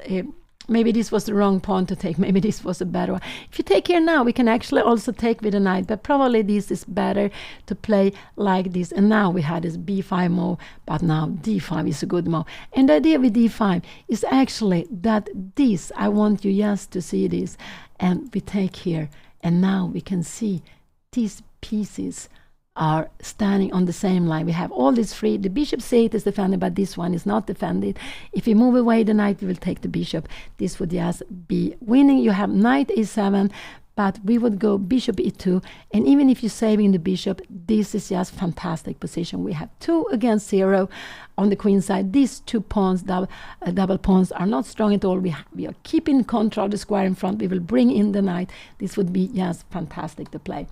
maybe this was the wrong pawn to take. Maybe this was a better one. If you take here now, we can actually also take with a knight, but probably this is better to play like this. And now we had this b5 move, but now d5 is a good move. And the idea with d5 is actually that this, I want you just to see this, and we take here, and now we can see these pieces are standing on the same line. We have all this free. The bishop c8 is defended, but this one is not defended. If we move away the knight, we will take the bishop. This would just be winning. You have knight a7, but we would go bishop e2. And even if you're saving the bishop, this is just fantastic position. We have 2 against 0 on the queen side. These 2 pawns, double pawns, are not strong at all. We are keeping control of the square in front. We will bring in the knight. This would be just fantastic to play.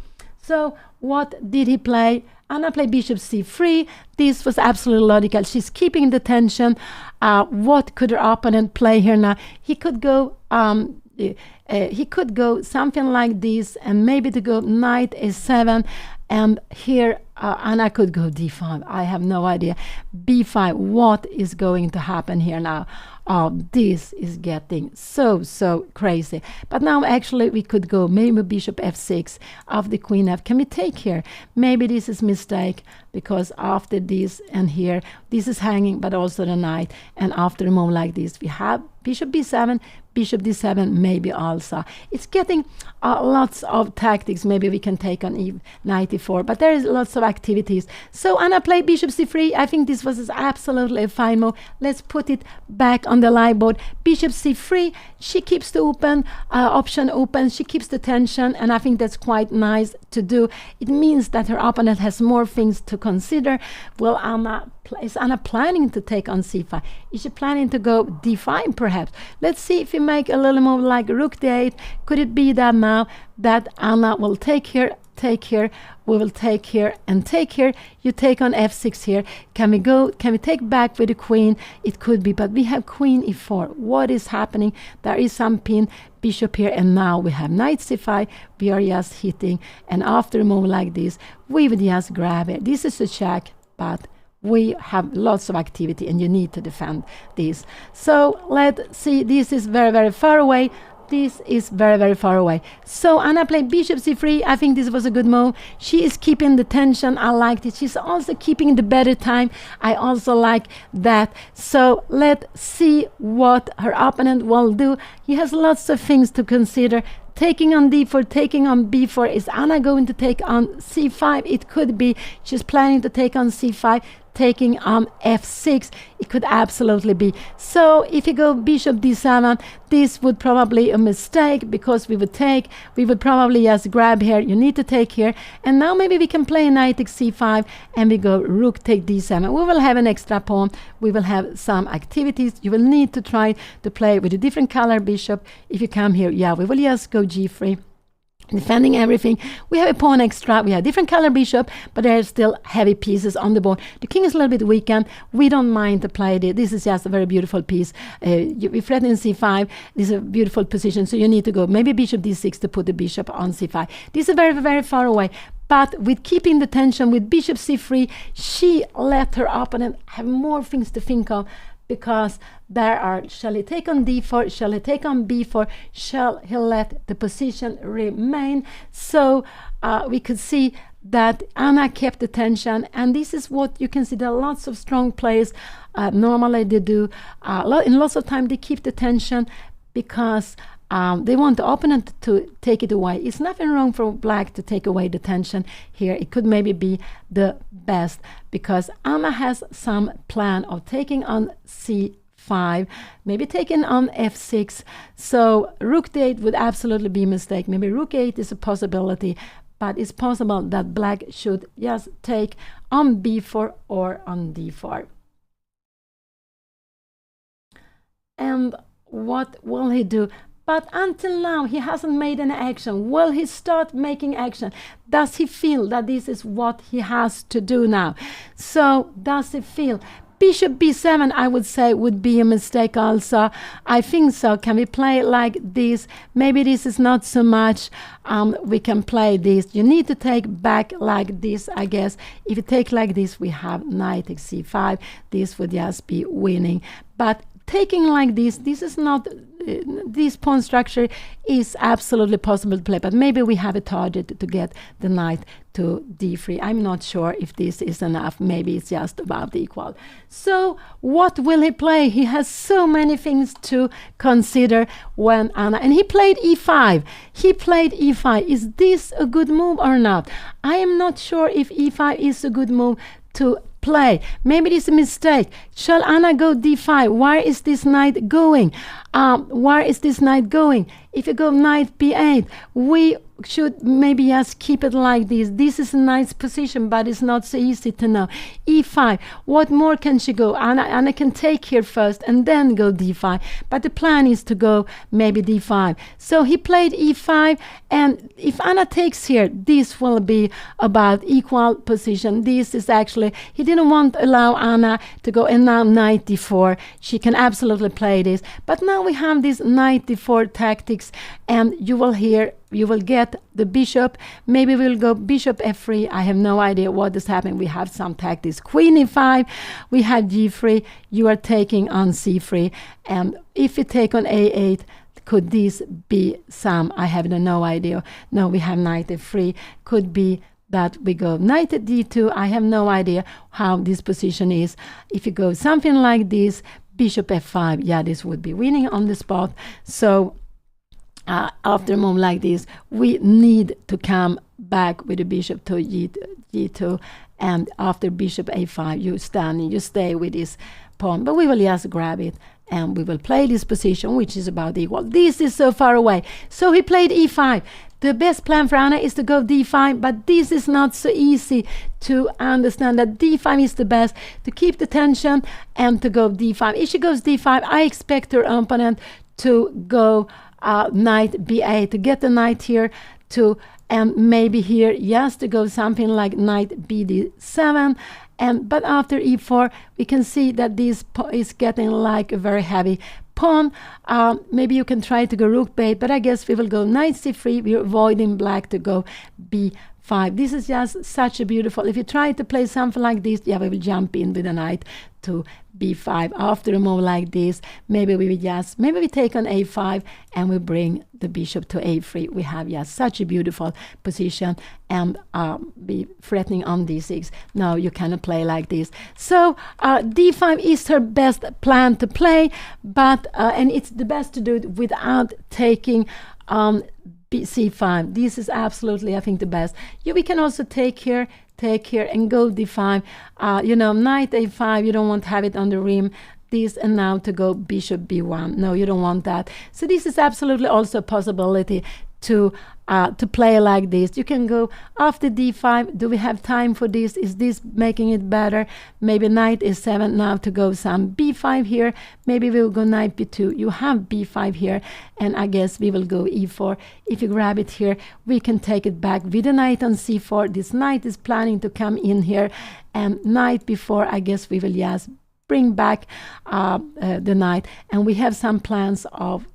So what did he play? Anna played bishop c3. This was absolutely logical. She's keeping the tension. What could her opponent play here now? He could go something like this, and maybe to go knight a7, and here Anna could go d5. I have no idea. b5. What is going to happen here now? This is getting so crazy. But now actually we could go maybe bishop f6 of the queen f. Can we take here? Maybe this is mistake, because after this and here, this is hanging, but also the knight. And after a move like this, we have bishop b7, bishop d7, maybe also. It's getting lots of tactics. Maybe we can take on knight e4, but there is lots of activities. So Anna played bishop c3. I think this was absolutely a fine move. Let's put it back on the live board. Bishop c3. She keeps the option open. She keeps the tension, and I think that's quite nice to do. It means that her opponent has more things to consider. Well, is Anna planning to take on c5? Is she planning to go d5 perhaps? Let's see if we make a little move like rook d8. Could it be that now that Anna will take here, we will take here and take here? You take on f6 here. Can we take back with the queen? It could be, but we have queen e4. What is happening? There is some pin, bishop here, and now we have knight c5. We are just hitting, and after a move like this, we would just grab it. This is a check, but we have lots of activity and you need to defend this. So let's see, this is very, very far away. This is very, very far away. So Anna played bishop c3. I think this was a good move. She is keeping the tension. I liked it. She's also keeping the better time. I also like that. So let's see what her opponent will do. He has lots of things to consider. Taking on d4, taking on b4. Is Anna going to take on c5? It could be. She's planning to take on c5, taking on f6. It could absolutely be. So if you go bishop d7, this would probably a mistake, because we would probably just grab here. You need to take here. And now maybe we can play knight takes c5 and we go rook take d7. We will have an extra pawn. We will have some activities. You will need to try to play with a different color bishop. If you come here, yeah, we will just go g3. Defending everything. We have a pawn extra. We have different color bishop, but there are still heavy pieces on the board. The king is a little bit weakened. We don't mind to play it. This is just a very beautiful piece. We threaten c5. This is a beautiful position. So you need to go maybe bishop d6 to put the bishop on c5. This is very, very far away. But with keeping the tension with bishop c3, she let her opponent have more things to think of. Because there are, shall he take on d4, shall he take on b4, shall he let the position remain? So we could see that Anna kept the tension, and this is what you can see. There are lots of strong players. Normally they do, in lots of time they keep the tension because they want the opponent to take it away. It's nothing wrong for black to take away the tension here. It could maybe be the best, because Anna has some plan of taking on c5, maybe taking on f6. So rook d8 would absolutely be a mistake. Maybe rook 8 is a possibility, but it's possible that black should just take on b4 or on d4. And what will he do? But until now, he hasn't made any action. Will he start making action? Does he feel that this is what he has to do now? So does he feel? Bishop b7, I would say, would be a mistake also. I think so. Can we play like this? Maybe this is not so much. We can play this. You need to take back like this, I guess. If you take like this, we have knight takes c5. This would just be winning. But taking like this is not, this pawn structure is absolutely possible to play, but maybe we have a target to get the knight to d3. I'm not sure if this is enough. Maybe it's just about equal. So what will he play? He has so many things to consider when Anna, and he played e5. He played e5. Is this a good move or not? I am not sure if e5 is a good move to play. Maybe it is a mistake. Shall Anna go d5? Where is this knight going? Where is this knight going? If you go knight b8, we should maybe just keep it like this. This is a nice position, but it's not so easy to know. e5, what more can she go? Anna can take here first and then go d5, but the plan is to go maybe d5. So he played e5, and if Anna takes here, this will be about equal position. This is actually, he didn't want to allow Anna to go, and now knight d4. She can absolutely play this, but now we have this knight d4 tactics, and you will get the bishop. Maybe we'll go bishop f3. I have no idea what is happening. We have some tactics. Queen e5. We have g3. You are taking on c3. And if you take on a8, could this be some? I have no idea. No, we have knight f3. Could be that we go knight at d2. I have no idea how this position is. If you go something like this, bishop f5, yeah, this would be winning on the spot. So after a move like this, we need to come back with the bishop to g2, and after bishop a5, you stay with this pawn, but we will just grab it and we will play this position, which is about equal. This is so far away. So he played e5. The best plan for Anna is to go d5, but this is not so easy to understand that d5 is the best to keep the tension and to go d5. If she goes d5, I expect her opponent to go knight b8 to get the knight here to, and maybe here yes to go something like knight bd7, and but after e4 we can see that this is getting like a very heavy pawn. Maybe you can try to go rook b8, but I guess we will go knight c3. We're avoiding black to go b5. 5. This is just such a beautiful. If you try to play something like this, yeah, we will jump in with the knight to b5. After a move like this, maybe we take on a5 and we bring the bishop to a3. We have just such a beautiful position and be threatening on d6. No, you cannot play like this. So d5 is her best plan to play, but and it's the best to do it without taking c5. This is absolutely, I think, the best. We can also take here and go d5. Knight a5, you don't want to have it on the rim. This, and now to go bishop b1. No, you don't want that. So this is absolutely also a possibility to play like this. You can go after d5. Do we have time for this? Is this making it better? Maybe knight a7 now to go some b5 here. Maybe we'll go knight b2. You have b5 here, and I guess we will go e4. If you grab it here, we can take it back with a knight on c4. This knight is planning to come in here, and knight b4, I guess we will just bring back the knight, and we have some plans of,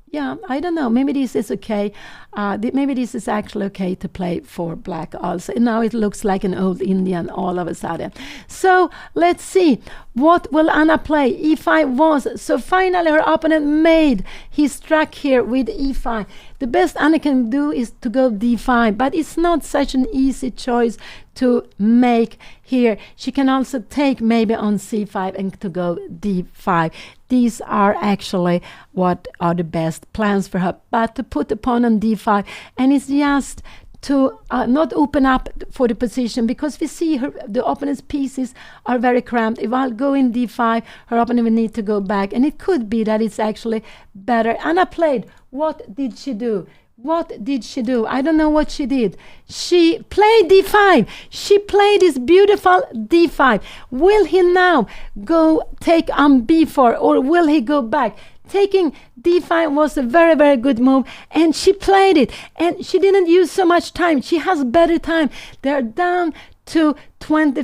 I don't know, maybe this is okay. Maybe this is actually okay to play for black also. And now it looks like an old Indian all of a sudden. So let's see, what will Anna play? e5 was, so finally her opponent he struck here with e5. The best Anna can do is to go d5, but it's not such an easy choice to make here. She can also take maybe on c5 and to go d5. These are actually what are the best plans for her. But to put the pawn on d5, and it's just to not open up for the position, because we see the opponent's pieces are very cramped. If I'll go in d5, her opponent will need to go back, and it could be that it's actually better. Anna played. What did she do? What did she do? I don't know what she did. She played d5. She played this beautiful d5. Will he now go take on b4, or will he go back? Taking d5 was a very, very good move, and she played it, and she didn't use so much time. She has better time. They're down to 20,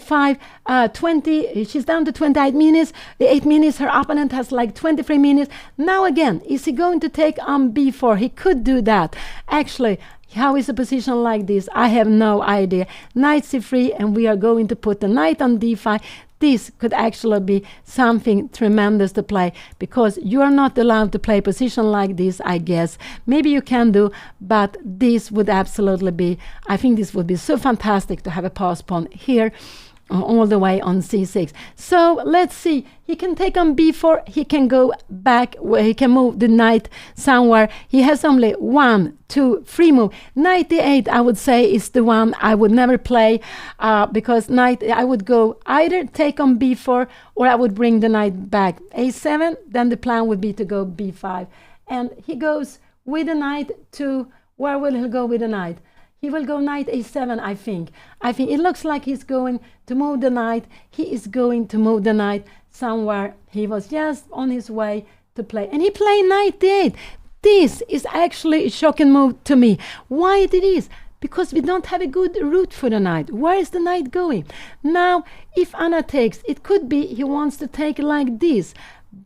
she's down to 28 minutes. The 8 minutes, her opponent has like 23 minutes. Now again, is he going to take on b4? He could do that. Actually, how is a position like this? I have no idea. Knight c3, and we are going to put the knight on d5. This could actually be something tremendous to play, because you are not allowed to play a position like this, I guess. Maybe you can do, but this would absolutely be, I think this would be so fantastic to have a pass pawn here all the way on c6. So let's see. He can take on b4. He can go back, where he can move the knight somewhere. He has only 1, 2, 3 move. Knight d8, I would say, is the one I would never play, because knight, I would go either take on b4, or I would bring the knight back. a7, then the plan would be to go b5. And he goes with the knight to, where will he go with the knight? He will go knight a7, I think. It looks like he's going to move the knight. He is going to move the knight somewhere. He was just on his way to play. And he played knight d8. This is actually a shocking move to me. Why it is? Because we don't have a good route for the knight. Where is the knight going? Now, if Anna takes, it could be he wants to take like this.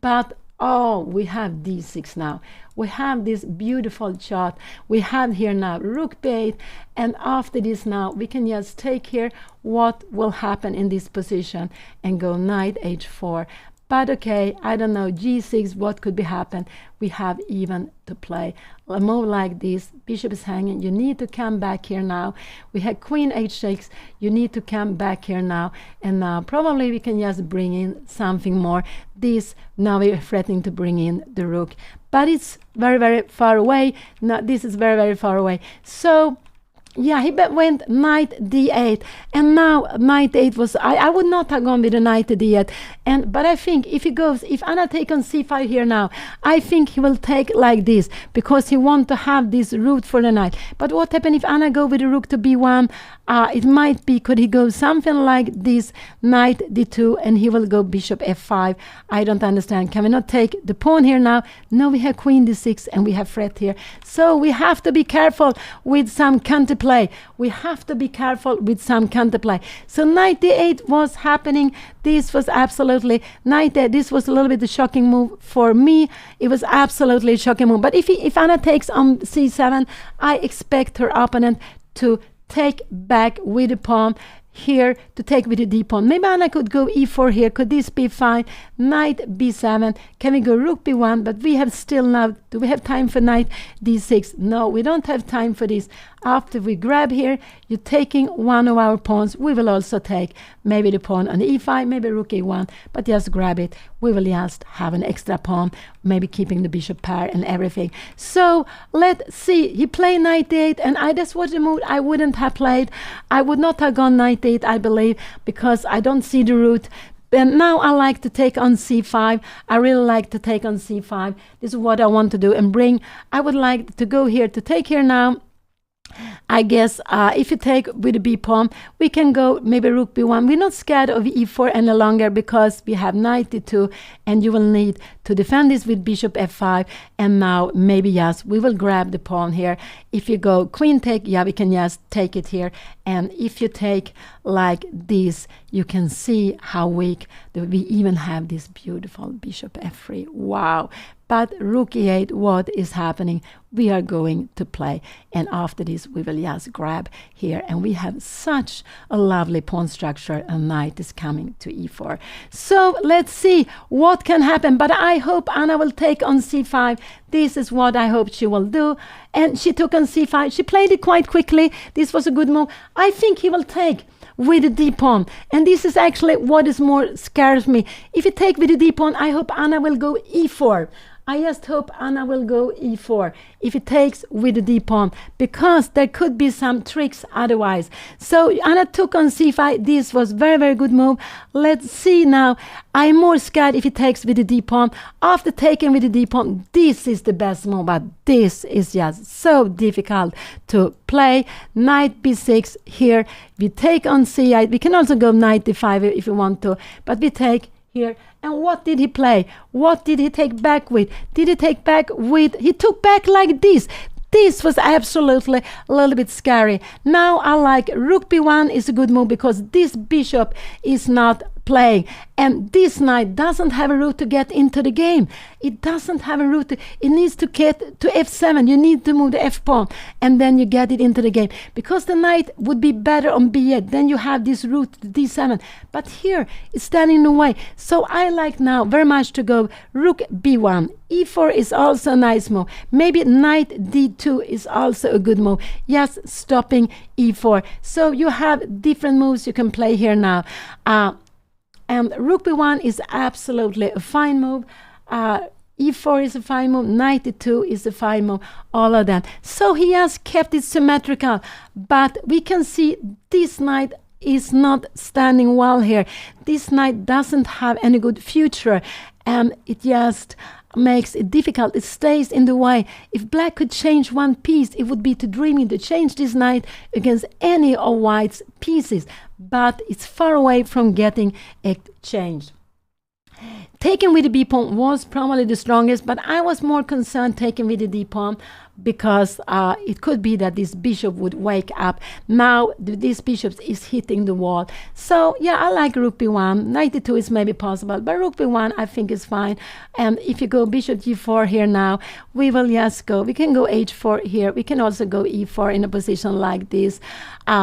But, we have d6 now. We have this beautiful chart. We have here now rook b8, and after this now we can just take here what will happen in this position and go knight h4. But okay, I don't know, g6, what could be happen? We have even to play a move like this. Bishop is hanging. You need to come back here now. We had queen h6. You need to come back here now. And now probably we can just bring in something more. This, now we're threatening to bring in the rook. But it's very, very far away. Now, this is very, very far away. So yeah, he went knight d8, and now knight 8 was, I would not have gone with a knight to d8, but I think if Anna take on c5 here now, I think he will take like this, because he want to have this route for the knight. But what happen if Anna go with the rook to b1? It might be, could he go something like this, knight d2, and he will go bishop f5? I don't understand. Can we not take the pawn here now? No, we have queen d6, and we have threat here. So we have to be careful with some counterplay. We have to be careful with some counterplay. So knight d8 was happening. This was absolutely knight d8. This was a little bit a shocking move for me. It was absolutely a shocking move. But if Anna takes on c7, I expect her opponent to take back with the pawn here to take with the d pawn. Maybe Anna could go e4 here. Could this be fine? Knight b7. Can we go rook b1? But we have still now, do we have time for knight d6? No, we don't have time for this. After we grab here, you're taking one of our pawns. We will also take maybe the pawn on e5, maybe rook a1, but just grab it. We will just have an extra pawn, maybe keeping the bishop pair and everything. So let's see. He played knight d8, and that's what the move I wouldn't have played. I would not have gone knight d8, I believe, because I don't see the route. And now I like to take on c5. I really like to take on c5. This is what I want to do and bring. I would like to go here to take here now. I guess if you take with the b pawn, we can go maybe rook b1. We're not scared of e4 any longer because we have knight d2, and you will need to defend this with bishop f5. And now maybe yes, we will grab the pawn here. If you go queen take, yeah, we can just take it here. And if you take like this, you can see how weak we even have this beautiful bishop f3. Wow. But rook e8, what is happening? We are going to play. And after this, we will just grab here. And we have such a lovely pawn structure. And knight is coming to e4. So let's see what can happen. But I hope Anna will take on c5. This is what I hope she will do. And she took on c5. She played it quite quickly. This was a good move. I think he will take with the d pawn, and this is actually what is more scares me. If you take with the d pawn, I hope Anna will go e4. I just hope Anna will go e4 if it takes with the d pawn, because there could be some tricks otherwise. So Anna took on c5. This was very, very good move. Let's see now. I'm more scared if it takes with the d pawn. After taking with the d pawn, this is the best move, but this is just so difficult to play. Knight b6 here. We take on c8. We can also go knight d5 if you want to, but we take here. And what did he play? What did he take back with? Did he take back with? He took back like this. This was absolutely a little bit scary. Now I like rook b1 is a good move because this bishop is not playing, and this knight doesn't have a route to get into the game. It doesn't have a route. It needs to get to f7. You need to move the f pawn, and then you get it into the game, because the knight would be better on b8. Then you have this route to d7, but here it's standing in the way. So I like now very much to go rook b1. e4 is also a nice move. Maybe knight d2 is also a good move. Yes, stopping e4. So you have different moves you can play here now. And rook b1 is absolutely a fine move. E4 is a fine move. Knight d2 is a fine move. All of that. So he has kept it symmetrical. But we can see this knight is not standing well here. This knight doesn't have any good future. And it just makes it difficult. It stays in the way. If black could change one piece, it would be to dreaming to change this knight against any of white's pieces. But it's far away from getting it changed. Taking with the b pawn was probably the strongest, but I was more concerned taking with the d pawn because it could be that this bishop would wake up. Now this bishop is hitting the wall. So yeah, I like rook b1. Knight d2 is maybe possible, but rook b1 I think is fine. And if you go bishop g4 here now, we will just go. We can go h4 here. We can also go e4 in a position like this.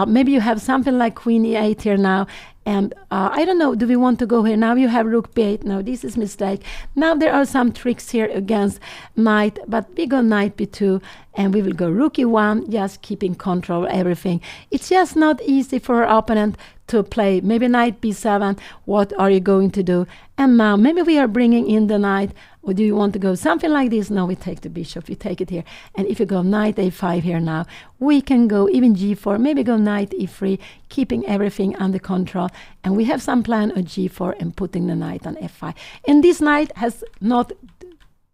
Maybe you have something like queen e8 here now. And I don't know, do we want to go here? Now you have rook b8. No, this is mistake. Now there are some tricks here against knight, but we go knight b2 and we will go rook e1, just keeping control of everything. It's just not easy for our opponent to play. Maybe knight b7, what are you going to do? And now maybe we are bringing in the knight. Or do you want to go something like this? No, we take the bishop. We take it here. And if you go knight a5 here now, we can go even g4, maybe go knight e3, keeping everything under control. And we have some plan of g4 and putting the knight on f5. And this knight has not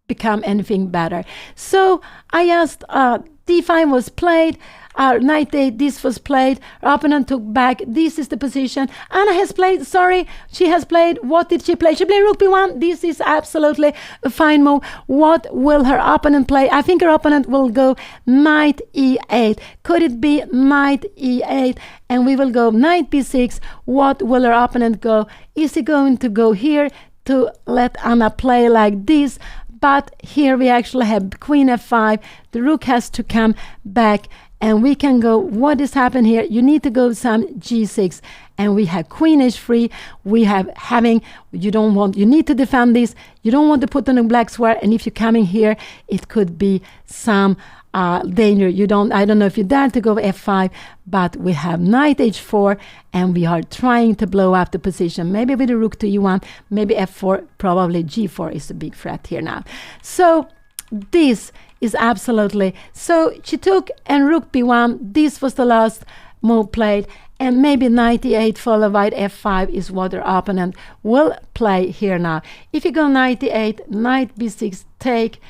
become anything better. So I asked, d5 was played. Knight a8, this was played. Our opponent took back. This is the position. Anna has played, sorry, she has played. What did she play? She played rook b1. This is absolutely a fine move. What will her opponent play? I think her opponent will go knight e8. Could it be knight e8? And we will go knight b6. What will her opponent go? Is he going to go here to let Anna play like this? But here we actually have queen f5. The rook has to come back. And we can go, what is happening here? You need to go some g6. And we have queen h3. We have having, you need to defend this. You don't want to put on a black square. And if you're coming here, it could be some danger. I don't know if you dare to go f5, but we have knight h4, and we are trying to blow up the position. Maybe with the rook to e1, maybe f4, probably g4 is a big threat here now. So this is absolutely, so she took and rook b1. This was the last move played, and maybe knight e8 followed by f5 is what her opponent will play here now. If you go knight e8, knight b6, take,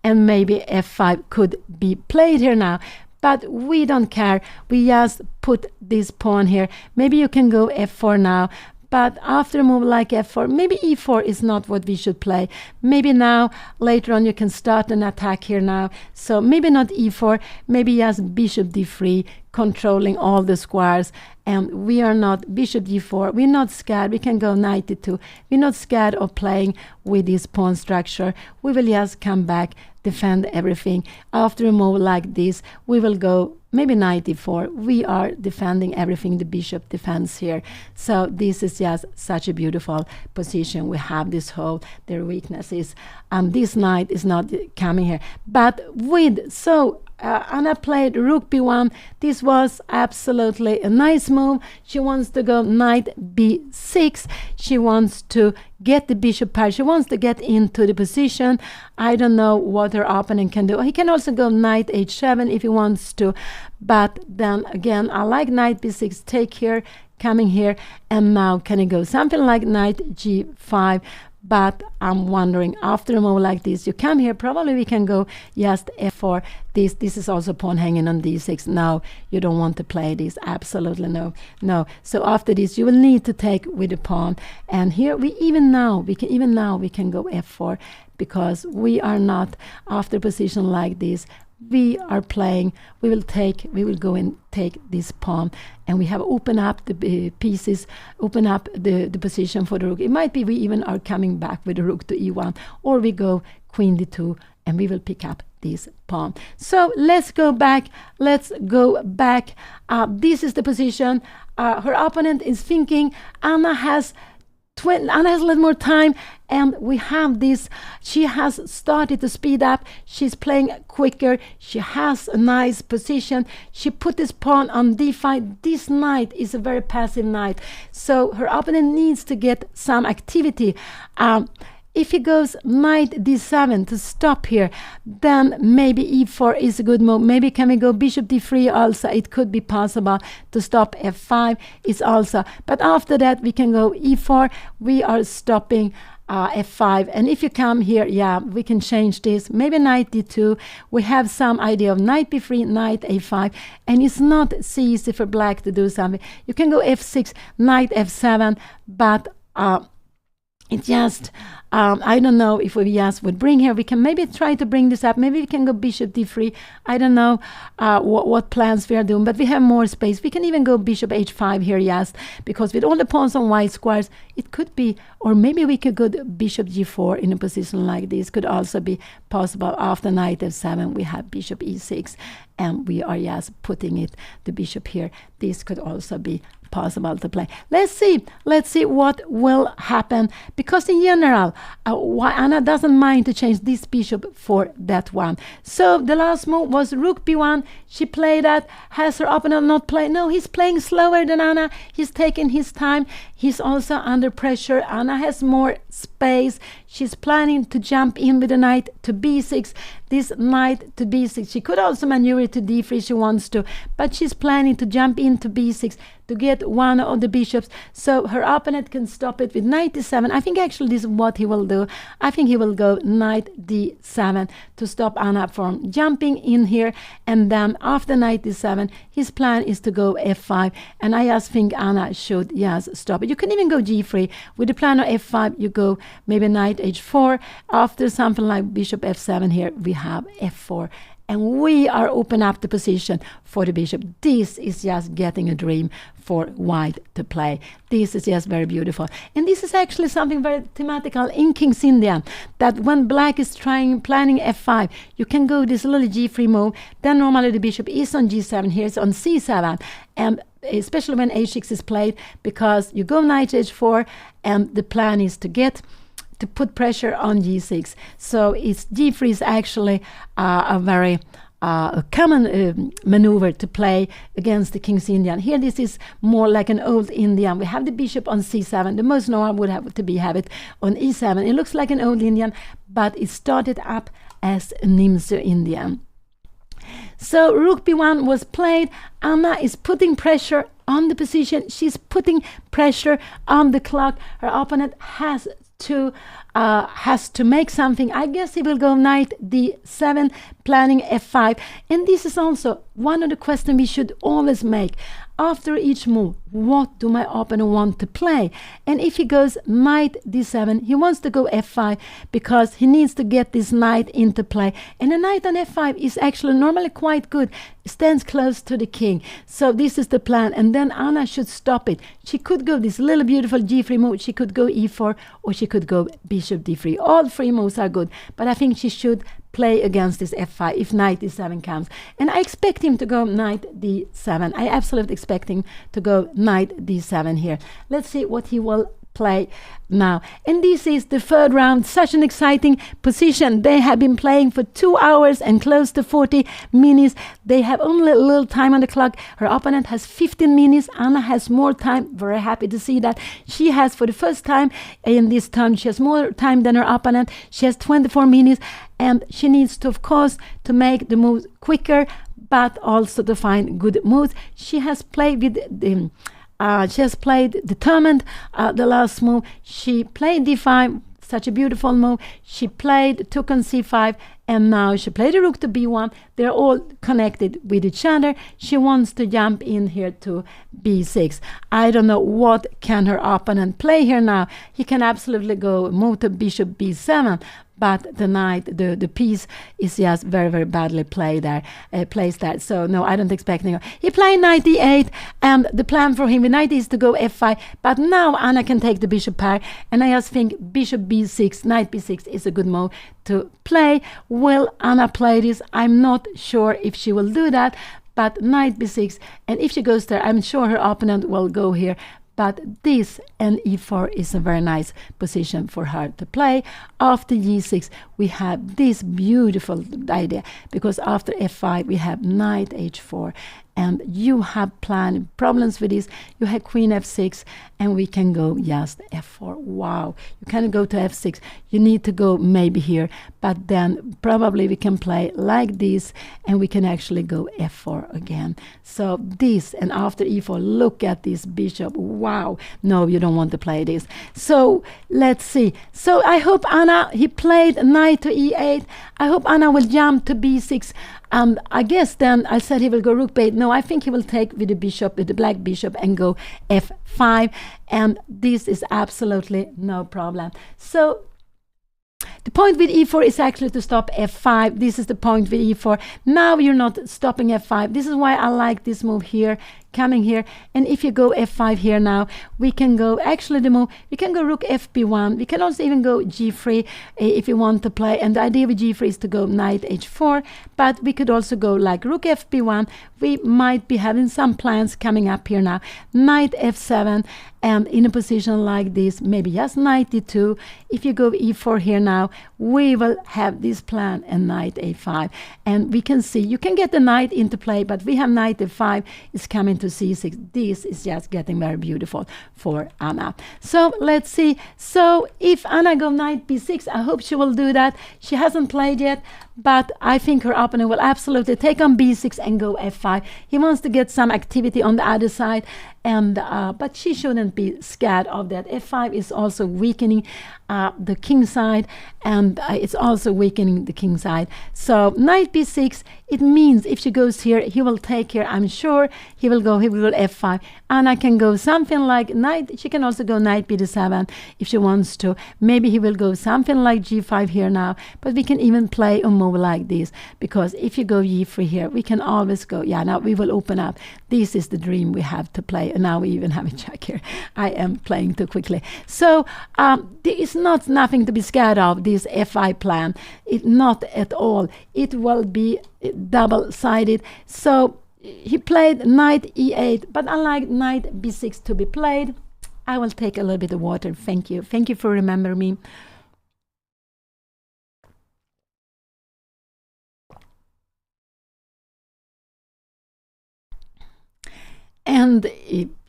and maybe f5 could be played here now. But we don't care. We just put this pawn here. Maybe you can go f4 now. But after a move like f4, maybe e4 is not what we should play. Maybe now, later on, you can start an attack here now. So maybe not e4, maybe just bishop d3, controlling all the squares. And we are not bishop d4. We're not scared. We can go knight d2. We're not scared of playing with this pawn structure. We will just come back, defend everything. After a move like this, we will go maybe knight d4. We are defending everything the bishop defends here. So this is just such a beautiful position. We have this whole, their weaknesses. This knight is not coming here. But with, so Anna played rook b1. This was absolutely a nice move. She wants to go knight b6. She wants to get the bishop pair. She wants to get into the position. I don't know what her opponent can do. He can also go knight h7 if he wants to. But then again, I like knight b6, take here, coming here. And now can he go something like knight g5? But I'm wondering, after a move like this, you come here, probably we can go just f4. This is also pawn hanging on d6. No, you don't want to play this. Absolutely no. So after this, you will need to take with the pawn. And here we can go f4, because we are not after a position like this. We are playing, we will go and take this pawn, and we have opened up the pieces, open up the position for the rook. It might be we even are coming back with the rook to e1, or we go queen d2, and we will pick up this pawn. So let's go back. This is the position. Her opponent is thinking. Anna has a little more time, and we have this. She has started to speed up. She's playing quicker. She has a nice position. She put this pawn on d5. This knight is a very passive knight, so her opponent needs to get some activity. If he goes knight d7 to stop here, then maybe e4 is a good move. Maybe can we go bishop d3 also? It could be possible to stop f5. It's also, but after that we can go e4. We are stopping f5. And if you come here, yeah, we can change this. Maybe knight d2. We have some idea of knight b3, knight a5, and it's not so easy for black to do something. You can go f6, knight f7, but it just, I don't know if we just would bring here. We can maybe try to bring this up. Maybe we can go bishop d3. I don't know what plans we are doing, but we have more space. We can even go bishop h5 here, yes, because with all the pawns on white squares, it could be, or maybe we could go bishop g4 in a position like this. Could also be possible. After knight f7, we have bishop e6, and we are just putting the bishop here. This could also be possible to play. Let's see what will happen, because in general Anna doesn't mind to change this bishop for that one. So the last move was rook b1. She played that. Has her opponent not played? No, he's playing slower than Anna. He's taking his time. He's also under pressure. Anna has more space. She's planning to jump in with the knight to b6. This knight to b6. She could also maneuver to d3 if she wants to, but she's planning to jump into b6 to get one of the bishops, so her opponent can stop it with knight d7. I think actually this is what he will do. I think he will go knight d7 to stop Anna from jumping in here, and then after knight d7, his plan is to go f5, and I just think Anna should stop it. You can even go g3. With the plan of f5, you go maybe knight h4. After something like bishop f7 here, we have f4. and we are open up the position for the bishop. This is just getting a dream for white to play. This is just very beautiful. And this is actually something very thematical in King's Indian, that when black is planning f5, you can go this little g3 move. Then normally the bishop is on g7, here it's on c7, and especially when h6 is played, because you go knight to h4, and the plan is to put pressure on g6. So it's g3 is actually a very common maneuver to play against the King's Indian. Here this is more like an old Indian. We have the bishop on c7. The most normal would have it on e7. It looks like an old Indian, but it started up as a Nimzo Indian. So rook b1 was played. Anna is putting pressure on the position. She's putting pressure on the clock. Her opponent has to make something. I guess he will go knight d7, planning f5. And this is also one of the questions we should always make. After each move, what do my opponent want to play? And if he goes knight d7, he wants to go f5 because he needs to get this knight into play. And a knight on f5 is actually normally quite good. It stands close to the king. So this is the plan. And then Anna should stop it. She could go this little beautiful g3 move. She could go e4, or she could go bishop d3. All three moves are good. But I think she should play against this f5 if knight d7 comes. And I expect him to go knight d7. I absolutely expect him to go knight d7 here. Let's see what he will play now. And this is the third round. Such an exciting position. They have been playing for 2 hours and close to 40 minutes. They have only a little time on the clock. Her opponent has 15 minutes. Anna has more time. Very happy to see that. She has, for the first time in this turn, she has more time than her opponent. She has 24 minutes, and she needs to, of course, to make the moves quicker, but also to find good moves. She has played with the she has played determined the last move. She played d5, such a beautiful move. She played took on c5, and now she played the rook to b1. They're all connected with each other. She wants to jump in here to b6. I don't know what can her opponent play here now. He can absolutely go move to bishop b7, but the knight, the piece is just very, very badly placed there. So no, I don't expect him. He played knight d8, and the plan for him with knight is to go f5. But now Anna can take the bishop pair, and I just think bishop b6, knight b6 is a good move to play. Will Anna play this? I'm not sure if she will do that, but knight b6, and if she goes there, I'm sure her opponent will go here. But this and e4 is a very nice position for her to play. After g6, we have this beautiful idea, because after f5, we have knight h4. And you have planned problems with this. You have queen f6, and we can go just f4. Wow. You can go to f6. You need to go maybe here, but then probably we can play like this, and we can actually go f4 again. So this, and after e4, look at this bishop. Wow. No, you don't want to play this. So let's see. So I hope Anna, he played knight to e8. I hope Anna will jump to b6. I guess then I said he will go rook b8. No, I think he will take with the bishop, with the black bishop, and go f5. And this is absolutely no problem. So the point with e4 is actually to stop f5. This is the point with e4. Now you're not stopping f5. This is why I like this move here, coming here. And if you go f5 here now, we can go, actually the move, we can go rook fb1. We can also even go g3 if you want to play. And the idea with g3 is to go knight h4. But we could also go like rook fb1. We might be having some plans coming up here now. Knight f7. And in a position like this, maybe just knight d2. If you go e4 here now, we will have this plan, and knight a5. And we can see, you can get the knight into play, but we have knight f5 is coming to c6. This is just getting very beautiful for Anna. So let's see. So if Anna go knight b6, I hope she will do that. She hasn't played yet, but I think her opponent will absolutely take on b6 and go f5. He wants to get some activity on the other side. and but she shouldn't be scared of that. F5 is also weakening the king side, and it's also weakening the king side. So knight b6, it means if she goes here, he will take here. I'm sure he will go f5, and I can go something like knight. She can also go knight b7 if she wants to. Maybe he will go something like g5 here now, but we can even play a move like this, because if you go g3 here, we can always go, yeah, now we will open up. This is the dream we have to play, and now we even have a check here. I am playing too quickly. So there is nothing to be scared of, this f5 plan. Not at all. It will be double-sided. So he played knight e8, but I like knight b6 to be played. I will take a little bit of water. Thank you. Thank you for remembering me. And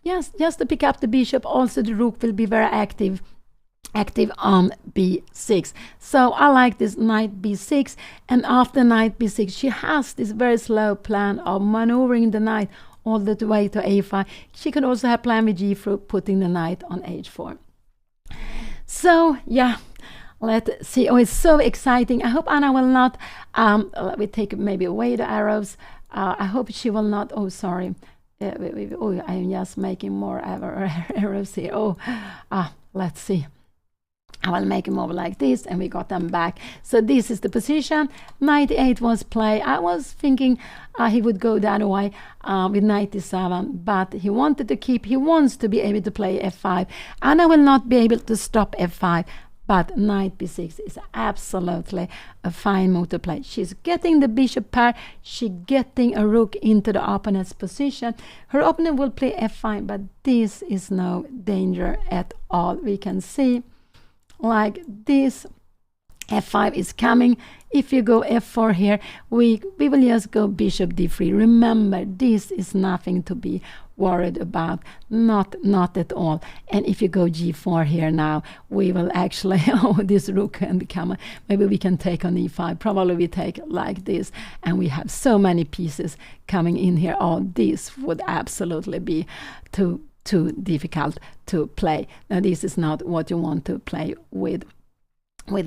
yes, just to pick up the bishop, also the rook will be very active on b6. So I like this knight b6, and after knight b6, she has this very slow plan of maneuvering the knight all the way to a5. She could also have plan with g4, putting the knight on h4. So yeah, let's see. Oh, it's so exciting. I hope Anna will not, we take maybe away the arrows. I hope she will not, oh, sorry. Oh, I'm just making more arrows here. Oh, let's see. I will make them over like this, and we got them back. So this is the position. Knight 8 was play. I was thinking he would go the other way with knight e7, but he wanted to keep, he wants to be able to play f5, and I will not be able to stop f5. But knight b6 is absolutely a fine move to play. She's getting the bishop pair. She's getting a rook into the opponent's position. Her opponent will play f5, but this is no danger at all. We can see like this. f5 is coming. If you go f4 here, we will just go bishop d3. Remember, this is nothing to be worried about, not at all. And if you go g4 here now, we will actually, oh, this rook can come, maybe we can take on e5. Probably we take like this, and we have so many pieces coming in here. Oh, this would absolutely be too difficult to play. Now, this is not what you want to play with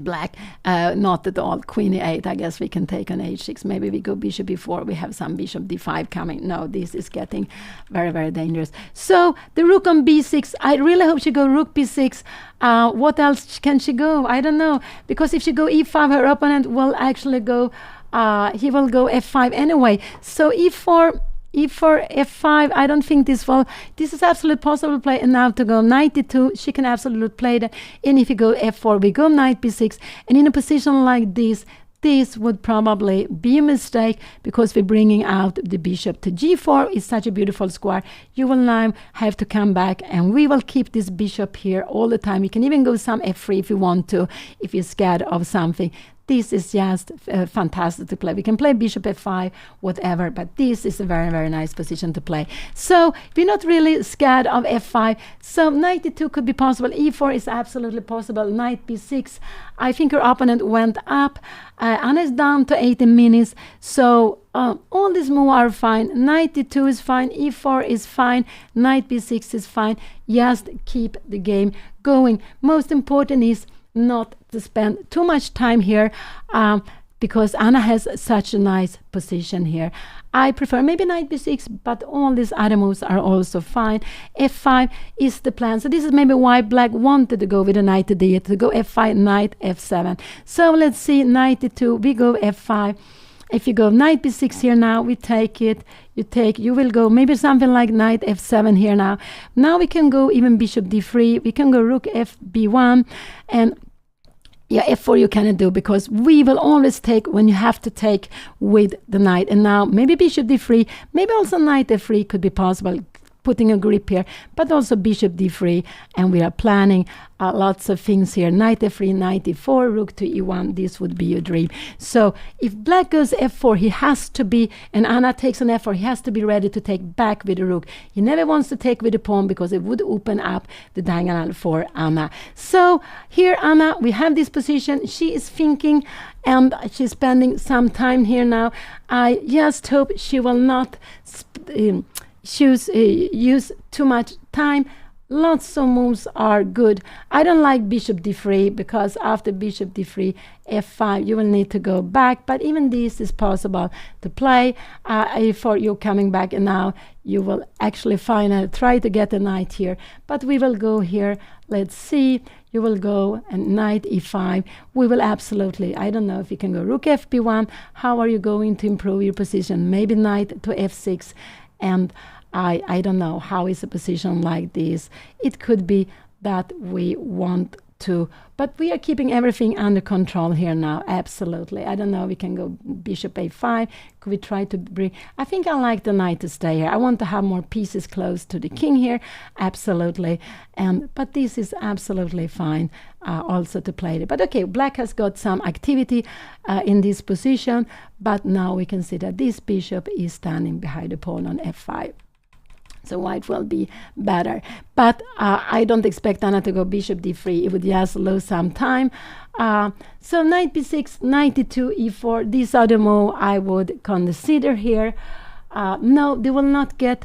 black, not at all. Queen e8, I guess we can take on h6. Maybe we go bishop b4. We have some bishop d5 coming. No, this is getting very, very dangerous. So the rook on b6, I really hope she go rook b6. What else can she go? I don't know, because if she go e5, her opponent will actually go, he will go f5 anyway. So e4, f5, I don't think this is absolutely possible to play. And now to go knight d2, she can absolutely play that. And if you go f4, we go knight b6. And in a position like this would probably be a mistake, because we're bringing out the bishop to g4. It's such a beautiful square. You will now have to come back, and we will keep this bishop here all the time. You can even go some f3 if you want to, if you're scared of something. This is just fantastic to play. We can play bishop f5, whatever, but this is a very, very nice position to play. So we're not really scared of f5. So knight d2 could be possible. e4 is absolutely possible. Knight b6. I think her opponent went up. Anna is down to 18 minutes. So all these moves are fine. Knight d2 is fine. e4 is fine. Knight b6 is fine. Just keep the game going. Most important is not to spend too much time here, because Anna has such a nice position here. I prefer maybe knight b6, but all these other moves are also fine. f5 is the plan. So this is maybe why black wanted to go with a knight to d8, to go f5, knight f7. So let's see, knight d2, we go f5. If you go knight b6 here now, we take it. You will go maybe something like knight f7 here now. Now we can go even bishop d3. We can go rook f b1, and yeah, f4 you cannot do, because we will always take when you have to take with the knight. And now maybe bishop d3, maybe also knight f3 could be possible, putting a grip here, but also bishop d3, and we are planning lots of things here. Knight f3, knight e4, rook to e1. This would be a dream. So if black goes f4, he has to be, and Anna takes on f4, he has to be ready to take back with the rook. He never wants to take with the pawn, because it would open up the diagonal for Anna. So here Anna, we have this position. She is thinking, and she's spending some time here now. I just hope she will not use too much time. Lots of moves are good. I don't like bishop d3 because after bishop d3, f5, you will need to go back. But even this is possible to play. For you coming back, and now you will actually try to get a knight here. But we will go here. Let's see. You will go and knight e5. We will absolutely, I don't know if you can go rook fb1. How are you going to improve your position? Maybe knight to f6. And I don't know how is a position like this. It could be that we want to, but we are keeping everything under control here now. Absolutely. I don't know. We can go bishop a5. Could we try to bring? I think I like the knight to stay here. I want to have more pieces close to the king here. Absolutely. But this is absolutely fine also to play it. But okay, black has got some activity in this position, but now we can see that this bishop is standing behind the pawn on f5. So white will be better. But I don't expect Anna to go bishop d3. It would just lose some time. So knight b6, knight e2, e4. These are the moves I would consider here. No, they will not get...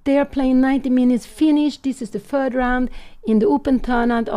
they are playing 90 minutes finish. This is the third round in the open tournament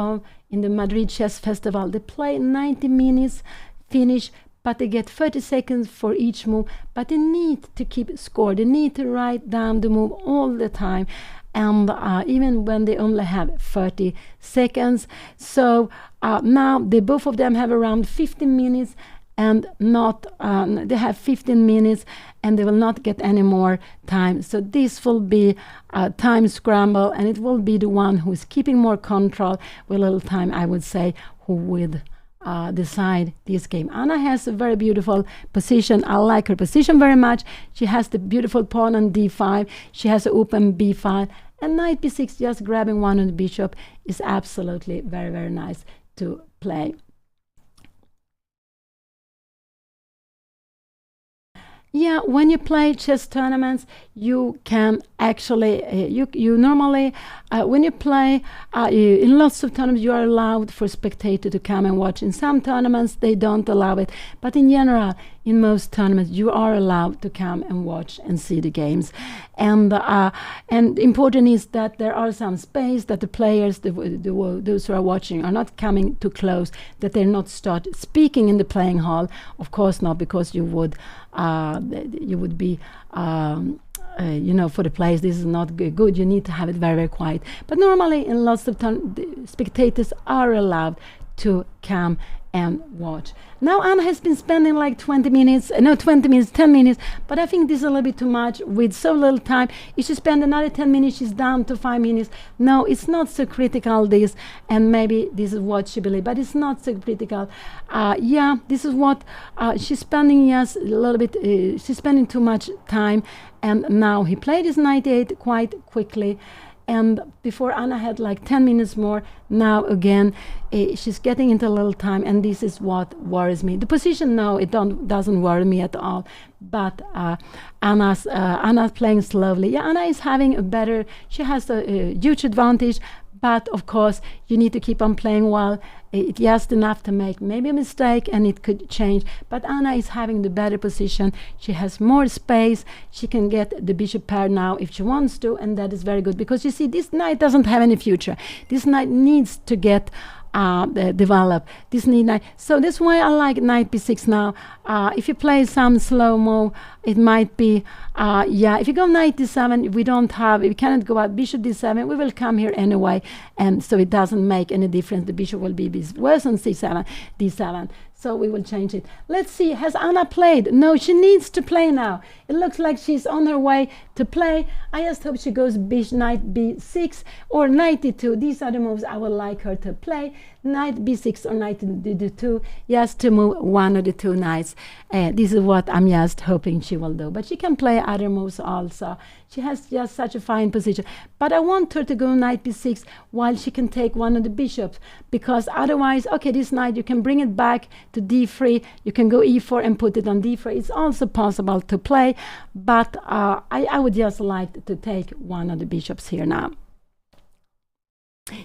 in the Madrid Chess Festival. They play 90 minutes finish, but they get 30 seconds for each move. But they need to keep score. They need to write down the move all the time. And even when they only have 30 seconds. So now both of them have around 15 minutes and not, they have 15 minutes and they will not get any more time. So this will be a time scramble, and it will be the one who is keeping more control with a little time, I would say, who would decide this game. Anna has a very beautiful position. I like her position very much. She has the beautiful pawn on d5. She has an open b5. And knight b6, just grabbing one on the bishop, is absolutely very, very nice to play. Yeah, when you play chess tournaments, you can actually, you normally, when you play, in lots of tournaments, you are allowed for spectator to come and watch. In some tournaments, they don't allow it. But in general, in most tournaments, you are allowed to come and watch and see the games. And important is that there are some space, that the players, those who are watching, are not coming too close, that they're not start speaking in the playing hall. Of course not, because you would be you know, for the players, this is not good. You need to have it very, very quiet. But normally, in lots of time, the spectators are allowed to come and watch. Now Anna has been spending like 20 minutes, 20 minutes, 10 minutes, but I think this is a little bit too much with so little time. If she spend another 10 minutes, she's down to 5 minutes. No, it's not so critical, this, and maybe this is what she believes, but it's not so critical. Yeah, this is what she's spending, yes, a little bit, she's spending too much time, and now he played his knight 8 quite quickly. And before Anna had like 10 minutes more. Now again, she's getting into a little time, and this is what worries me. The position, no, it doesn't worry me at all. But Anna's playing slowly. Yeah, Anna is having a better. She has a huge advantage. But of course, you need to keep on playing well. It's just enough to make maybe a mistake, and it could change. But Anna is having the better position. She has more space. She can get the bishop pair now if she wants to, and that is very good, because you see, this knight doesn't have any future. This knight needs to get develop this knight. So that's why I like knight b6 now. If you play some slow move, it might be yeah, if you go knight d7, we cannot go out bishop d7. We will come here anyway, and so it doesn't make any difference. The bishop will be worse on c7, d7. So we will change it. Let's see, has Anna played? No, she needs to play now. It looks like she's on her way to play. I just hope she goes knight b6 or knight d2. These are the moves I would like her to play. Knight b6 or knight d2, just to move one of the two knights. This is what I'm just hoping she will do. But she can play other moves also. She has just such a fine position. But I want her to go knight b6 while she can take one of the bishops, because otherwise, okay, this knight, you can bring it back to d3. You can go e4 and put it on d3. It's also possible to play, but I would just like to take one of the bishops here now.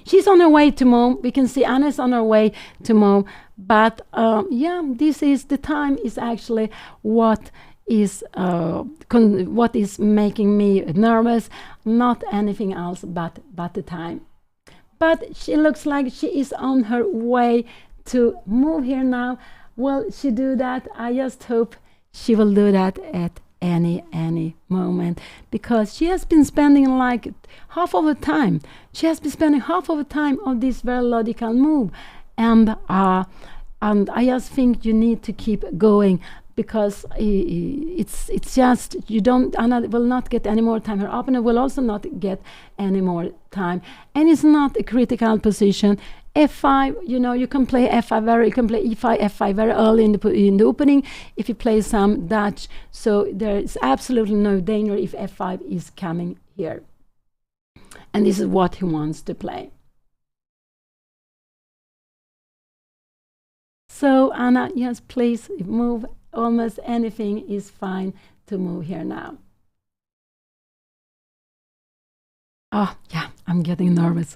She's on her way to move. We can see Anna's on her way to move. But yeah, this is the time is actually what is what is making me nervous, not anything else but the time. But she looks like she is on her way to move here now. Will she do that? I just hope she will do that at any moment, because she has been spending like half of the time. She has been spending half of the time on this very logical move, and I just think you need to keep going, because it's just, you don't, Anna will not get any more time. Her opponent will also not get any more time, and it's not a critical position. F5, you can play F5 you can play E5, F5 very early in the opening if you play some Dutch. So there is absolutely no danger if F5 is coming here. And this is what he wants to play. So Anna, yes, please move. Almost anything is fine to move here now. Oh, yeah, I'm getting nervous.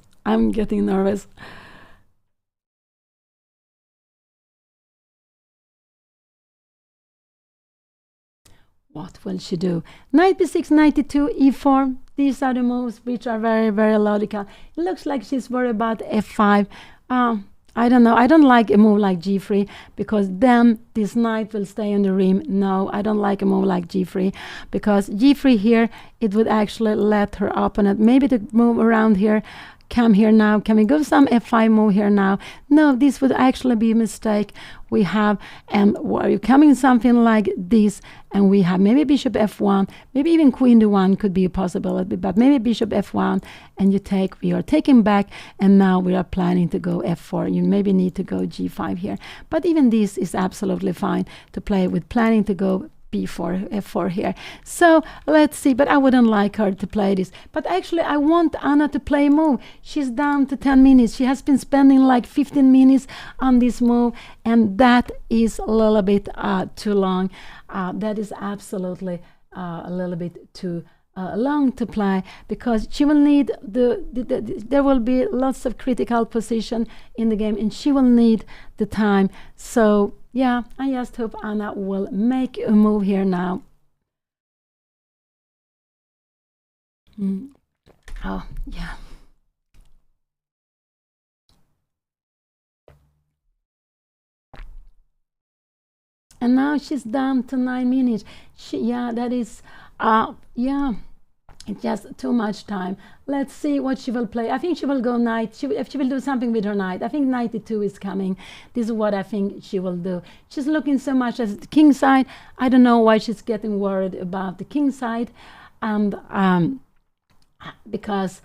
What will she do? Knight b6, knight e2, e4. These are the moves which are very, very logical. It looks like she's worried about f5. I don't know. I don't like a move like g3, because then this knight will stay on the rim. No, I don't like a move like g3, because g3 here, it would actually let her opponent maybe to move around here. Come here now. Can we go some f5 move here now? No, this would actually be a mistake. We have, and are you coming something like this, and we have maybe bishop f1, maybe even queen d1 could be a possibility, but maybe bishop f1, and we are taking back, and now we are planning to go f4. You maybe need to go g5 here, but even this is absolutely fine to play with, planning to go b4, f4 here. So let's see, but I wouldn't like her to play this. But actually, I want Anna to play a move. She's down to 10 minutes. She has been spending like 15 minutes on this move, and that is a little bit too long. That is absolutely a little bit too long to play, because she will need there will be lots of critical position in the game, and she will need the time. So yeah, I just hope Anna will make a move here now. Oh, yeah. And now she's down to 9 minutes. That is, yeah, it's just too much time. Let's see what she will play. I think she will go knight. If she will do something with her knight. I think knight e2 is coming. This is what I think she will do. She's looking so much at the king side. I don't know why she's getting worried about the king side, and because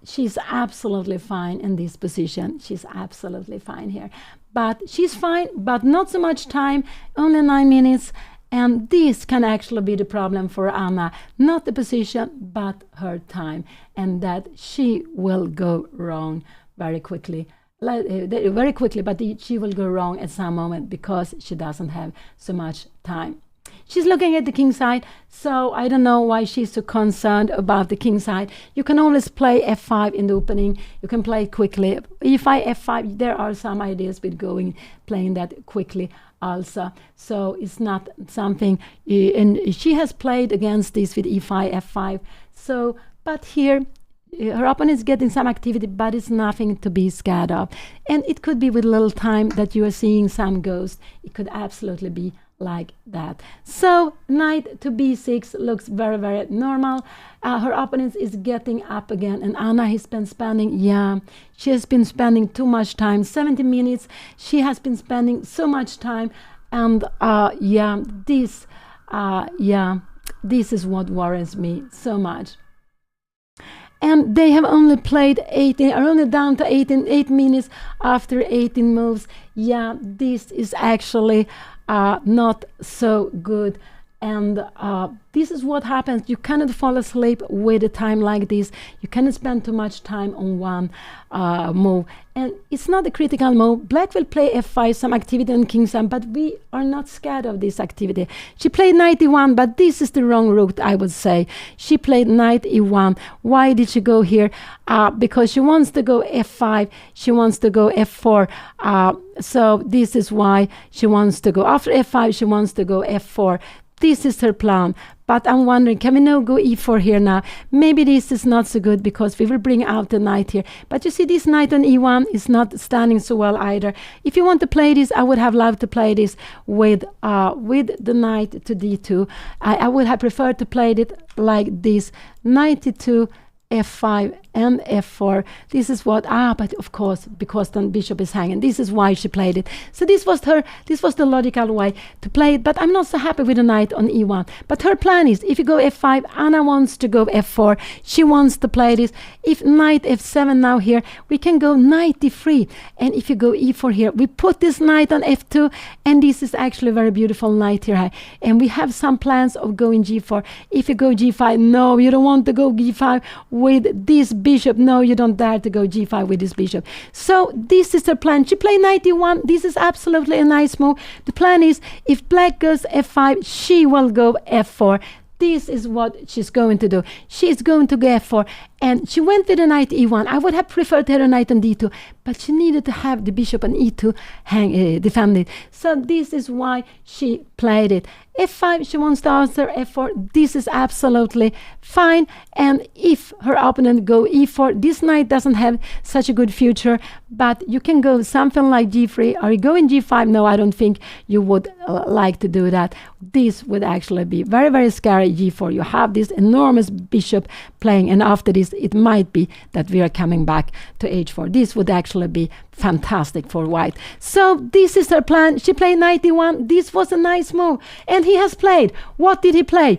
she's absolutely fine in this position. She's absolutely fine here. But she's fine, but not so much time, only 9 minutes. And this can actually be the problem for Anna, not the position, but her time, and that she will go wrong very quickly. But she will go wrong at some moment, because she doesn't have so much time. She's looking at the king side, so I don't know why she's so concerned about the king side. You can always play f5 in the opening. You can play it quickly. E5, f5, there are some ideas with playing that quickly also. So it's not something, and she has played against this with e5, f5. So, but here, her opponent is getting some activity, but it's nothing to be scared of. And it could be with little time that you are seeing some ghost. It could absolutely be like that. So knight to b6 looks very, very normal. Her opponent is getting up again, and Anna has been spending, she has been spending too much time, 70 minutes. She has been spending so much time, and this is what worries me so much. And they have only played 18, are only down to 8 minutes after 18 moves. Yeah, this is actually not so good. And this is what happens. You cannot fall asleep with a time like this. You cannot spend too much time on one move. And it's not a critical move. Black will play f5, some activity on king side, but we are not scared of this activity. She played knight e1, but this is the wrong route, I would say. She played knight e1. Why did she go here? Because she wants to go f5. She wants to go f4. So this is why she wants to go. After f5, she wants to go f4. This is her plan. But I'm wondering, can we now go e4 here now? Maybe this is not so good because we will bring out the knight here. But you see, this knight on e1 is not standing so well either. If you want to play this, I would have loved to play this with the knight to d2. I would have preferred to play it like this, knight to f5 and f4. This is what but of course, because the bishop is hanging, this is why she played it. So this was the logical way to play it. But I'm not so happy with the knight on e1. But her plan is, if you go f5, Anna wants to go f4. She wants to play this. If knight f7 now here, we can go knight d3. And if you go e4 here, we put this knight on f2, and this is actually a very beautiful knight here. And we have some plans of going g4. If you go g5, no, you don't want to go g5 with this bishop. No, you don't dare to go g5 with this bishop. So this is her plan. She played knight e1. This is absolutely a nice move. The plan is, if black goes f5, she will go f4. This is what she's going to do. She's going to go f4. And she went with a knight e1. I would have preferred her a knight on d2, but she needed to have the bishop on e2 defend it. So this is why she played it. f5, she wants to answer f4. This is absolutely fine. And if her opponent go e4, this knight doesn't have such a good future, but you can go something like g3. Are you going g5? No, I don't think you would like to do that. This would actually be very, very scary. g4, you have this enormous bishop playing, and after this, it might be that we are coming back to h4. This would actually be fantastic for white. So this is her plan. She played knight e1. This was a nice move. And he has played. What did he play?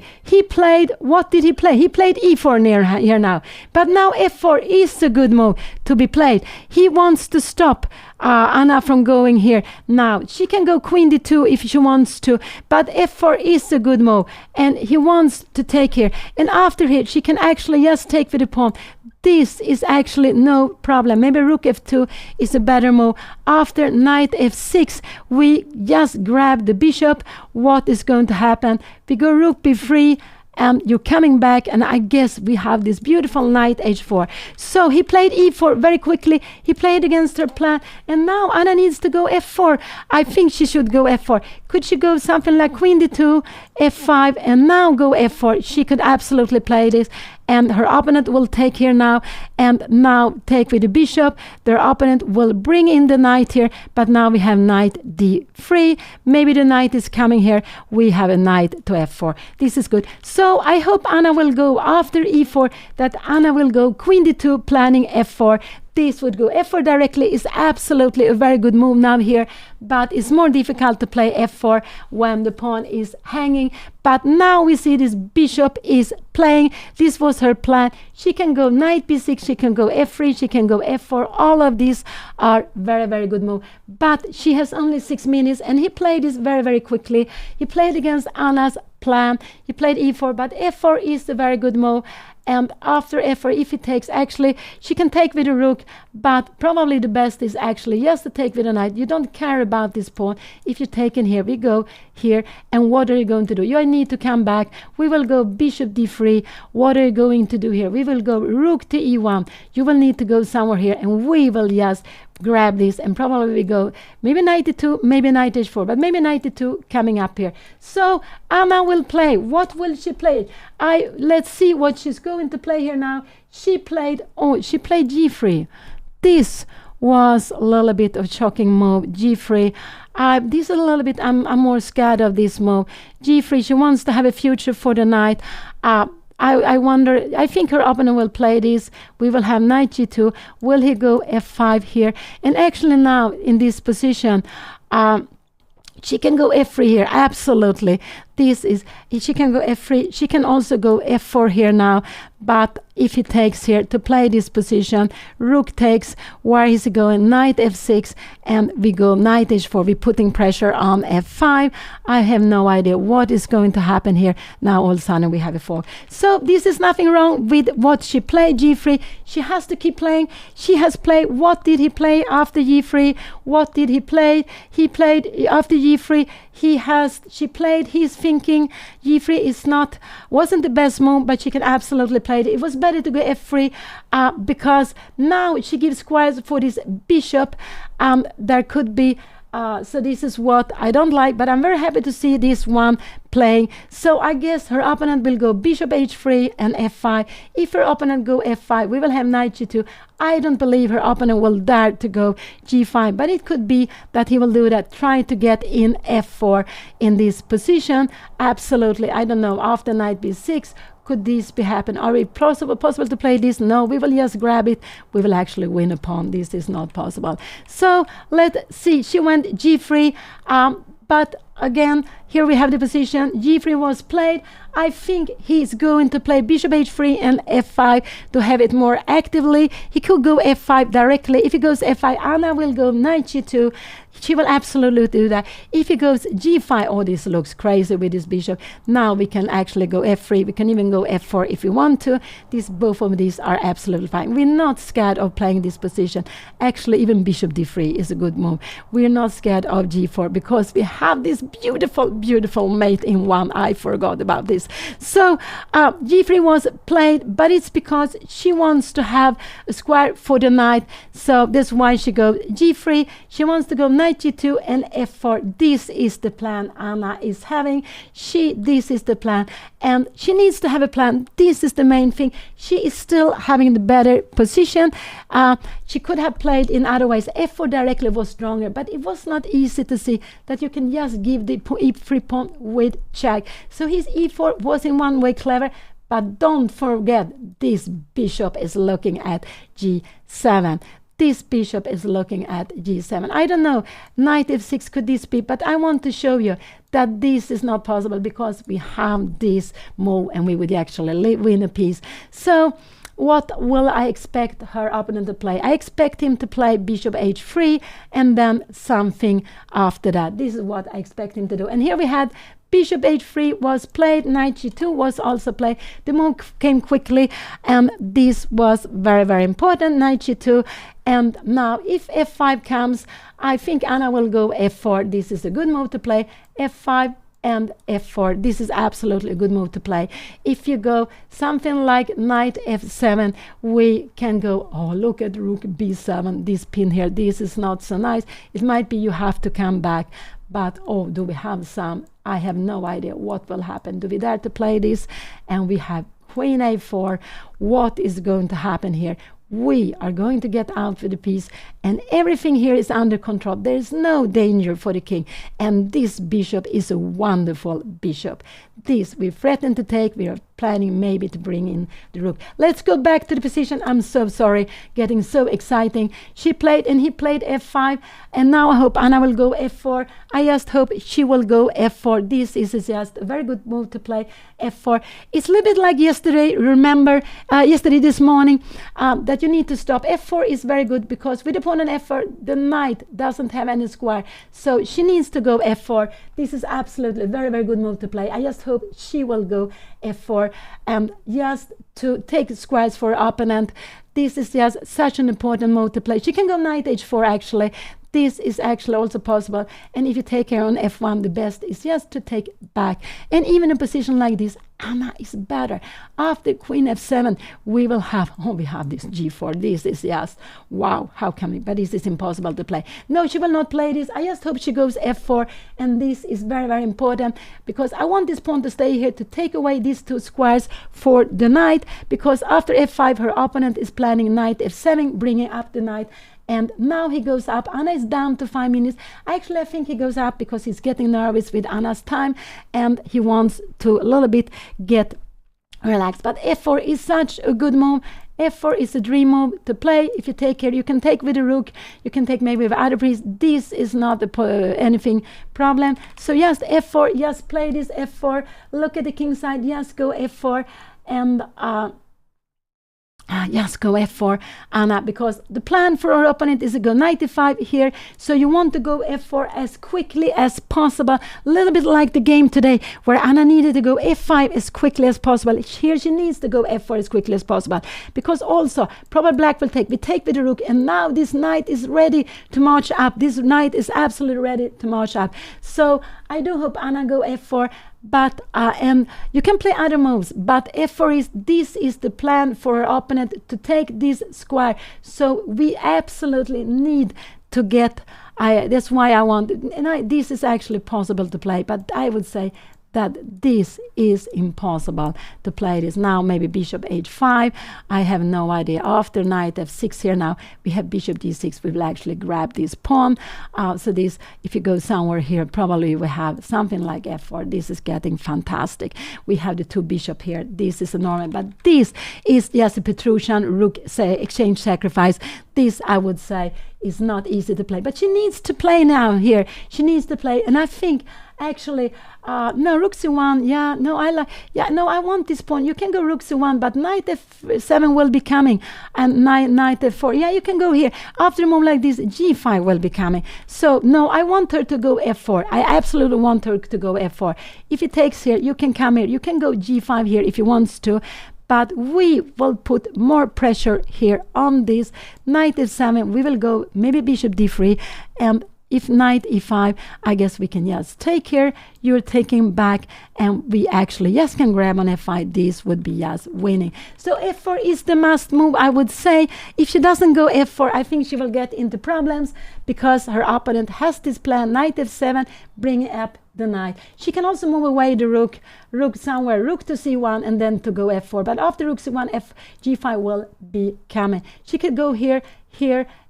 What did he play? He played e4 near here now. But now f4 is a good move to be played. He wants to stop Anna from going here. Now, she can go queen d2 if she wants to, but f4 is a good move, and he wants to take here. And after here, she can actually just take with the pawn. This is actually no problem. Maybe rook f2 is a better move. After knight f6, we just grab the bishop. What is going to happen? We go rook b3, and you're coming back, and I guess we have this beautiful knight h4. So he played e4 very quickly. He played against her plan, and now Anna needs to go f4. I think she should go f4. Could she go something like queen d2, f5, and now go f4? She could absolutely play this, and her opponent will take here now, and now take with the bishop. Their opponent will bring in the knight here, but now we have knight d3. Maybe the knight is coming here. We have a knight to f4. This is good. So I hope Anna will go after e4, that Anna will go queen d2, planning f4. This would go f4 directly. Is absolutely a very good move now here, but it's more difficult to play f4 when the pawn is hanging. But now we see this bishop is playing. This was her plan. She can go knight b6, she can go f3, she can go f4. All of these are very, very good moves. But she has only 6 minutes, and he played this very, very quickly. He played against Anna's plan. He played e4, but f4 is a very good move. And after f4, if he takes, actually, she can take with a rook, but probably the best is actually just to take with a knight. You don't care about this pawn. If you take in here, we go here, and what are you going to do? You need to come back. We will go bishop d3. What are you going to do here? We will go rook to e1. You will need to go somewhere here, and we will just grab this, and probably we go maybe knight e2, maybe knight h4, but maybe knight e2 coming up here. So Anna will play. What will she play? Let's see what she's going to play here now. She played g3. This was a little bit of shocking move, g3. This is a little bit, I'm more scared of this move. g3, she wants to have a future for the knight. I wonder, I think her opponent will play this. We will have knight g2. Will he go f5 here? And actually now in this position, she can go f3 here, absolutely. She can go f3. She can also go f4 here now. But if he takes here to play this position, rook takes. Where is he going? Knight f6, and we go knight h4. We're putting pressure on f5. I have no idea what is going to happen here. Now all of a sudden we have a fork. So this is nothing wrong with what she played, g3. She has to keep playing. She has played. What did he play after g3? What did he play? He played after g3. She played. He's thinking g3 wasn't the best move, but she can absolutely play it. It was better to go f3 because now she gives squares for this bishop. There could be So this is what I don't like, but I'm very happy to see this one playing. So I guess her opponent will go bishop h3 and f5. If her opponent go f5, we will have knight g2. I don't believe her opponent will dare to go g5, but it could be that he will do that, try to get in f4 in this position. Absolutely, I don't know, after knight b6, could this be happen? Are it possible to play this? No, we will just grab it. We will actually win a pawn. This is not possible. So let's see. She went g3, but again, here we have the position. G3 was played. I think he's going to play bishop h3 and f5 to have it more actively. He could go f5 directly. If he goes f5, Anna will go knight g2. She will absolutely do that. If he goes g5, oh, this looks crazy with this bishop. Now we can actually go f3. We can even go f4 if we want to. Both of these are absolutely fine. We're not scared of playing this position. Actually, even bishop d3 is a good move. We're not scared of g4 because we have this beautiful mate in one. I forgot about this. So g3 was played, but it's because she wants to have a square for the knight. So that's why she goes g3. She wants to go knight g2 and f4. This is the plan Anna is having. This is the plan, and she needs to have a plan. This is the main thing. She is still having the better position. She could have played in other ways. f4 directly was stronger, but it was not easy to see that you can just give the e3 pawn with check. So his e4 was in one way clever, but don't forget this bishop is looking at g7. This bishop is looking at g7. I don't know, knight f6 could this be, but I want to show you that this is not possible because we have this move and we would actually win a piece. So what will I expect her opponent to play? I expect him to play bishop h3 and then something after that. This is what I expect him to do. And here we had bishop h3 was played, knight g2 was also played. The move came quickly, and this was very important, knight g2. And now if f5 comes, I think Anna will go f4. This is a good move to play, f5 and f4. This is absolutely a good move to play. If you go something like knight f7, we can go, oh, look at rook b7, this pin here. This is not so nice. It might be you have to come back, but oh, do we have some? I have no idea what will happen. Do we dare to play this? And we have queen a4. What is going to happen here? We are going to get out with the piece, and everything here is under control. There is no danger for the king, and this bishop is a wonderful bishop. This we threaten to take. We are planning maybe to bring in the rook. Let's go back to the position. I'm so sorry, getting so exciting. She played and he played f5, and now I hope Anna will go f4. I just hope she will go f4. This is just a very good move to play f4. It's a little bit like yesterday. Remember yesterday this morning that you need to stop. f4 is very good because with the pawn on f4, the knight doesn't have any square, so she needs to go f4. This is absolutely a very good move to play. I just hope she will go f4 and just to take squares for her opponent. This is just such an important move to play. She can go knight h4 actually. This is actually also possible, and if you take her on f1, the best is just to take back. And even a position like this, Anna is better. After queen f7, we will have, oh, we have this g4. This is just, wow, how can we? But this is impossible to play. No, she will not play this. I just hope she goes f4, and this is very important because I want this pawn to stay here to take away these two squares for the knight, because after f5, her opponent is planning knight f7, bringing up the knight. And now he goes up. Anna is down to 5 minutes. Actually, I think he goes up because he's getting nervous with Anna's time, and he wants to a little bit get relaxed. But f4 is such a good move. f4 is a dream move to play. If you take here, you can take with the rook. You can take maybe with other piece. This is not anything problem. So just f4, just play this f4. Look at the king side. Just go f4 and just go f4, Anna, because the plan for our opponent is to go knight e5 here. So you want to go f4 as quickly as possible. A little bit like the game today where Anna needed to go f5 as quickly as possible. Here she needs to go f4 as quickly as possible, because also probably black will take. We take with the rook, and now this knight is ready to march up. This knight is absolutely ready to march up. So I do hope Anna go f4. But and you can play other moves, but f4 this is the plan for our opponent to take this square. So we absolutely need to get That's why I want, this is actually possible to play, but I would say that this is impossible to play this. Now maybe bishop h5. I have no idea. After knight f6 here now, we have bishop d6. We will actually grab this pawn. So this, if you go somewhere here, probably we have something like f4. This is getting fantastic. We have the two bishop here. This is enormous. But this is just a Petrusian rook exchange sacrifice. This, I would say, is not easy to play. But she needs to play now here. She needs to play. And I think actually, no, rook c1, I want this pawn. You can go rook c1, but knight f7 will be coming, and knight f4. Yeah, you can go here. After a move like this, g5 will be coming. So, no, I want her to go f4. I absolutely want her to go f4. If he takes here, you can come here. You can go g5 here if he wants to. But we will put more pressure here on this. Knight f7, we will go maybe bishop d3, and if knight e5, I guess we can just take here. You're taking back, and we actually just can grab on f5. This would be just winning. So f4 is the must move, I would say. If she doesn't go f4, I think she will get into problems because her opponent has this plan, knight f7, bringing up the knight. She can also move away the rook somewhere, rook to c1, and then to go f4. But after rook c1, g5 will be coming. She could go here,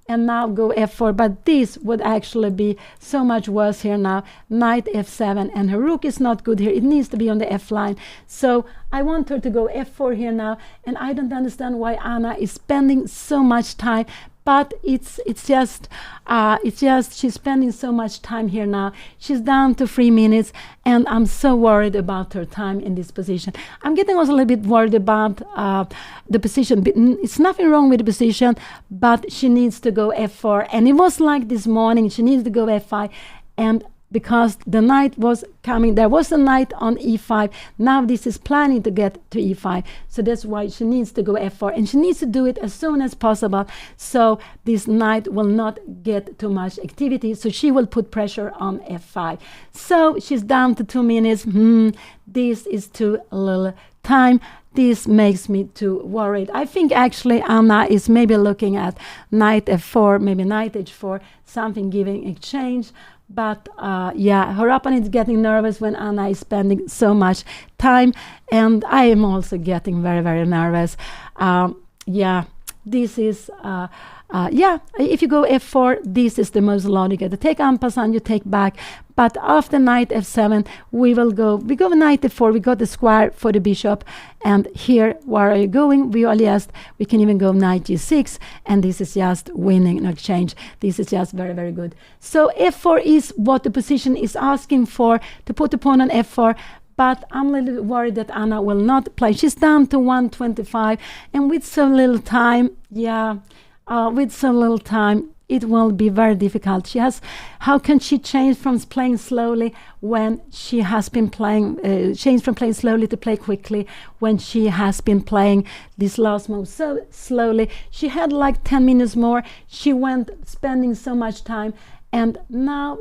and now go f4, but this would actually be so much worse here now. Knight f7, and her rook is not good here. It needs to be on the f line. So I want her to go f4 here now, and I don't understand why Anna is spending so much time. But it's just she's spending so much time here now. She's down to 3 minutes, and I'm so worried about her time in this position. I'm getting also a little bit worried about the position. It's nothing wrong with the position, but she needs to go f4. And it was like this morning, she needs to go f5, and because the knight was coming, there was a knight on e5. Now this is planning to get to e5, so that's why she needs to go f4, and she needs to do it as soon as possible, so this knight will not get too much activity, so she will put pressure on f5. So she's down to 2 minutes. This is too little time. This makes me too worried. I think actually Anna is maybe looking at knight f4, maybe knight h4, something giving exchange. But her opponent is getting nervous when Anna is spending so much time, and I am also getting very, very nervous. This is if you go f4, this is the most logical. To take en passant, you take back. But after knight f7, we go knight f4. We got the square for the bishop, and here, where are you going? We can even go knight g6, and this is just winning an exchange. This is just very, very good. So f4 is what the position is asking for, to put the pawn on f4. But I'm a little worried that Anna will not play. She's down to 125, and with so little time, it will be very difficult. How can she change from playing slowly when she has been playing, change from playing slowly to play quickly when she has been playing this last move so slowly? She had like 10 minutes more. She went spending so much time, and now,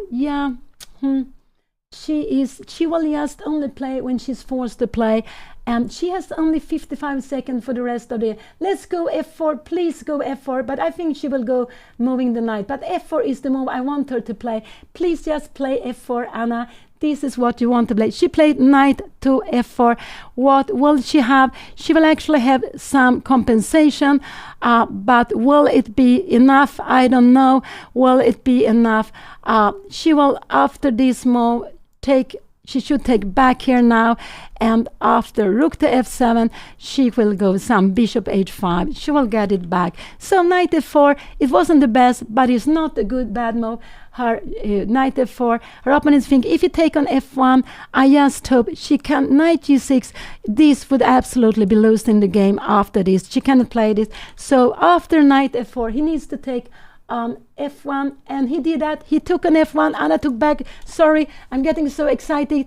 she will just only play when she's forced to play, and she has only 55 seconds for the rest of the. Let's go f4, please go f4. But I think she will go moving the knight. But f4 is the move I want her to play. Please just play f4, Anna. This is what you want to play. She played knight to f4. What will she have? She will actually have some compensation, but will it be enough? I don't know. Will it be enough? She will, after this move, she should take back here now, and after rook to f7, she will go some bishop h5. She will get it back. So knight f4, it wasn't the best, but it's not a bad move. Her knight f4, her opponents think if you take on f1, I just hope she can. Knight g6, this would absolutely be losing the game after this. She cannot play this. So after knight f4, he needs to take f1, and he did that. He took an f1. Anna took back. Sorry, I'm getting so excited.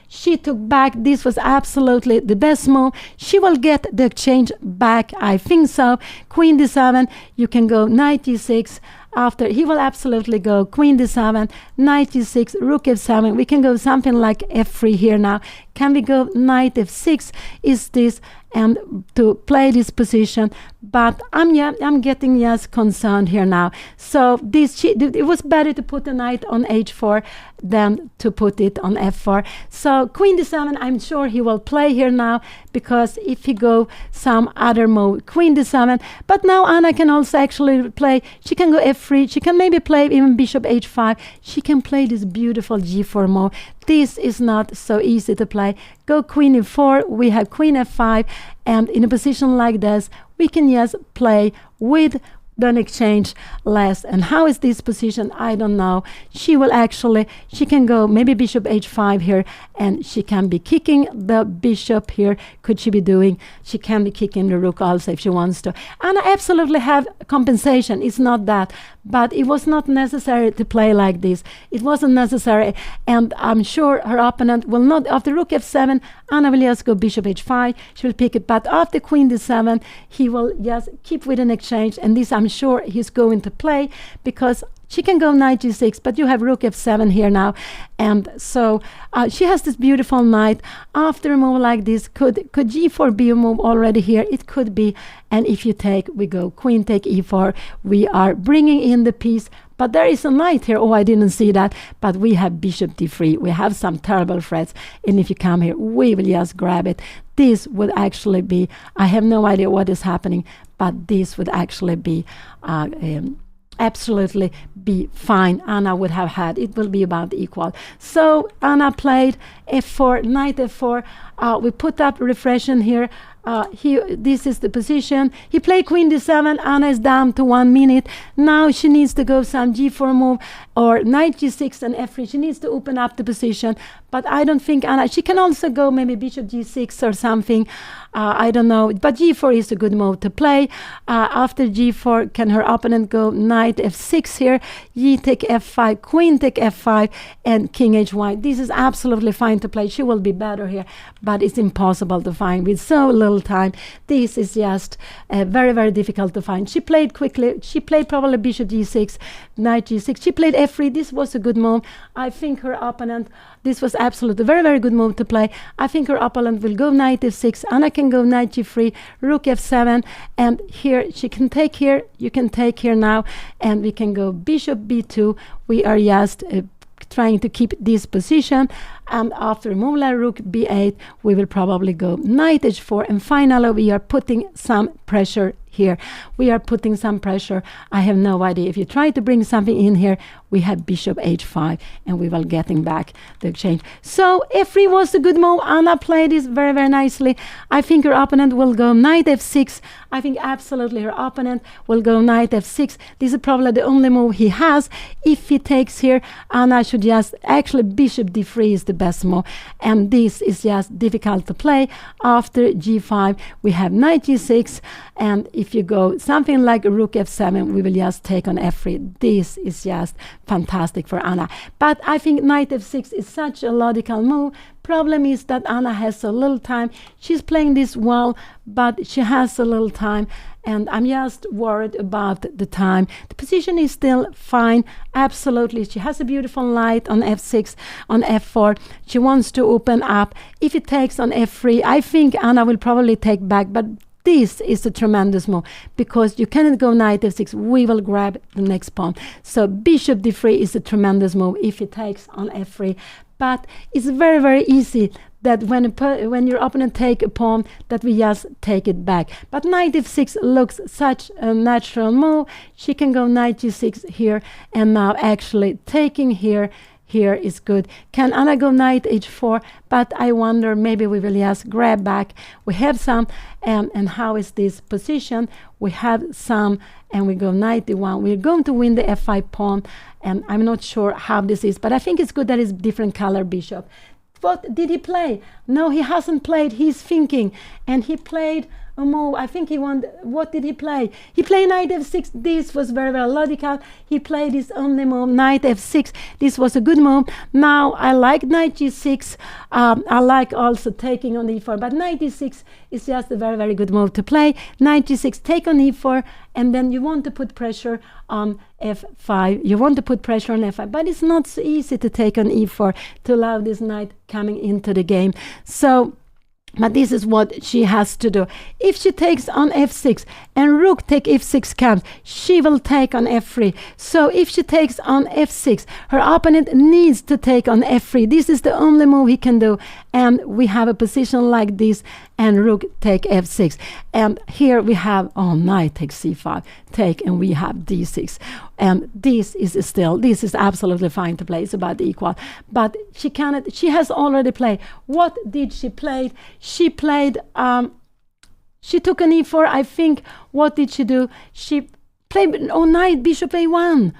She took back. This was absolutely the best move. She will get the exchange back, I think so. Queen d7, you can go knight g6. After, he will absolutely go queen d7, knight g6, rook f7. We can go something like f3 here now. can we go knight f6? Is this and to play this position? But I'm getting concerned here now. So it was better to put the knight on h4 than to put it on f4. So queen d7, I'm sure he will play here now, because if he go some other move, queen d7. But now Anna can also actually play, she can go f3, she can maybe play even bishop h5, she can play this beautiful g4 move. This is not so easy to play. Go queen e4, we have queen f5, and in a position like this, we can just play with then exchange less. And how is this position? I don't know. She can go maybe bishop h5 here, and she can be kicking the bishop here. Could she be doing? She can be kicking the rook also if she wants to. And I absolutely have compensation. It's not that. But it was not necessary to play like this. It wasn't necessary. And I'm sure her opponent will not. After rook f7, Anna will just go bishop h5. She will pick it. But after queen d7, he will just keep with an exchange. And this I'm sure he's going to play, because she can go knight g6, but you have rook f7 here now. And so she has this beautiful knight. After a move like this, could g4 be a move already here? It could be. And if you take, we go queen take e4. We are bringing in the piece. But there is a knight here. Oh, I didn't see that. But we have bishop d3. We have some terrible threats. And if you come here, we will just grab it. This would actually be, I have no idea what is happening, but this would actually be absolutely be fine. Anna would have had, it will be about equal. So Anna played f4, knight f4. We put up refreshing here. This is the position. He played queen d7. Anna is down to 1 minute. Now she needs to go some g4 move or knight g6 and f3. She needs to open up the position. But I don't think Anna, she can also go maybe bishop g6 or something. I don't know. But g4 is a good move to play. After g4, can her opponent go knight f6 here? G take f5, queen take f5, and king h1. This is absolutely fine to play. She will be better here, but it's impossible to find with so little time. This is just very, very difficult to find. She played quickly. She played probably bishop g6, knight g6. She played f3. This was a good move. I think her opponent, this was absolutely a very, very good move to play. I think her opponent will go knight f6. Anna can go knight g3, rook f7, and here she can take here. You can take here now, and we can go bishop b2. We are just trying to keep this position, and after move like rook b8, we will probably go knight h4, and finally we are putting some pressure here. We are putting some pressure. I have no idea. If you try to bring something in here, we have bishop h5, and we will getting back the exchange. So f3 was a good move. Anna played this very, very nicely. I think her opponent will go knight f6. I think absolutely her opponent will go knight f6. This is probably the only move he has. If he takes here, Anna should just, actually bishop d3 is the best move, and this is just difficult to play. After g5, we have knight g6, and if you go something like rook f7, we will just take on f3. This is just fantastic for Anna. But I think knight f6 is such a logical move. Problem is that Anna has a little time. She's playing this well, but she has a little time, and I'm just worried about the time. The position is still fine. Absolutely. She has a beautiful knight on f6, on f4. She wants to open up. If it takes on f3, I think Anna will probably take back, but this is a tremendous move, because you cannot go knight f6. We will grab the next pawn. So bishop d3 is a tremendous move if it takes on f3. But it's very, very easy that when your opponent take a pawn, that we just take it back. But knight f6 looks such a natural move. She can go knight g6 here, and now actually taking here is good. Can Anna go knight h4? But I wonder, maybe we will just grab back. We have some, and how is this position? We have some, and we go knight d1. We're going to win the f5 pawn, and I'm not sure how this is, but I think it's good that it's different color bishop. What did he play? No, he hasn't played. He's thinking, and he played a move. I think he won. What did he play? He played knight f6. This was very, very logical. He played his only move, knight f6. This was a good move. Now I like knight g6. I like also taking on e4, but knight e6 is just a very, very good move to play. Knight g6, take on e4, and then you want to put pressure on f5. You want to put pressure on f5, but it's not so easy to take on e4 to allow this knight coming into the game. So, but this is what she has to do. If she takes on f6 and rook take f6 comes, she will take on f3. So if she takes on f6, her opponent needs to take on f3. This is the only move he can do. And we have a position like this, and rook take f6. And here we have, knight takes c5, take, and we have d6. And this is absolutely fine to play. It's about equal. But she cannot, she has already played. What did she play? She played, she took an e4, I think. What did she do? She played, knight, bishop a1.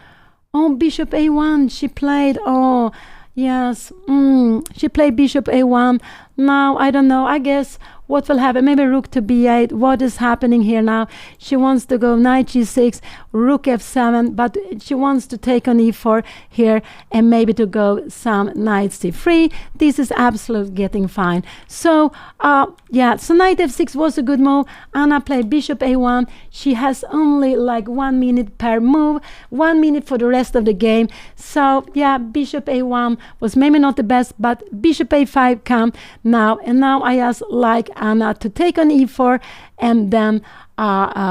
Bishop a1, she played, yes, she played bishop a1. Now, I don't know, I guess what will happen, maybe rook to b8. What is happening here now? She wants to go knight g6, rook f7, but she wants to take on e4 here, and maybe to go some knight c3. This is absolutely getting fine. So, so knight f6 was a good move. Anna played bishop a1. She has only like 1 minute per move, 1 minute for the rest of the game. So, yeah, bishop a1 was maybe not the best, but bishop a5 come now, and now I just like Anna to take on e4, and then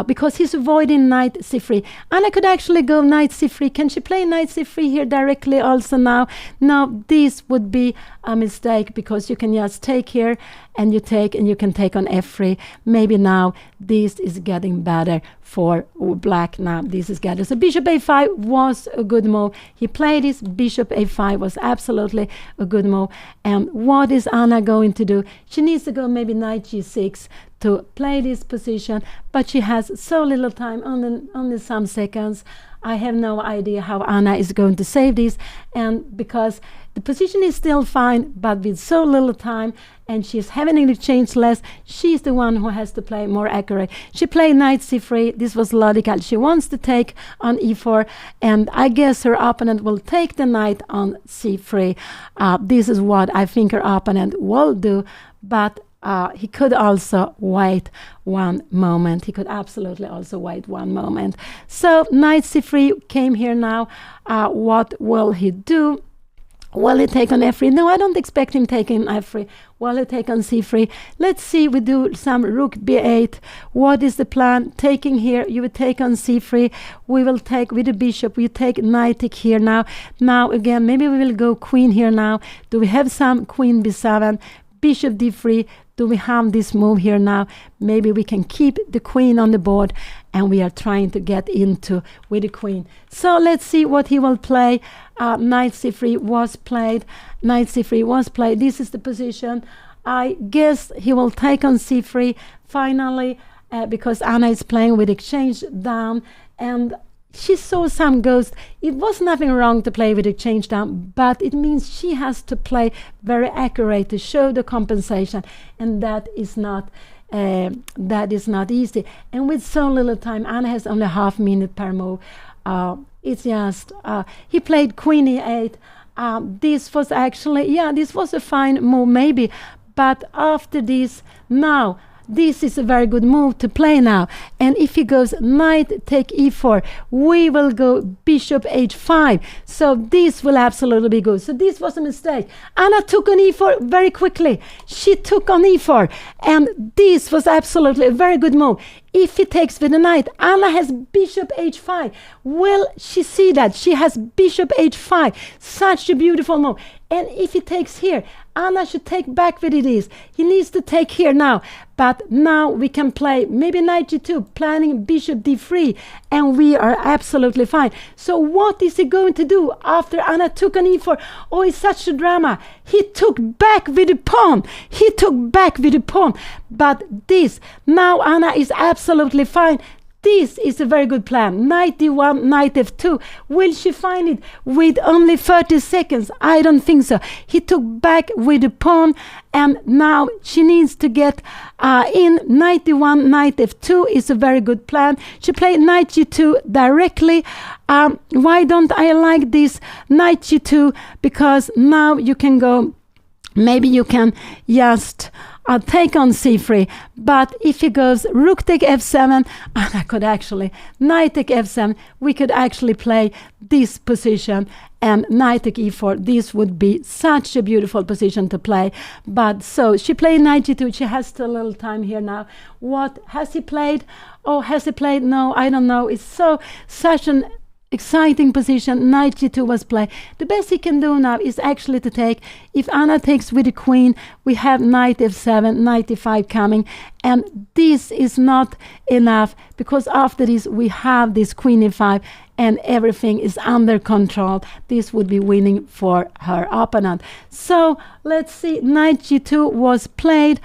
because he's avoiding knight c3. Anna could actually go knight c3. Can she play knight c3 here directly also now? No, this would be a mistake, because you can just take here, and you take, and you can take on f3. Maybe now this is getting better for black. Now this is getting, so bishop a5 was a good move. He played this. Bishop a5 was absolutely a good move. And what is Anna going to do? She needs to go maybe knight g6 to play this position, but she has so little time, only some seconds. I have no idea how Anna is going to save this, and because the position is still fine, but with so little time, and she's having to change less, she's the one who has to play more accurate. She played knight c3. This was logical. She wants to take on e4, and I guess her opponent will take the knight on c3. This is what I think her opponent will do, but he could also wait one moment. He could absolutely also wait one moment. So knight c3 came here now. What will he do? Will he take on f3? No, I don't expect him taking f3. Will he take on c3? Let's see. We do some rook b8. What is the plan? Taking here. You will take on c3. We will take with the bishop. We take knight take here now. Now again, maybe we will go queen here now. Do we have some queen b7? Bishop d3. Do we have this move here now? Maybe we can keep the queen on the board, and we are trying to get into with the queen. So let's see what he will play. Knight c3 was played. Knight c3 was played. This is the position. I guess he will take on c3 finally, because Anna is playing with exchange down, and she saw some ghost. It was nothing wrong to play with exchange down, but it means she has to play very accurate to show the compensation, and that is not easy. And with so little time, Anna has only half minute per move. It's just he played queen e8. This was actually, this was a fine move maybe, but after this, now this is a very good move to play now. And if he goes knight take e4, we will go bishop h5. So this will absolutely be good. So this was a mistake. Anna took on e4 very quickly. She took on e4, and this was absolutely a very good move. If he takes with the knight, Anna has bishop h5. Will she see that? She has bishop h5. Such a beautiful move. And if he takes here, Anna should take back with it is. He needs to take here now. But now we can play maybe knight g2, planning bishop d3, and we are absolutely fine. So what is he going to do after Anna took on e4? Oh, it's such a drama. He took back with the pawn. He took back with the pawn. But this, now Anna is absolutely fine. this is a very good plan. Knight d1, knight f2. Will she find it with only 30 seconds? I don't think so. He took back with the pawn, and now she needs to get in. Knight d1, knight f2 is a very good plan. She played knight g2 directly. Why don't I like this knight g2? Because now you can go, maybe you can just take on c3, but if he goes rook take f7, and I could actually knight take f7, we could actually play this position, and knight take e4. This would be such a beautiful position to play. But so she played knight g2. She has still a little time here now. What has he played? Oh, has he played? No, I don't know. It's such an exciting position. Knight g2 was played. The best he can do now is actually to take. If Anna takes with the queen, we have knight f7, knight e5 coming, and this is not enough, because after this we have this queen e5 and everything is under control. This would be winning for her opponent. So let's see, knight g2 was played.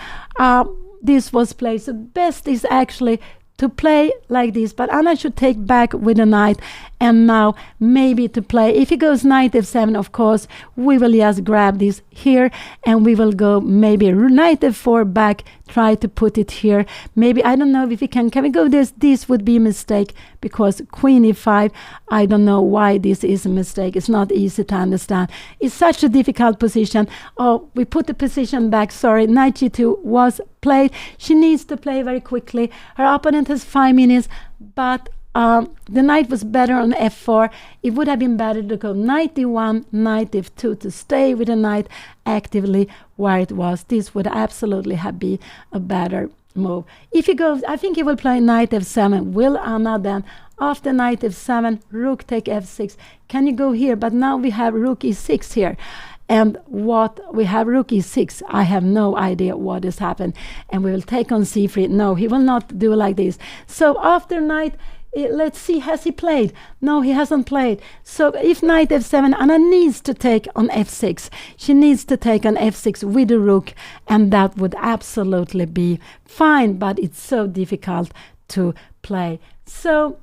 This was played. So best is actually to play like this, but Anna should take back with a knight, and now maybe to play, if he goes knight f7, of course we will just grab this here, and we will go maybe knight f4 back, try to put it here. Maybe, I don't know if we can we go this would be a mistake, because queen e5, I don't know why this is a mistake. It's not easy to understand. It's such a difficult position. Oh, we put the position back, sorry. Knight g2 was played. She needs to play very quickly. Her opponent has 5 minutes, but the knight was better on f4. It would have been better to go knight d1, knight f2 to stay with the knight actively where it was. This would absolutely have been a better move. If he goes, I think he will play knight f7. Will Anna then, after knight f7, rook take f6? Can you go here? But now we have rook e6 here. And what we have, rook e6, I have no idea what has happened. And we will take on c3. No, he will not do like this. So after knight, let's see, has he played? No, he hasn't played. So if knight f7, Anna needs to take on f6. She needs to take on f6 with the rook, and that would absolutely be fine, but it's so difficult to play. So,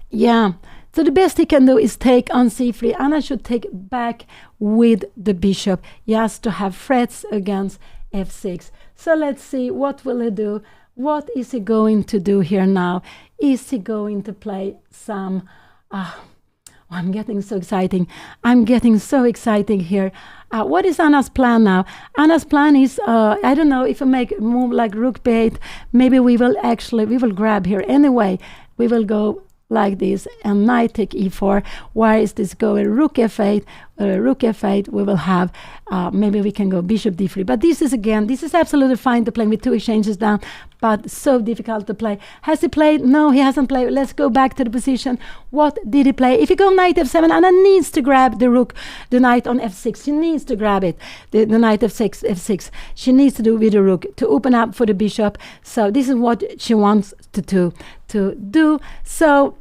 yeah. So the best he can do is take on c3. Anna should take back with the bishop, just to have threats against f6. So let's see, what will he do? What is he going to do here now? Is he going to play some... I'm getting so exciting. I'm getting so exciting here. What is Anna's plan now? Anna's plan is, I don't know, if I make a move like rook b8, maybe we will grab here. Anyway, we will go like this, and knight take e4. Where is this going? Rook f8. Rook f8, we will have, maybe we can go bishop d3. But this is absolutely fine to play with 2 exchanges down, but so difficult to play. Has he played? No, he hasn't played. Let's go back to the position. What did he play? If you go knight f7, Anna needs to grab the rook, the knight on f6. She needs to grab it, the knight f6. She needs to do with the rook to open up for the bishop. So this is what she wants to do. So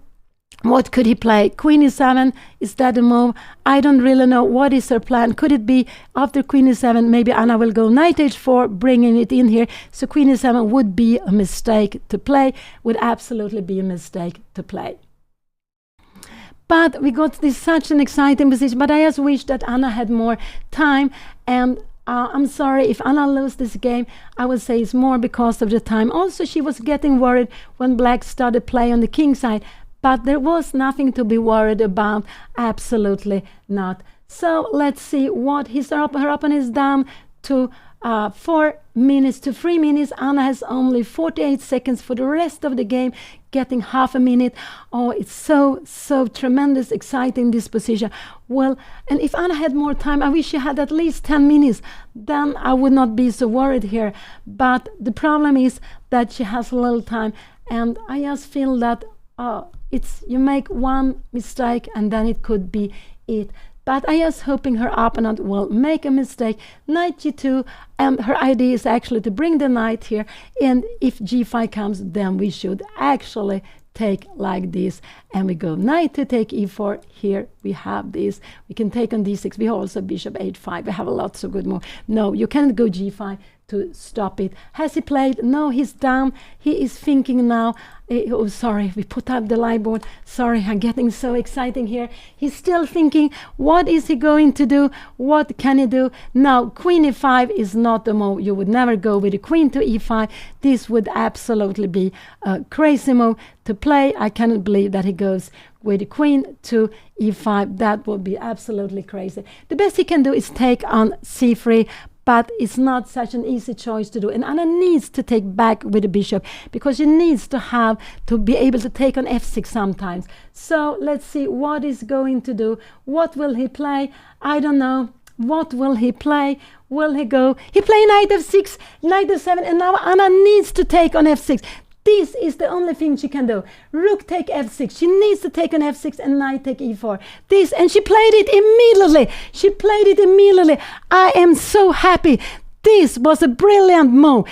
what could he play? Queen e7, is that a move? I don't really know. What is her plan? Could it be after queen e7, maybe Anna will go knight h4, bringing it in here. So queen e7 would be a mistake to play, would absolutely be a mistake to play. But we got this such an exciting position, but I just wish that Anna had more time, and I'm sorry if Anna loses this game. I would say it's more because of the time. Also, she was getting worried when black started play on the king side, but there was nothing to be worried about. Absolutely not. So let's see what her opponent is down to 4 minutes to 3 minutes. Anna has only 48 seconds for the rest of the game, getting half a minute. Oh, it's so tremendous, exciting, this position. Well, and if Anna had more time, I wish she had at least 10 minutes. Then I would not be so worried here. But the problem is that she has little time, and I just feel that you make one mistake and then it could be it. But I was hoping her opponent will make a mistake. Knight g2, and her idea is actually to bring the knight here, and if g5 comes, then we should actually take like this, and we go knight to take e4. Here we have this. We can take on d6. We have also bishop h5. We have lots of good moves. No, you cannot go g5. to stop it. Has he played? No, he's down. He is thinking now. Oh, sorry, we put up the live board. Sorry, I'm getting so exciting here. He's still thinking, what is he going to do? What can he do? Now, queen e5 is not the move. You would never go with the queen to e5. This would absolutely be a crazy move to play. I cannot believe that he goes with the queen to e5. That would be absolutely crazy. The best he can do is take on c3, but it's not such an easy choice to do. And Anna needs to take back with the bishop because she needs to be able to take on f6 sometimes. So let's see what he's going to do. What will he play? I don't know. What will he play? Will he go? He play knight f6, knight f7, and now Anna needs to take on f6. This is the only thing she can do. Rook take f6. She needs to take on f6 and knight take e4. This, and she played it immediately. She played it immediately. I am so happy. This was a brilliant move.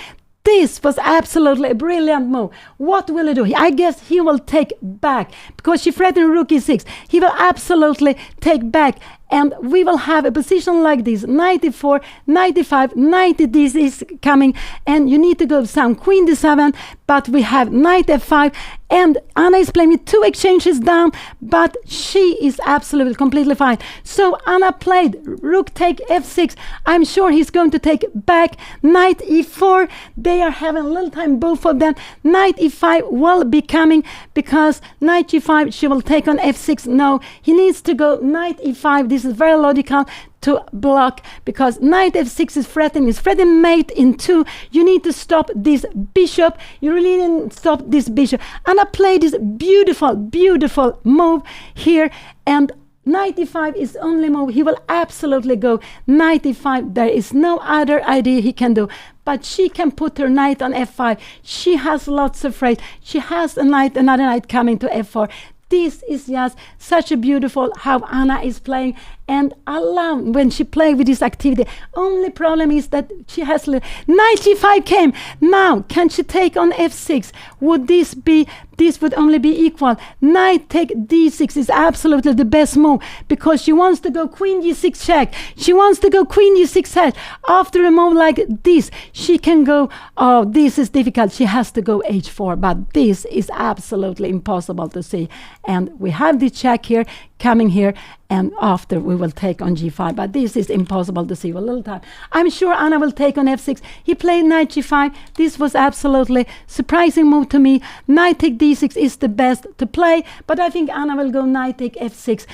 This was absolutely a brilliant move. What will he do? I guess he will take back because she threatened rook e6. He will absolutely take back. And we will have a position like this, 94, 95, 90, this is coming, and you need to go some queen d7, but we have knight f5, and Anna is playing with 2 exchanges down, but she is absolutely completely fine. So Anna played rook take f6. I'm sure he's going to take back knight e4. They are having a little time, both of them. Knight e5 will be coming because knight g5, she will take on f6. No, he needs to go knight e5. This is very logical to block because knight f6 is threatening mate in 2. You need to stop this bishop. You really need to stop this bishop. Anna played this beautiful move here, and knight e5 is the only move. He will absolutely go knight e5. There is no other idea he can do. But she can put her knight on f5. She has lots of threats. She has another knight coming to f4. This is just such a beautiful how Anna is playing, and I love when she plays with this activity. Only problem is that she has knight g5 came. Now can she take on f6? Would this would only be equal. Knight take d6 is absolutely the best move because she wants to go queen g6 check. She wants to go queen g6 check. After a move like this, she can go, oh, this is difficult. She has to go h4, but this is absolutely impossible to see. And we have the check here, coming here, and after we will take on g5, but this is impossible to see with a little time. I'm sure Anna will take on f6. He played knight g5. This was absolutely surprising move to me. Knight take d6 is the best to play, but I think Anna will go knight take f6.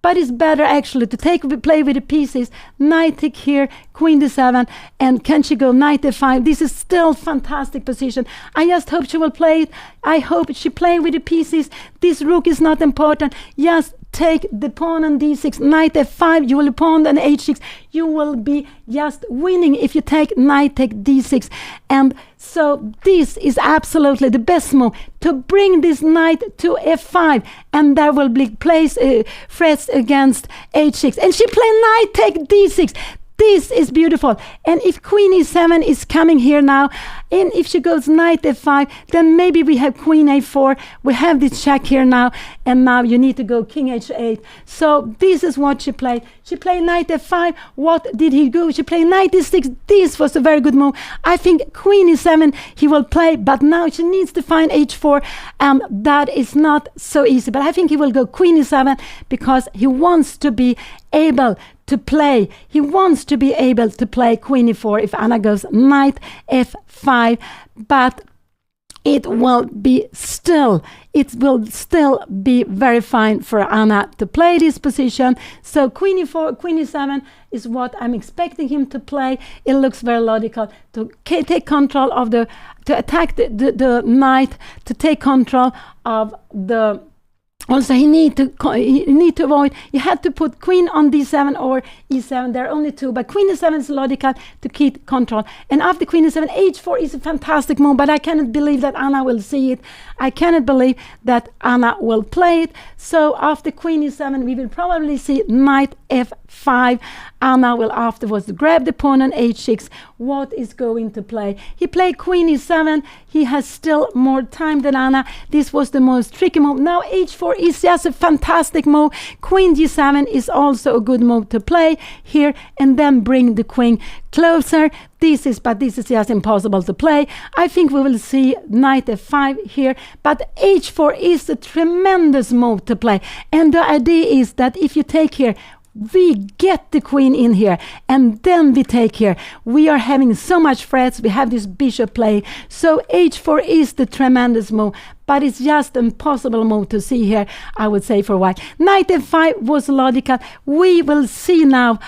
But it's better actually to play with the pieces. Knight take here, queen d7, and can she go knight f5? This is still fantastic position. I just hope she will play it. I hope she play with the pieces. This rook is not important. Just take the pawn on d6, knight f5, you will pawn on h6. You will be just winning if you take knight take d6. And so this is absolutely the best move to bring this knight to f5, and there will be threats against h6. And she played knight take d6. This is beautiful. And if queen e7 is coming here now, and if she goes knight f5, then maybe we have queen a4. We have this check here now, and now you need to go king h8. So this is what she played. She played knight f5. What did he do? She played knight e6. This was a very good move. I think queen e7 he will play, but now she needs to find h4. That is not so easy. But I think he will go queen e7 because he wants to be able to play. He wants to be able to play queen e4 if Anna goes knight f5, but it will still be very fine for Anna to play this position. So queen e4, queen e7 is what I'm expecting him to play. It looks very logical to take control of to attack the knight, to take control of the. Also, he need to avoid. You had to put queen on d7 or e7. There are only 2, but queen e7 is logical to keep control. And after queen e7, h4 is a fantastic move. But I cannot believe that Anna will see it. I cannot believe that Anna will play it. So after queen e7, we will probably see knight f5. Anna will afterwards grab the pawn on h6. What is going to play? He played queen e7. He has still more time than Anna. This was the most tricky move. Now h4 e4 is just a fantastic move. Queen g7 is also a good move to play here, and then bring the queen closer. This is just impossible to play. I think we will see knight f5 here, but h4 is a tremendous move to play. And the idea is that if you take here, we get the queen in here, and then we take here. We are having so much threats. We have this bishop play. So h4 is the tremendous move, but it's just impossible move to see here, I would say, for white. Knight f5 was logical. We will see now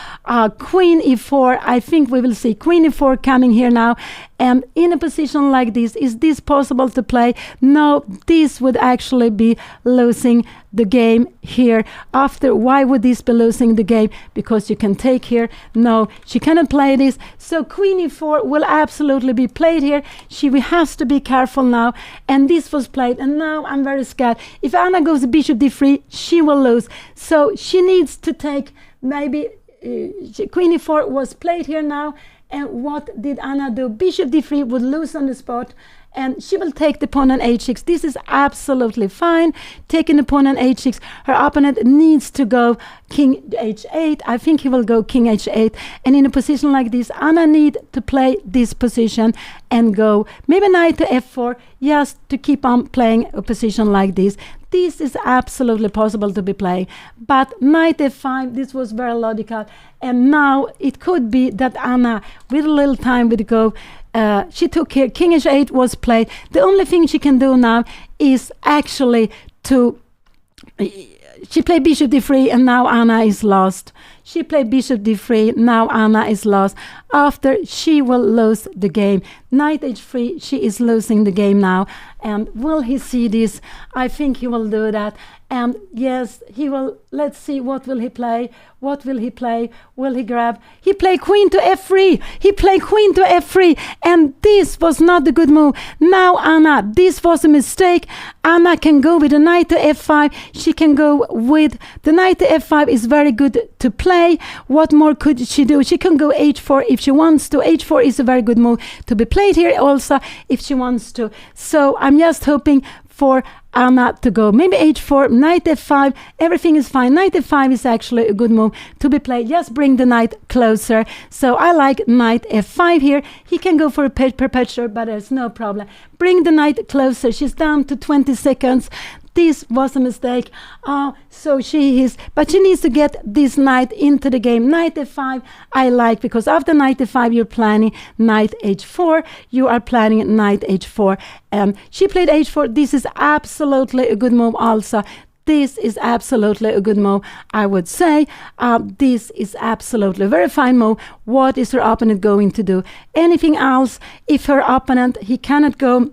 queen e4. I think we will see queen e4 coming here now. And in a position like this, is this possible to play? No, this would actually be losing the game here. After, why would this be losing the game? Because you can take here. No, she cannot play this. So queen e4 will absolutely be played here. She has to be careful now. And this was played. And now I'm very scared. If Anna goes bishop d3, she will lose. So she needs to take maybe queen e4 was played here now. And what did Anna do? Bishop d3 would lose on the spot, and she will take the pawn on h6. This is absolutely fine. Taking the pawn on h6. Her opponent needs to go king h8. I think he will go king h8. And in a position like this, Anna need to play this position and go maybe knight to f4, just to keep on playing a position like this. This is absolutely possible to be playing. But knight f5, this was very logical. And now it could be that Anna, with a little time, would go. She took here. King h8 was played. The only thing she can do now is actually to... She played bishop d3, and now Anna is lost. She played bishop d3, now Anna is lost. After, she will lose the game. Knight h3, she is losing the game now. And will he see this? I think he will do that. And yes, he will. Let's see, what will he play? What will he play? Will he grab? He played queen to f3. He played queen to f3. And this was not a good move. Now Anna, this was a mistake. Anna can go with the knight to f5. She can go with the knight to f5 is very good to play. What more could she do? She can go h4 if she wants to. h4 is a very good move to be played here also if she wants to. So I'm just hoping for Anna to go maybe h4, knight f5, everything is fine. Knight f5 is actually a good move to be played. Just bring the knight closer. So I like knight f5 here. He can go for a perpetuator, but there's no problem. Bring the knight closer. She's down to 20 seconds. This was a mistake. So she is, but she needs to get this knight into the game. Knight f5 I like, because after knight f5 you're planning knight h4. You are planning knight h4. She played h4. This is absolutely a good move also. This is absolutely a good move, I would say. This is absolutely a very fine move. What is her opponent going to do? Anything else? If her opponent, he cannot go,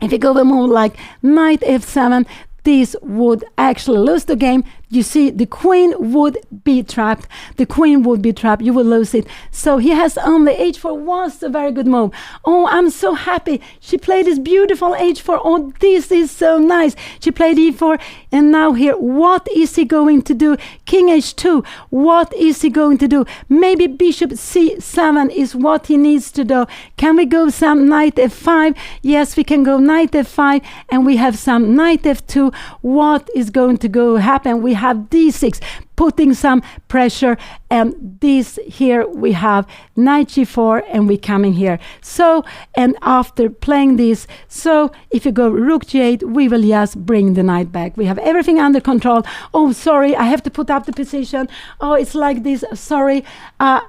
if he go a move like knight f7, this would actually lose the game. You see, the queen would be trapped. The queen would be trapped. You will lose it. So he has only h4 was a very good move. Oh, I'm so happy. She played this beautiful h4. Oh, this is so nice. She played e4. And now here, what is he going to do? King h2. What is he going to do? Maybe bishop c7 is what he needs to do. Can we go some knight f5? Yes, we can go knight f5. And we have some knight f2. What is going to go happen? We have d6, putting some pressure, and this here we have knight g4, and we coming here. So, and after playing this, so if you go rook g8, we will just bring the knight back. We have everything under control. Oh, sorry, I have to put up the position. Oh, it's like this, sorry.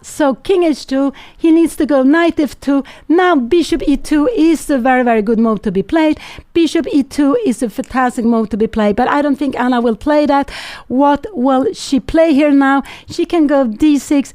So king h2, he needs to go knight f2. Now bishop e2 is a very, very good move to be played. Bishop e2 is a fantastic move to be played, but I don't think Anna will play that. What will she play here now? She can go d6,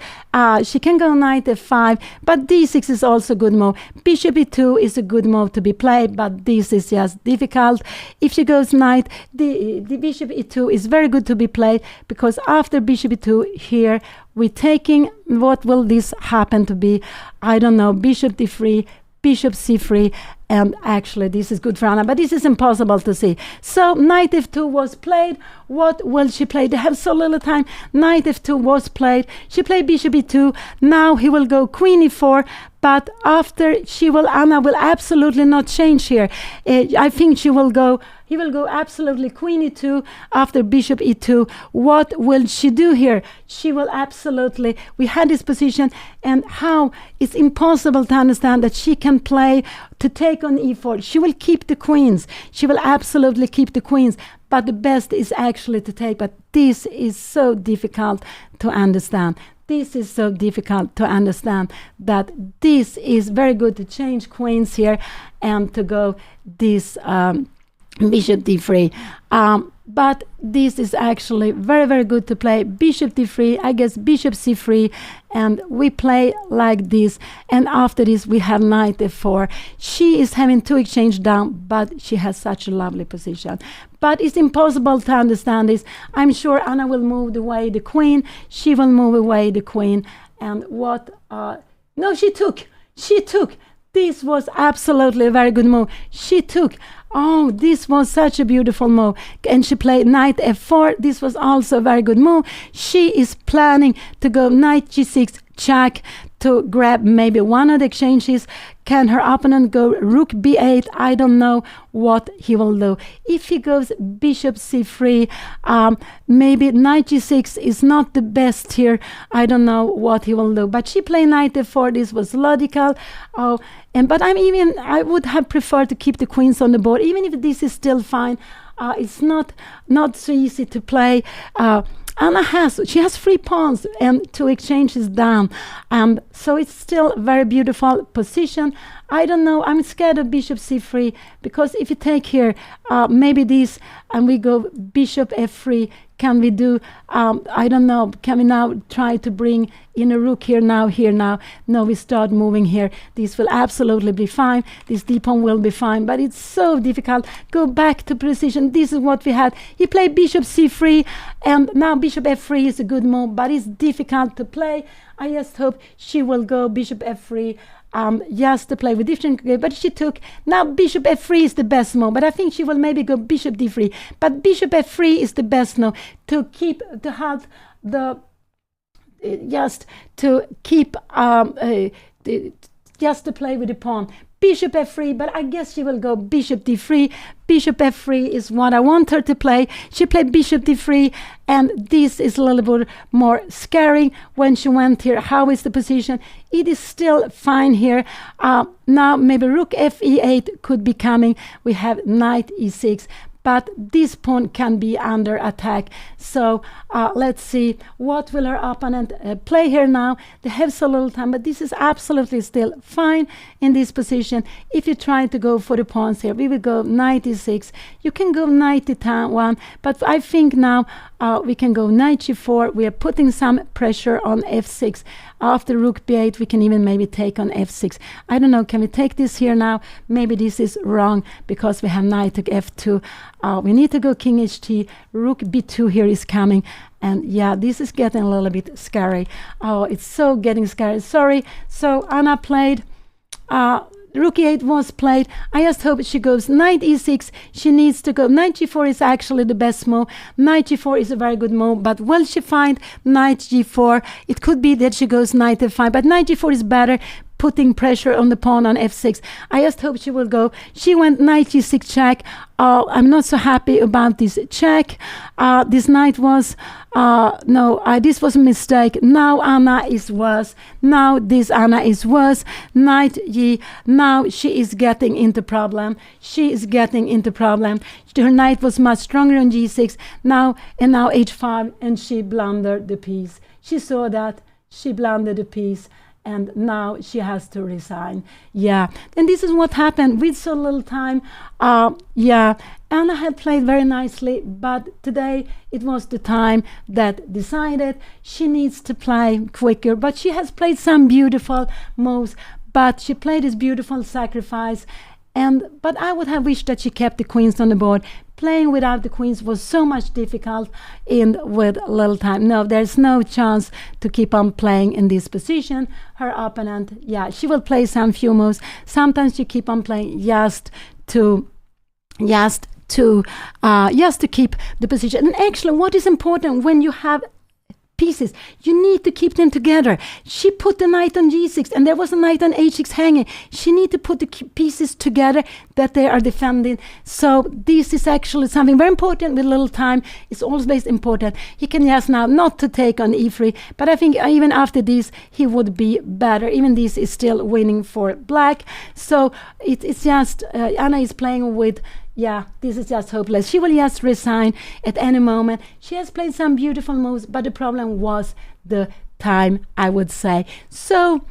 she can go knight f5, but d6 is also a good move. Bishop e2 is a good move to be played, but this is just difficult. If she goes knight, the bishop e2 is very good to be played, because after bishop e2 here, we're taking, what will this happen to be? I don't know, bishop d3, bishop c3, and actually this is good for Anna, but this is impossible to see. So knight f2 was played. What will she play? They have so little time. Knight f2 was played. She played bishop e2. Now he will go queen e4, but after Anna will absolutely not change here. I think she will go, He will go absolutely queen e2 after bishop e2. What will she do here? She will absolutely, we had this position, and how it's impossible to understand that she can play to take on e4. She will keep the queens. She will absolutely keep the queens. But the best is actually to take. But this is so difficult to understand. This is so difficult to understand that this is very good to change queens here and to go this bishop d3. But this is actually very, very good to play bishop d3, I guess bishop c3, and we play like this, and after this we have knight f4. She is having two exchange down, but she has such a lovely position. But it's impossible to understand this. I'm sure Anna will move away the queen. She will move away the queen. And what... no, she took. This was absolutely a very good move. She took. Oh, this was such a beautiful move. And she played knight f4. This was also a very good move. She is planning to go knight g6 check to grab maybe one of the exchanges. Can her opponent go rook b8? I don't know what he will do. If he goes bishop c3, maybe knight g6 is not the best here. I don't know what he will do. But she played knight f4. This was logical. Oh, but I would have preferred to keep the queens on the board, even if this is still fine. It's not so easy to play. Anna she has 3 pawns and 2 exchanges down, so it's still a very beautiful position. I don't know, I'm scared of bishop c3, because if you take here, maybe this, and we go bishop f3, can we do, I don't know, can we now try to bring in a rook here now? No, we start moving here. This will absolutely be fine. This d-pawn will be fine, but it's so difficult. Go back to position. This is what we had. He played bishop c3, and now bishop f3 is a good move, but it's difficult to play. I just hope she will go bishop f3, just to play with different, but she took. Now bishop f3 is the best move, but I think she will maybe go bishop d3, but bishop f3 is the best move to keep, to have the just to keep just to play with the pawn. Bishop f3, but I guess she will go bishop d3. Bishop f3 is what I want her to play. She played bishop d3, and this is a little bit more scary when she went here. How is the position? It is still fine here. Now maybe rook f e8 could be coming. We have knight e6. But this pawn can be under attack. So let's see, what will her opponent play here now? They have so little time, but this is absolutely still fine in this position. If you try to go for the pawns here, we will go knight e6. You can go knight e1, but I think now we can go knight g4. We are putting some pressure on f6. After rook b8, we can even maybe take on f6. I don't know, can we take this here now? Maybe this is wrong because we have knight to f2. We need to go king ht. Rook b2 here is coming. And yeah, this is getting a little bit scary. Oh, it's so getting scary. Sorry. So Anna played. Rook e8 was played. I just hope she goes knight e6. She needs to go. Knight g4 is actually the best move. Knight g4 is a very good move, but will she find knight g4? It could be that she goes knight f5, but knight g4 is better, putting pressure on the pawn on f6. I just hope she will go. She went knight g6 check. I'm not so happy about this check. This knight was, this was a mistake. Now Anna is worse. Now this Anna is worse. Knight g, now she is getting into problem. She is getting into problem. Her knight was much stronger on g6. Now h5, and she blundered the piece. She saw that. She blundered the piece. And now she has to resign. Yeah, and this is what happened with so little time. Yeah, Anna had played very nicely, but today it was the time that decided she needs to play quicker. But she has played some beautiful moves, but she played this beautiful sacrifice. But I would have wished that she kept the queens on the board. Playing without the queens was so much difficult with little time. No, there's no chance to keep on playing in this position. Her opponent, yeah, she will play some few moves. Sometimes you keep on playing just to keep the position. And actually, what is important when you have pieces. You need to keep them together. She put the knight on g6, and there was a knight on h6 hanging. She need to put the pieces together that they are defending. So this is actually something very important with little time. It's always important. He can just now not to take on e3, but I think even after this, he would be better. Even this is still winning for black. So it's just, Anna is playing with, yeah, this is just hopeless. She will just resign at any moment. She has played some beautiful moves, but the problem was the time, I would say. So,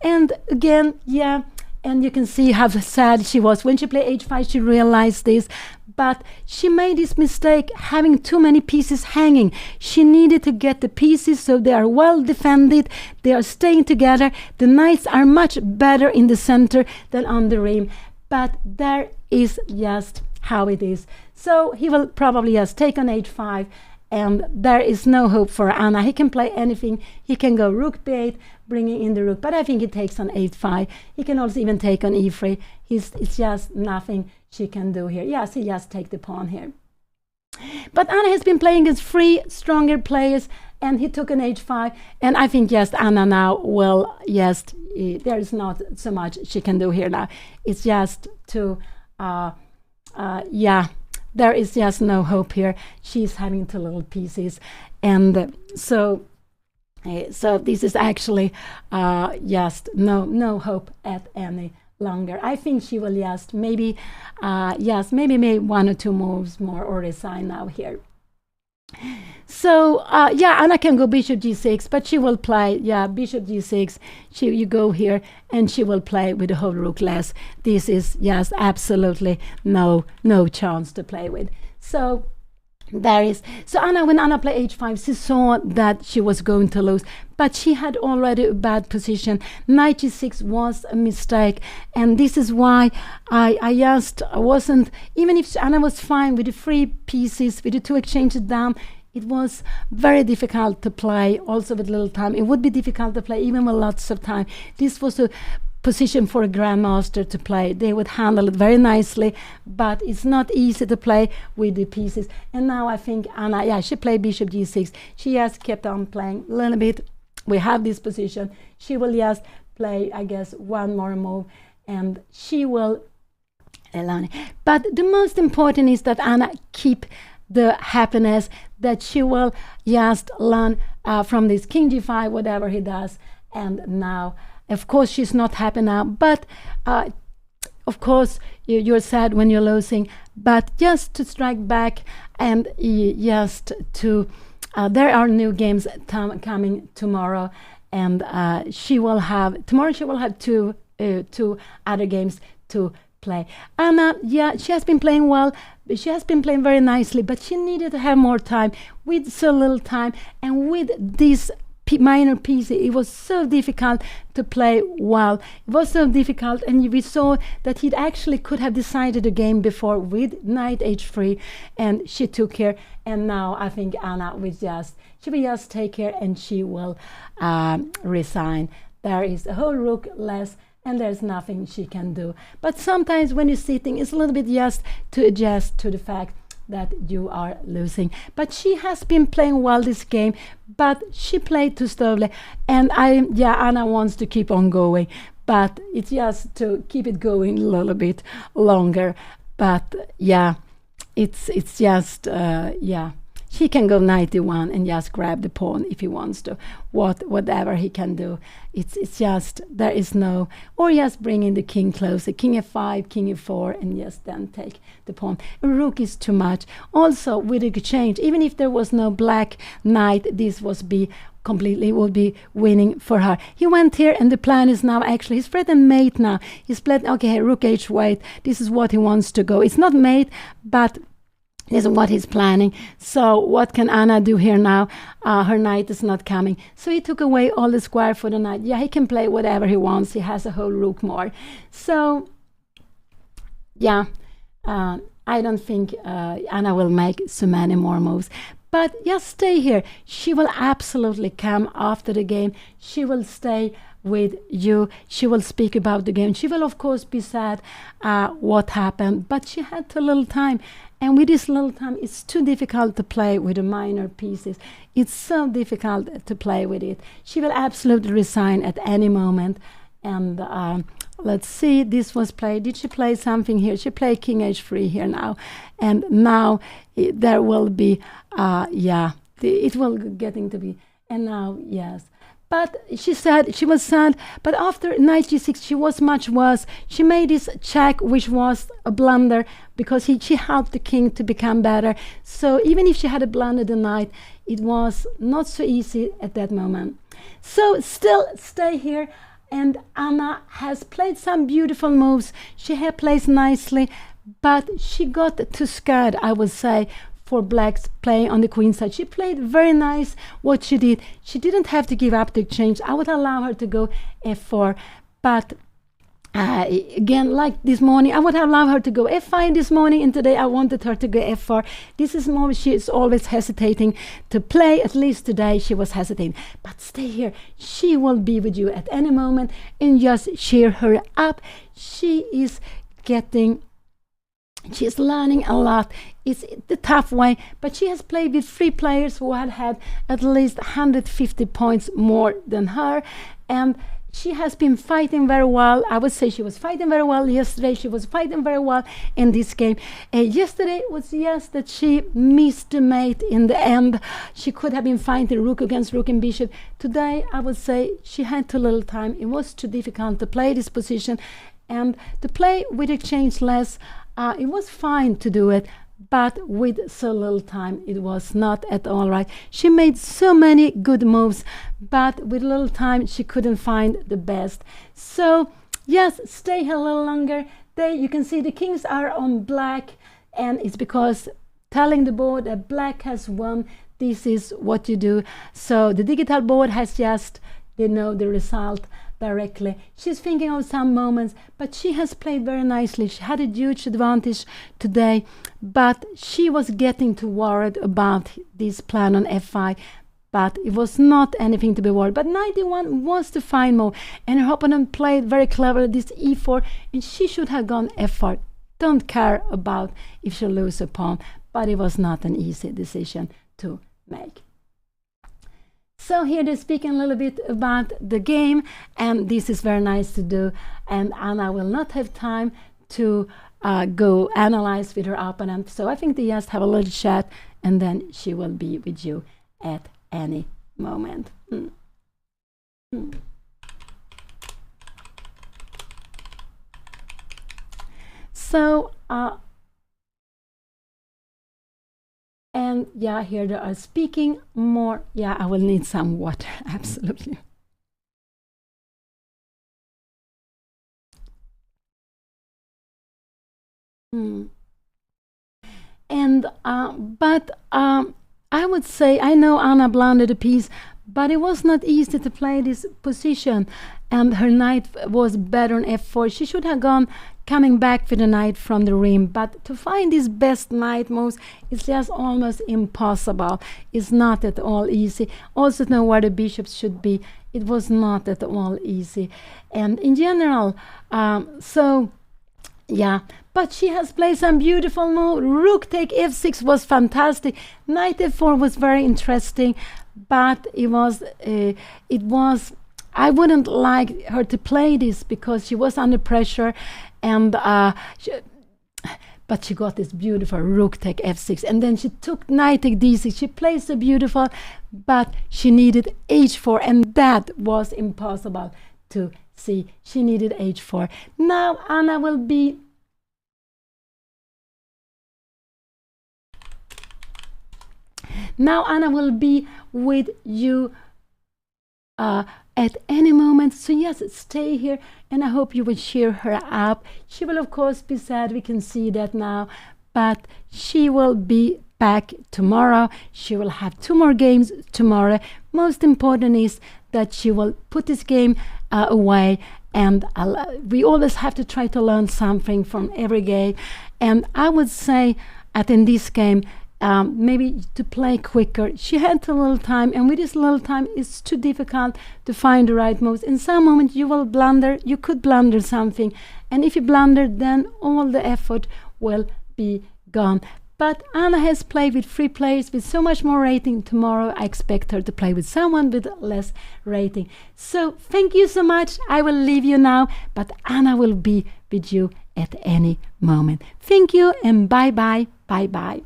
and again, yeah, and you can see how sad she was. When she played h5, she realized this, but she made this mistake having too many pieces hanging. She needed to get the pieces so they are well defended, they are staying together. The knights are much better in the center than on the rim, but there is just how it is. So he will probably just take on h5, and there is no hope for Anna. He can play anything. He can go rook b8, bringing in the rook, but I think he takes on h5. He can also even take on e3. It's just nothing she can do here. Yes, he just take the pawn here. But Anna has been playing against 3 stronger players, and he took an h5, and I think just Anna now will just, there is not so much she can do here now. It's just to, yeah, there is just no hope here. She's having 2 little pieces, and so this is actually just no hope at any longer. I think she will just maybe maybe 1 or 2 moves more or resign now here. So yeah, Anna can go bishop g6, but she will play, yeah, bishop g6. You go here, and she will play with the whole rook less. This is just absolutely no chance to play with. So there is, so Anna, when Anna played h5, she saw that she was going to lose, but she had already a bad position. Knight g6 was a mistake, and this is why I just wasn't, even if Anna was fine with the 3 pieces, with the 2 exchanges down, it was very difficult to play, also with little time. It would be difficult to play even with lots of time. This was a position for a grandmaster to play. They would handle it very nicely, but it's not easy to play with the pieces. And now I think Anna, yeah, she played bishop g6. She just kept on playing a little bit. We have this position. She will just play, I guess, 1 more move, and she will learn. But the most important is that Anna keep the happiness, that she will just learn from this king g5, whatever he does. And now, of course, she's not happy now, but of course you're sad when you're losing, but just to strike back, and just to there are new games coming tomorrow, and she will have 2 other games to play. Anna, yeah, she has been playing well. She has been playing very nicely, but she needed to have more time. With so little time, and with this minor piece, it was so difficult to play well. It was so difficult, and we saw that he actually could have decided the game before with knight h3, and she took here. And now I think Anna will just take here, and she will resign. There is a whole rook less, and there's nothing she can do. But sometimes when you're sitting, it's a little bit just to adjust to the fact that you are losing. But she has been playing well this game, but she played too slowly, and Anna wants to keep on going, but it's just to keep it going a little bit longer. But yeah, it's just he can go 91 and just grab the pawn if he wants to. Whatever he can do, it's just, there is no, or just bring in the king closer, king f5, king e4, and just then take the pawn. A rook is too much. Also with the exchange, even if there was no black knight, this would be winning for her. He went here, and the plan is now actually, he's played a mate now. He's played, okay, rook h8. This is what he wants to go. It's not mate, but this is what he's planning. So what can Anna do here now? Her knight is not coming. So he took away all the square for the knight. Yeah, he can play whatever he wants. He has a whole rook more. So, yeah, I don't think Anna will make so many more moves. But just stay here. She will absolutely come after the game. She will stay with you. She will speak about the game. She will, of course, be sad what happened, but she had too little time. And with this little time, it's too difficult to play with the minor pieces. It's so difficult to play with it. She will absolutely resign at any moment. And let's see, this was played. Did she play something here? She played King H3 here now. And now there will be, it will getting to be, and now, yes. But she said she was sad, but after knight g6 she was much worse. She made this check, which was a blunder, because she helped the king to become better. So even if she had a blunder the knight, it was not so easy at that moment. So still stay here, and Anna has played some beautiful moves. She had played nicely, but she got too scared, I would say, for Black's playing on the queen side. She played very nice what she did. She didn't have to give up the exchange. I would allow her to go f4, but again, like this morning, I would allow her to go f5 this morning, and today I wanted her to go f4. This is more, she is always hesitating to play. At least today she was hesitating. But stay here. She will be with you at any moment, and just cheer her up. She is she's learning a lot. It's the tough way, but she has played with 3 players who had at least 150 points more than her, and she has been fighting very well. I would say she was fighting very well yesterday. She was fighting very well in this game. Yesterday was just that she missed the mate in the end. She could have been fighting rook against rook and bishop. Today, I would say she had too little time. It was too difficult to play this position, and to play with exchange less. It was fine to do it, but with so little time, it was not at all right. She made so many good moves, but with little time, she couldn't find the best. So, yes, stay here a little longer. You can see the kings are on black, and it's because telling the board that black has won, this is what you do. So the digital board has just, the result directly. She's thinking of some moments, but she has played very nicely. She had a huge advantage today, but she was getting too worried about this plan on f5, but it was not anything to be worried. But 91 was the fine move, and her opponent played very cleverly this e4, and she should have gone f4. Don't care about if she loses a pawn, but it was not an easy decision to make. So here they're speaking a little bit about the game, and this is very nice to do, and Anna will not have time to go analyze with her opponent. So I think they just have a little chat, and then she will be with you at any moment. So and yeah, here they are speaking more. Yeah, I will need some water, absolutely. And I would say, I know Anna blundered a piece, but it was not easy to play this position, and her knight was better on f4. She should have gone coming back with the knight from the rim, but to find these best knight moves is just almost impossible. It's not at all easy. Also to know where the bishops should be. It was not at all easy. And in general, so yeah, but she has played some beautiful moves. Rook take f6 was fantastic. Knight f4 was very interesting, but it was I wouldn't like her to play this because she was under pressure, and but she got this beautiful rook take f6, and then she took knight take d6. She played so beautiful, but she needed h4, and that was impossible to see. She needed h4. Now Anna will be with you at any moment. So yes, stay here, and I hope you will cheer her up. She will of course be sad, we can see that now, but she will be back tomorrow. She will have 2 more games tomorrow. Most important is that she will put this game away, and we always have to try to learn something from every game. And I would say that in this game, maybe to play quicker. She had a little time, and with this little time, it's too difficult to find the right moves. In some moment, you will blunder. You could blunder something, and if you blunder, then all the effort will be gone. But Anna has played with 3 players with so much more rating. Tomorrow I expect her to play with someone with less rating. So thank you so much. I will leave you now, but Anna will be with you at any moment. Thank you, and bye bye. Bye bye.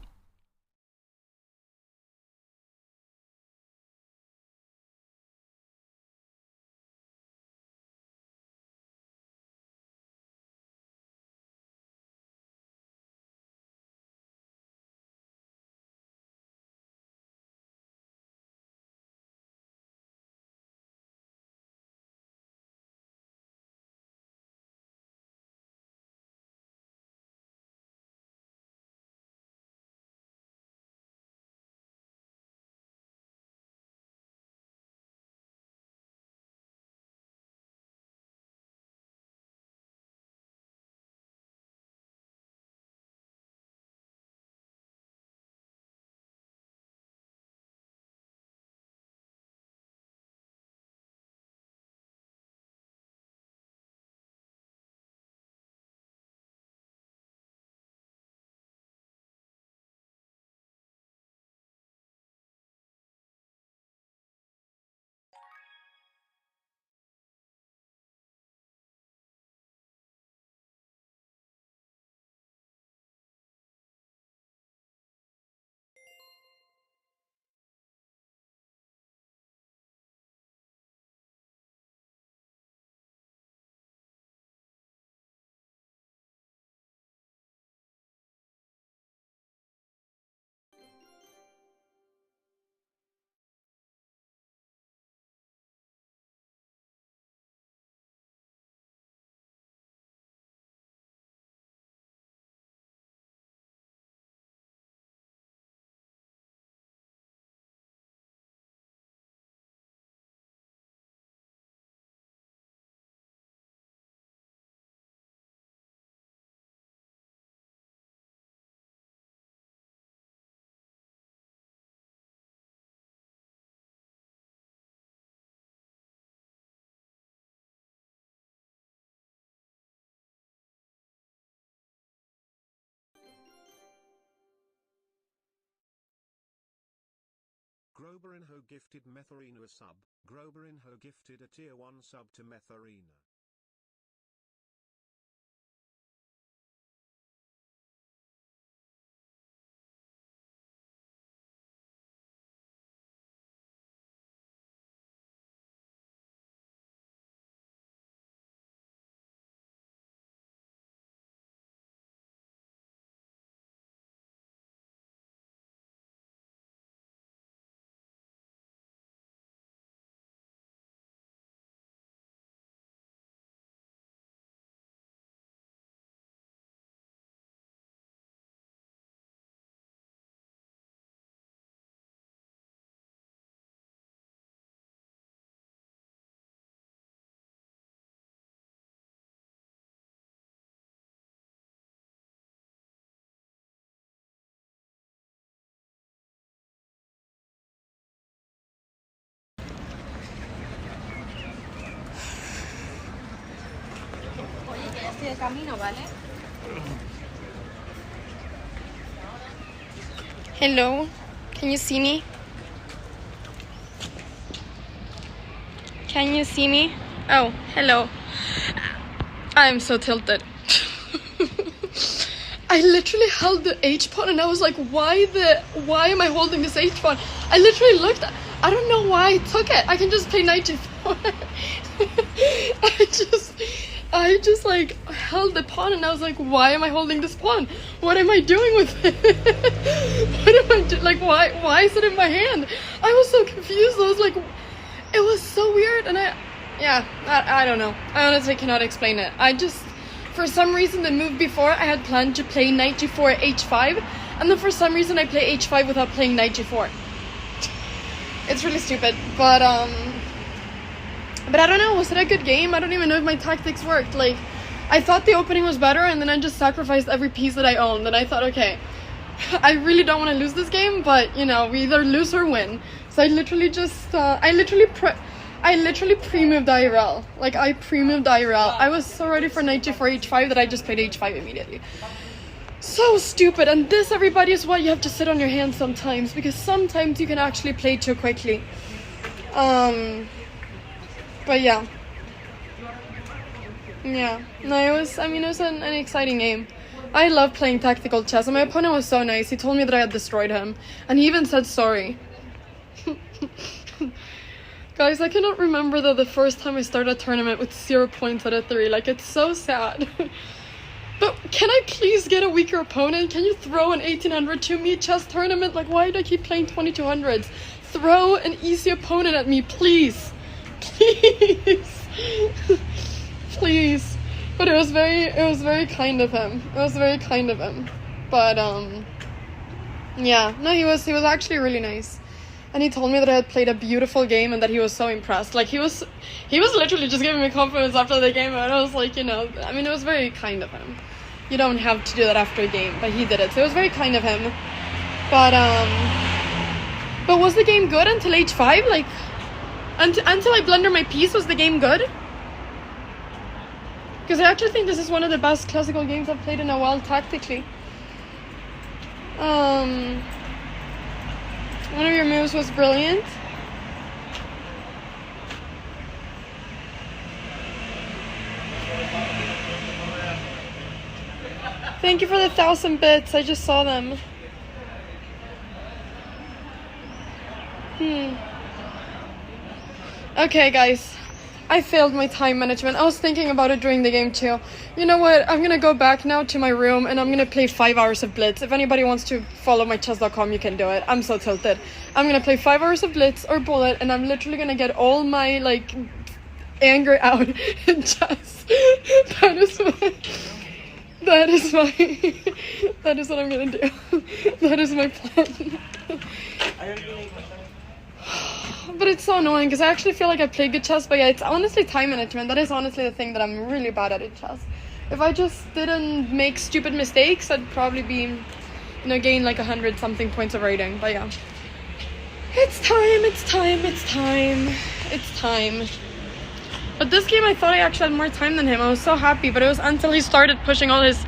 Groberin gifted Metharina a sub. Groberin gifted a tier 1 sub to Metharina. De camino, ¿vale? Hello, can you see me? Can you see me? Oh, hello. I'm so tilted. I literally held the H pawn and I was like, why am I holding this H pawn? I literally looked at, I don't know why I took it. I can just play knight g4. I just like held the pawn and I was like, why am I holding this pawn? What am I doing with it? What am I like? Why is it in my hand? I was so confused. I was like, it was so weird, and I don't know. I honestly cannot explain it. I just, for some reason, the move before I had planned to play knight g4 h5, and then for some reason I play h5 without playing knight g4. It's really stupid, but I don't know, was it a good game? I don't even know if my tactics worked. Like, I thought the opening was better, and then I just sacrificed every piece that I owned, and I thought, okay, I really don't want to lose this game, but you know, we either lose or win. So I literally just, I literally pre-moved IRL. Like, I pre-moved IRL. I was so ready for knight g4 h5 that I just played h5 immediately. So stupid. And this, everybody, is why you have to sit on your hands sometimes, because sometimes you can actually play too quickly. But yeah. Yeah. No, it was an exciting game. I love playing tactical chess, and my opponent was so nice. He told me that I had destroyed him, and he even said sorry. Guys, I cannot remember the first time I started a tournament with 0 points out of 3. Like, it's so sad. But can I please get a weaker opponent? Can you throw an 1800 to me chess tournament? Like, why do I keep playing 2200s? Throw an easy opponent at me, please. Please. Please. But it was very kind of him. It was very kind of him. But yeah, no, he was actually really nice. And he told me that I had played a beautiful game and that he was so impressed. Like, he was literally just giving me compliments after the game, and I was like, you know, I mean, it was very kind of him. You don't have to do that after a game, but he did it, so it was very kind of him. But was the game good until h5? Like, until I blunder my piece, was the game good? Because I actually think this is one of the best classical games I've played in a while tactically. One of your moves was brilliant. Thank you for the 1,000 bits. I just saw them. Okay, guys. I failed my time management. I was thinking about it during the game too. You know what? I'm gonna go back now to my room and I'm gonna play 5 hours of Blitz. If anybody wants to follow my chess.com, you can do it. I'm so tilted. I'm gonna play 5 hours of Blitz or Bullet, and I'm literally gonna get all my like anger out in chess. That is what I'm gonna do. That is my plan. But it's so annoying because I actually feel like I play good chess, but yeah, it's honestly time management. That is honestly the thing that I'm really bad at in chess. If I just didn't make stupid mistakes, I'd probably be, you know, gain like 100 something points of rating. But yeah, it's time. But this game, I thought I actually had more time than him. I was so happy, but it was until he started pushing all his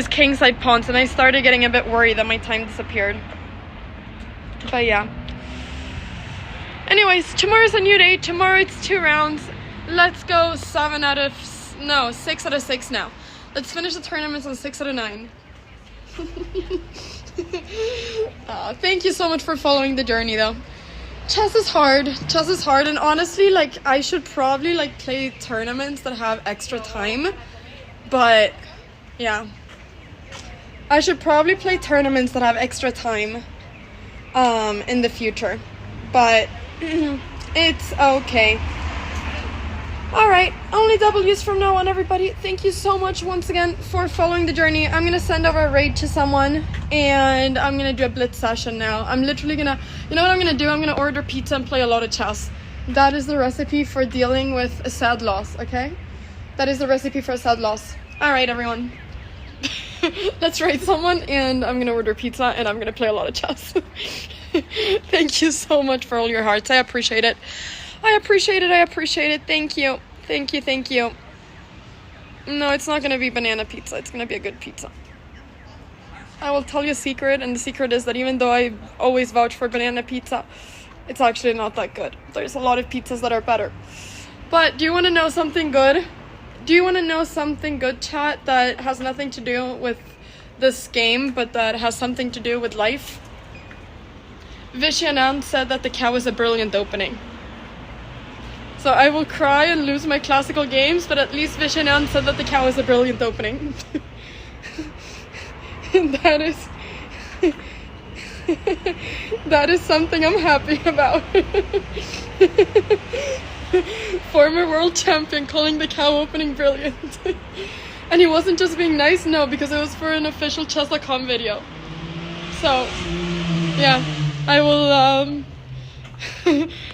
kingside pawns, and I started getting a bit worried that my time disappeared. But yeah. Anyways, tomorrow's a new day. Tomorrow it's 2 rounds. Let's go 6 out of 6 now. Let's finish the tournaments on 6 out of 9. Thank you so much for following the journey though. Chess is hard, and honestly, like, I should probably like play tournaments that have extra time. But yeah, I should probably play tournaments that have extra time in the future. But it's okay. Alright, only W's from now on, everybody. Thank you so much once again for following the journey. I'm gonna send over a raid to someone, and I'm gonna do a Blitz session now. I'm literally gonna, you know what I'm gonna do? I'm gonna order pizza and play a lot of chess. That is the recipe for dealing with a sad loss, okay? That is the recipe for a sad loss. Alright, everyone. Let's raid someone, and I'm gonna order pizza, and I'm gonna play a lot of chess. Thank you so much for all your hearts. I appreciate it. I appreciate it. Thank you. No, it's not gonna be banana pizza. It's gonna be a good pizza. I will tell you a secret, and the secret is that even though I always vouch for banana pizza, it's actually not that good. There's a lot of pizzas that are better. But do you want to know something good? Chat, that has nothing to do with this game, but that has something to do with life? Vishy Anand said that the cow is a brilliant opening. So I will cry and lose my classical games, but at least Vishy Anand said that the cow is a brilliant opening. And that is something I'm happy about. Former world champion calling the cow opening brilliant. And he wasn't just being nice, no, because it was for an official chess.com video. So, yeah. I will,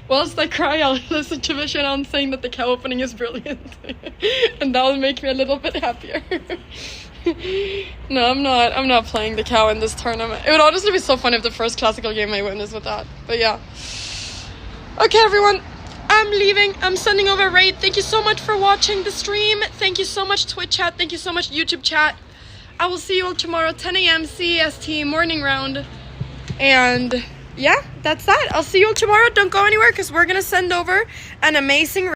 whilst I cry, I'll listen to Vishanan saying that the cow opening is brilliant. And that will make me a little bit happier. No, I'm not playing the cow in this tournament. It would honestly be so fun if the first classical game I win is with that. But yeah. Okay, everyone. I'm leaving. I'm sending over a raid. Thank you so much for watching the stream. Thank you so much, Twitch chat. Thank you so much, YouTube chat. I will see you all tomorrow, 10 a.m. CEST morning round. And yeah, that's that. I'll see you all tomorrow. Don't go anywhere because we're going to send over an amazing